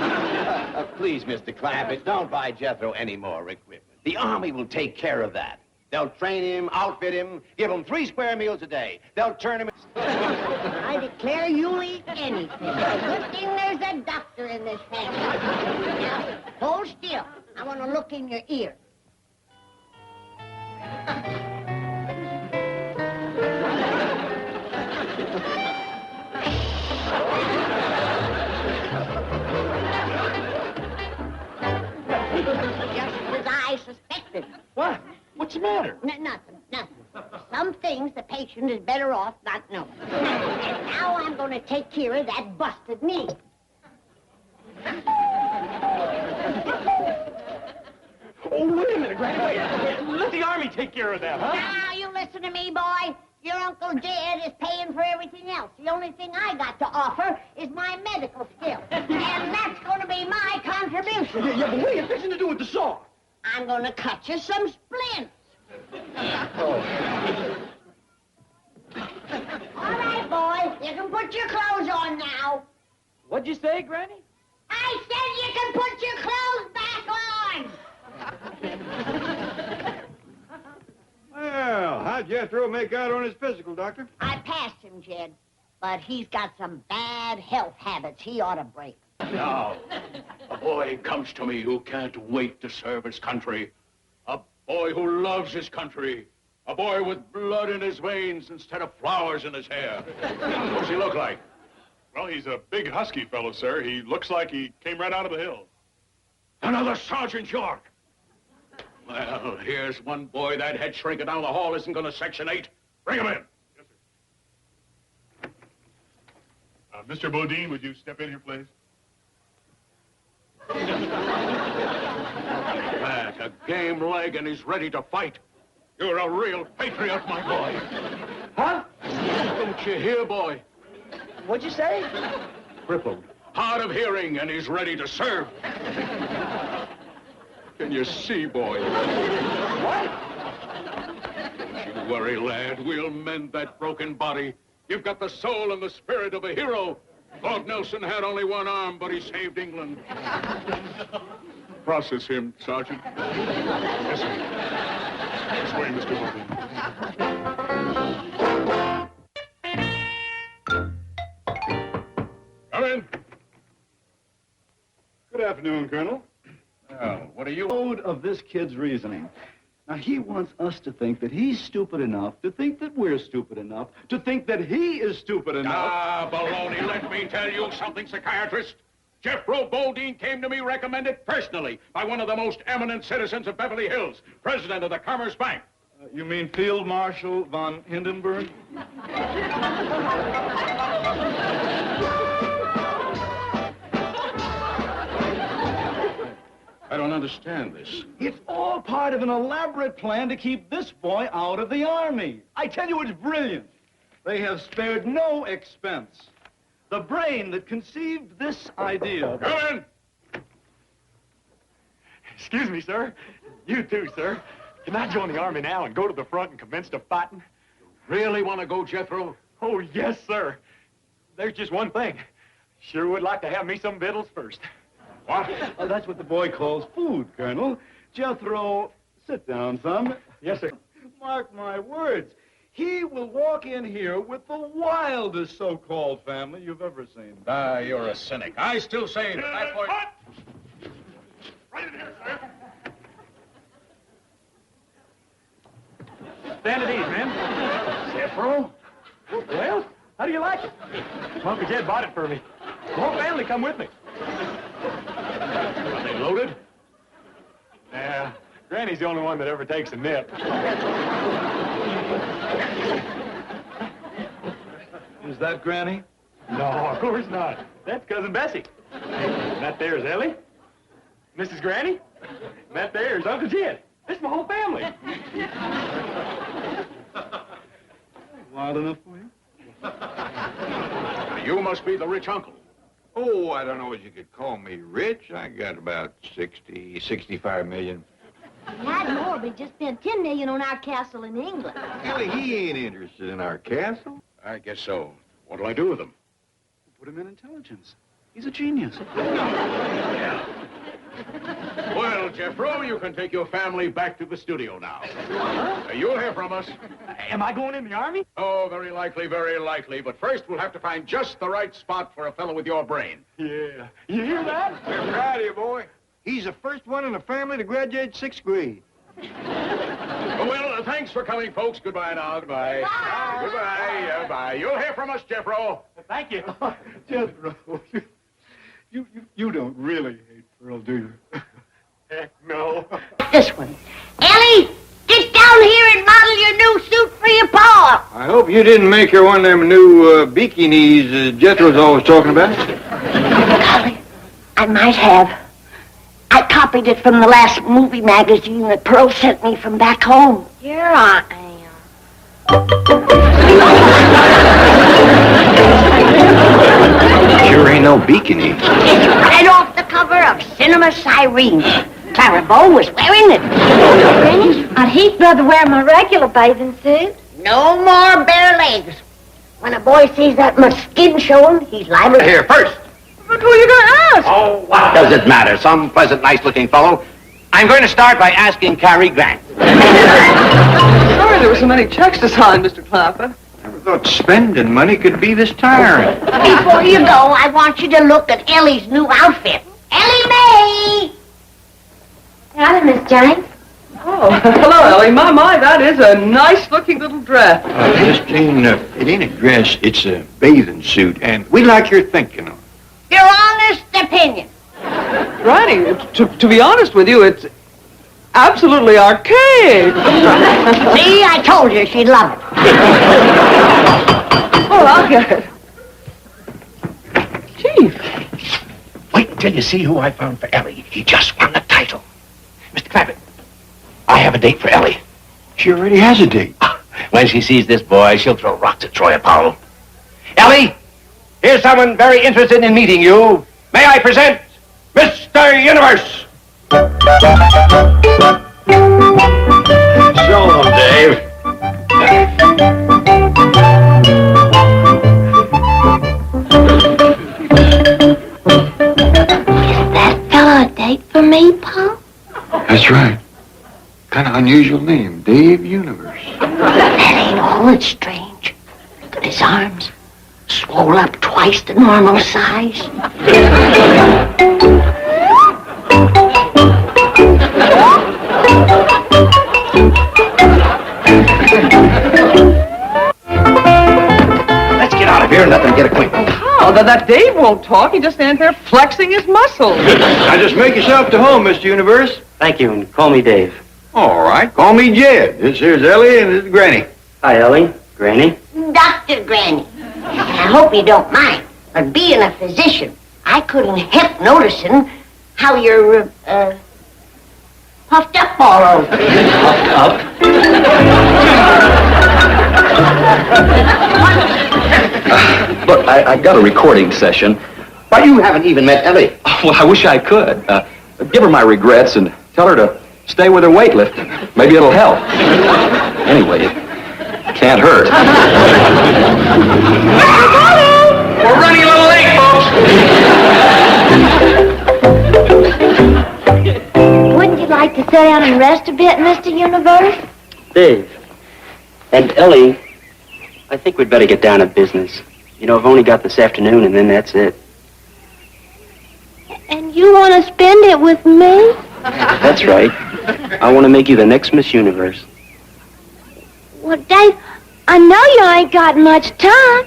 Please, Mr. Clampett, don't buy Jethro any more equipment. The Army will take care of that. They'll train him, outfit him, give him 3 square meals a day. They'll turn him... I declare you'll eat anything. Good thing there's a doctor in this family. Now, hold still. I want to look in your ear. Just as I suspected. What? What's the matter? Nothing. Some things the patient is better off not knowing. And now I'm going to take care of that busted knee. Oh, wait a minute, Granny. Wait. Let the army take care of that, huh? Now, you listen to me, boy. Your Uncle Jed is paying for everything else. The only thing I got to offer is my medical skill. And that's going to be my contribution. Yeah, but what are you fixing to do with the saw? I'm going to cut you some splints. All right, boy. You can put your clothes on now. What'd you say, Granny? I said you can put your clothes back on. Well, how'd Jethro make out on his physical, Doctor? I passed him, Jed. But he's got some bad health habits he ought to break. Now, a boy comes to me who can't wait to serve his country. A boy who loves his country. A boy with blood in his veins instead of flowers in his hair. What's he look like? Well, he's a big, husky fellow, sir. He looks like he came right out of the hills. Another Sergeant York. Well, here's one boy that head shrinking down the hall isn't going to Section 8. Bring him in. Yes, sir. Mr. Bodine, would you step in here, please? Back, a game leg, and he's ready to fight. You're a real patriot, my boy. Huh? Don't you hear, boy? What'd you say? Crippled, hard of hearing, and he's ready to serve. Can you see, boy? What? Don't you worry, lad. We'll mend that broken body. You've got the soul and the spirit of a hero. Lord Nelson had only one arm, but he saved England. Process him, Sergeant. Yes, sir. This way, Mr. Bodine. Come in. Good afternoon, Colonel. Well, what are you... Of this kid's reasoning. Now, he wants us to think that he's stupid enough, to think that we're stupid enough, to think that he is stupid enough. Ah, baloney, let me tell you something, psychiatrist. Jethro Bodine came to me recommended personally by one of the most eminent citizens of Beverly Hills, president of the Commerce Bank. You mean Field Marshal von Hindenburg? I don't understand this. It's all part of an elaborate plan to keep this boy out of the Army. I tell you, it's brilliant. They have spared no expense. The brain that conceived this idea... Come in! Excuse me, sir. You too, sir. Can I join the Army now and go to the front and commence the fighting? Really want to go, Jethro? Oh, yes, sir. There's just one thing. Sure would like to have me some victuals first. What? Oh, that's what the boy calls food, Colonel. Jethro, sit down, son. Yes, sir. Mark my words. He will walk in here with the wildest so-called family you've ever seen. Ah, you're a cynic. I still say that boy... Right in here, sir. Stand at ease, man. Jethro? Well, how do you like it? Uncle Jed bought it for me. The whole family come with me. Are they loaded? Yeah, Granny's the only one that ever takes a nip. Is that Granny? No, of course not. That's Cousin Bessie. And that there's Ellie, Mrs. Granny, and that there's Uncle Jed. This is my whole family. Wild enough for you? You must be the rich uncle. Oh, I don't know what you could call me rich. I got about 65 million. He had more, but he just spent $10 million on our castle in England. Ellie, he ain't interested in our castle. I guess so. What'll I do with him? Put him in intelligence. He's a genius. Well, Jethro, you can take your family back to the studio now. You'll hear from us. Am I going in the Army? Oh, very likely, very likely. But first, we'll have to find just the right spot for a fellow with your brain. Yeah. You hear that? We're proud of you, boy. He's the first one in the family to graduate 6th grade. Well, thanks for coming, folks. Goodbye now. Goodbye. Bye. Goodbye. Bye. You'll hear from us, Jethro. Thank you. Jethro, you don't really hate Pearl, do you? Heck no. This one. Ellie, get down here and model your new suit for your pa. I hope you didn't make her one of them new bikinis Jethro's always talking about. Golly, I might have. I copied it from the last movie magazine that Pearl sent me from back home. Here I am. Sure ain't no bikini. It's right off the cover of Cinema Sirene. Clara Bow was wearing it. Granny, I'd he'd rather wear my regular bathing suit. No more bare legs. When a boy sees that much skin showing, he's liable to... Here, first. But who are you going to ask? Oh, what does it matter? Some pleasant, nice-looking fellow. I'm going to start by asking Cary Grant. Sorry there were so many checks to sign, Mr. Clapper. Never thought spending money could be this tiring. Before you go, I want you to look at Ellie's new outfit. Ellie Mae! Howdy, Miss Jane. Oh, hello, Ellie. My, that is a nice-looking little dress. Miss Jane, it ain't a dress, it's a bathing suit, and we like your thinking on it. Your honest opinion. Granny, to be honest with you, it's absolutely archaic. See, I told you she'd love it. Oh, I'll get it. Chief. Wait until you see who I found for Ellie. He just won the title. Mr. Clappett, I have a date for Ellie. She already has a date. When she sees this boy, she'll throw rocks at Troy Apollo. Ellie, here's someone very interested in meeting you. May I present Mr. Universe? So long, Dave. That fella a date for me, Pa? That's right. Kind of unusual name, Dave Universe. That ain't all that's strange. Look at his arms. Swole up twice the normal size. Let's get out of here and let them get acquainted. How? That Dave won't talk. He just stands there flexing his muscles. Now just make yourself to home, Mr. Universe. Thank you, and call me Dave. All right, call me Jed. This here's Ellie and this is Granny. Hi, Ellie. Granny. Dr. Granny. And I hope you don't mind, but being a physician, I couldn't help noticing how you're, puffed up all over. Puffed up? Look, I got a recording session. Why, you haven't even met Ellie. Well, I wish I could. Give her my regrets and tell her to stay with her weightlifting. Maybe it'll help. Anyway, it can't hurt. We're running a little late, folks. Wouldn't you like to sit down and rest a bit, Mr. Universe? Dave. And Ellie, I think we'd better get down to business. You know, I've only got this afternoon, and then that's it. And you want to spend it with me? That's right. I want to make you the next Miss Universe. Well, Dave, I know you ain't got much time,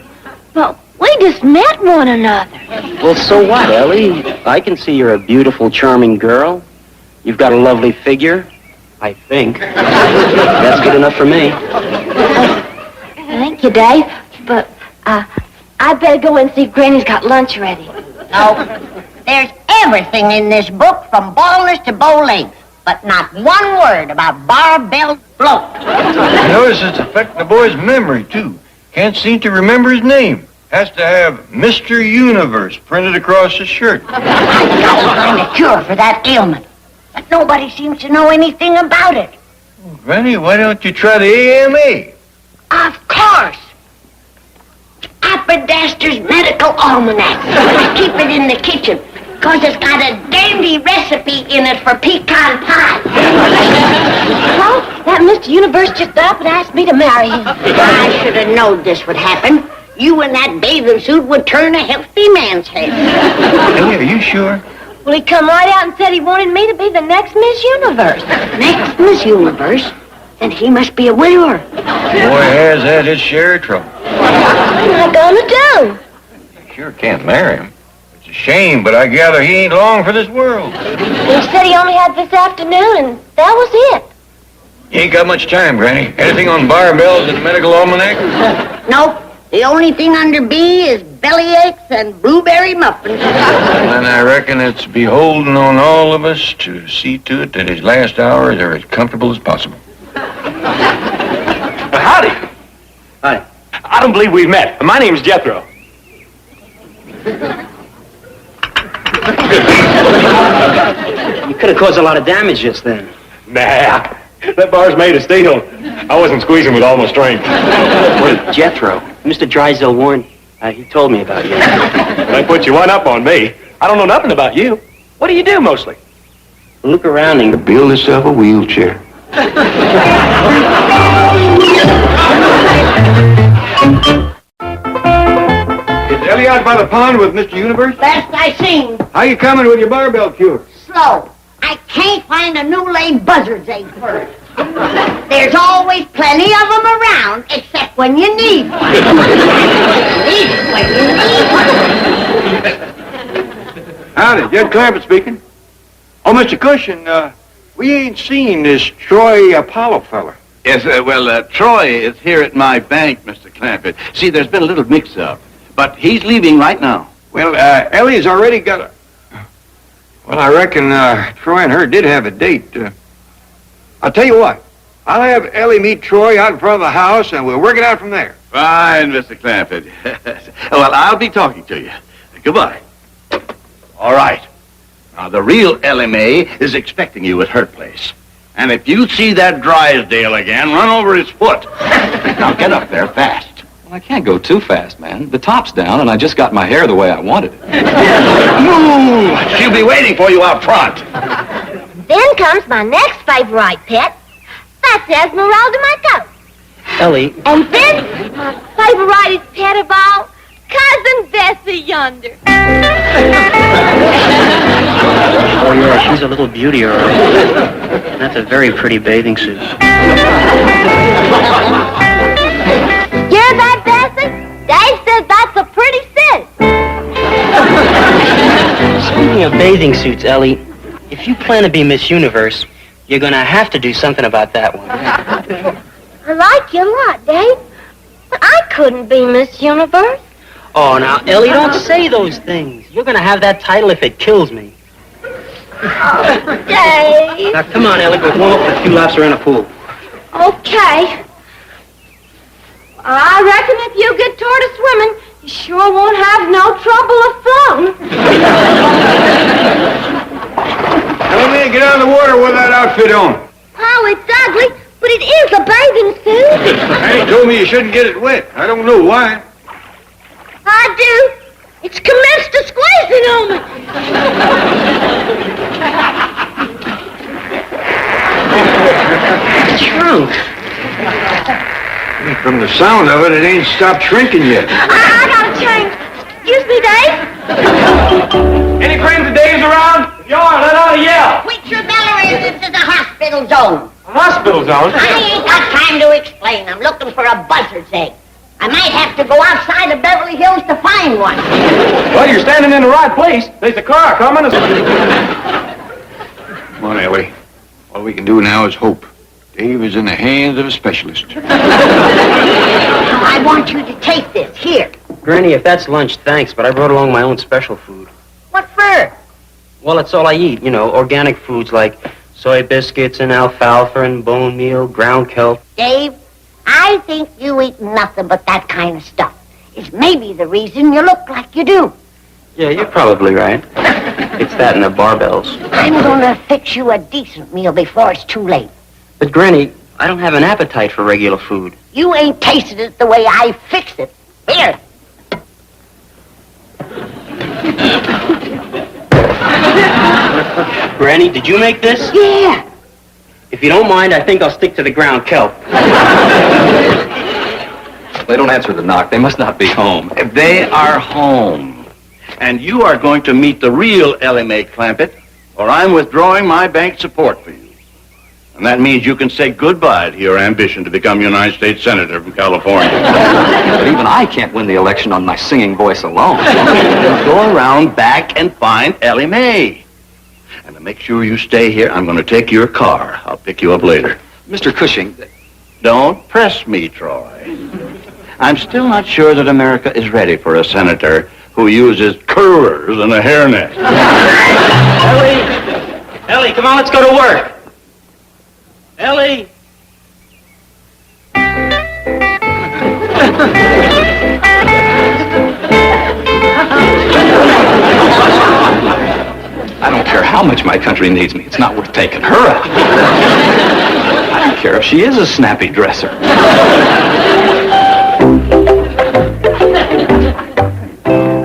but we just met one another. Well, so what, Ellie? I can see you're a beautiful, charming girl. You've got a lovely figure, I think. That's good enough for me. Thank you, Dave. But, I'd better go and see if Granny's got lunch ready. No. There's everything in this book from baldness to bow legs, but not one word about barbell bloat. I notice it's affecting the boy's memory, too. Can't seem to remember his name. Has to have Mr. Universe printed across his shirt. I gotta find a cure for that ailment, but nobody seems to know anything about it. Granny, why don't you try the AMA? Of course. Appodaster's Medical Almanac. I keep it in the kitchen, because it's got a dandy recipe in it for pecan pie. Well, that Mr. Universe just up and asked me to marry him. I should have known this would happen. You in that bathing suit would turn a healthy man's head. Ellie, are you sure? Well, he come right out and said he wanted me to be the next Miss Universe. Next Miss Universe? Then he must be a widower. The boy has had his share of trouble. What am I gonna do? You sure can't marry him. It's a shame, but I gather he ain't long for this world. He said he only had this afternoon, and that was it. You ain't got much time, Granny. Anything on barbells and medical almanac? Nope. The only thing under B is bellyaches and blueberry muffins. And I reckon it's beholden on all of us to see to it that his last hours are as comfortable as possible. Howdy. Hi. I don't believe we've met. My name's Jethro. You could have caused a lot of damage just then. Nah. That bar's made of steel. I wasn't squeezing with all my strength. Wait, Jethro. Mr. Drysdale warned. He told me about you. They put you one up on me. I don't know nothing about you. What do you do mostly? Look around and Build yourself a wheelchair. Is Ellie out by the pond with Mr. Universe? Best I seen. How you coming with your barbell cure? Slow. I can't find a new laid buzzard's egg first. There's always plenty of them around, except when you need one. Need it when you need one. Howdy, Jed Clampett speaking. Oh, Mr. Cushion, we ain't seen this Troy Apollo fella. Yes, Troy is here at my bank, Mr. Clampett. See, there's been a little mix-up, but he's leaving right now. Well, Ellie's already got a... Well, I reckon Troy and her did have a date. I'll tell you what. I'll have Ellie meet Troy out in front of the house, and we'll work it out from there. Fine, Mr. Clampett. Well, I'll be talking to you. Goodbye. All right. Now, the real Ellie Mae is expecting you at her place. And if you see that Drysdale again, run over his foot. Now, get up there fast. Well, I can't go too fast, man. The top's down, and I just got my hair the way I wanted it. Move! She'll be waiting for you out front. Then comes my next favorite pet. That's Esmeralda, my goat. Ellie. And then my favorite pet of all, Cousin Bessie yonder. Oh, yeah, she's a little beauty, all right. That's a very pretty bathing suit. Hear that, Bessie? Dave says that's a pretty suit. Speaking of bathing suits, Ellie, if you plan to be Miss Universe, you're going to have to do something about that one. I like you a lot, Dave. But I couldn't be Miss Universe. Oh, now, Ellie, don't say those things. You're going to have that title if it kills me. Oh, Dave. Now, come on, Ellie, we'll warm up a few laps around the pool. Okay. I reckon if you get toward a swimming, you sure won't have no trouble afloat. Let me get out of the water with that outfit on. Oh, it's ugly, but it is a bathing suit. Annie told me you shouldn't get it wet. I don't know why. I do. It's commenced to squeezing on me. Shrunk. From the sound of it, it ain't stopped shrinking yet. I gotta change. Excuse me, Dave. Any friends of Dave's around? If you are, let out a yell. Quit your bellowing. This is a hospital zone. A hospital zone? I ain't got time to explain. I'm looking for a buzzard's egg. I might have to go outside of Beverly Hills to find one. Well, you're standing in the right place. There's a car coming. Come on, Ellie. All we can do now is hope. Dave is in the hands of a specialist. I want you to take this. Here. Granny, if that's lunch, thanks, but I brought along my own special food. What for? Well, it's all I eat, you know, organic foods like soy biscuits and alfalfa and bone meal, ground kelp. Dave, I think you eat nothing but that kind of stuff. It's maybe the reason you look like you do. Yeah, you're probably right. It's that and the barbells. I'm gonna fix you a decent meal before it's too late. But, Granny, I don't have an appetite for regular food. You ain't tasted it the way I fixed it. Here. Granny, did you make this? Yeah. If you don't mind, I think I'll stick to the ground kelp. They don't answer the knock. They must not be home. They are home. And you are going to meet the real Ellie Mae Clampett, or I'm withdrawing my bank support for you. And that means you can say goodbye to your ambition to become United States Senator from California. But even I can't win the election on my singing voice alone. Go around back and find Ellie Mae. And to make sure you stay here, I'm going to take your car. I'll pick you up later. Mr. Cushing. Don't press me, Troy. I'm still not sure that America is ready for a senator who uses curlers and a hairnet. Ellie, come on, let's go to work. Ellie! I don't care how much my country needs me. It's not worth taking her out. I don't care if she is a snappy dresser.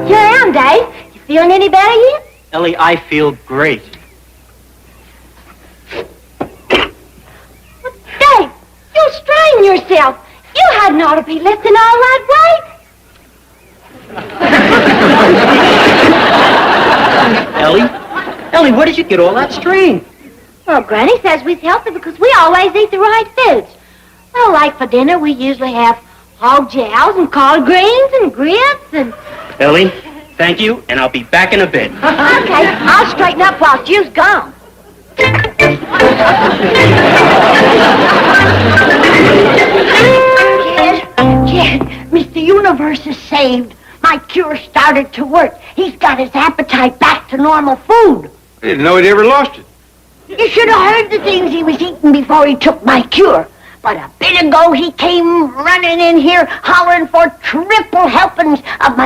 Here I am, Dave. You feeling any better yet? Ellie, I feel great. Dave, you strain yourself. You hadn't ought to be lifting all that weight. Ellie, where did you get all that strain? Well, Granny says we're healthy because we always eat the right foods. Well, like for dinner, we usually have hog jowls and collard greens and grits and... Ellie, thank you, and I'll be back in a bit. Okay, I'll straighten up while you's gone. Yes, Mr. Universe is saved. My cure started to work. He's got his appetite back to normal food. I didn't know he'd ever lost it. You should have heard the things he was eating before he took my cure. But a bit ago, he came running in here hollering for triple helpings of my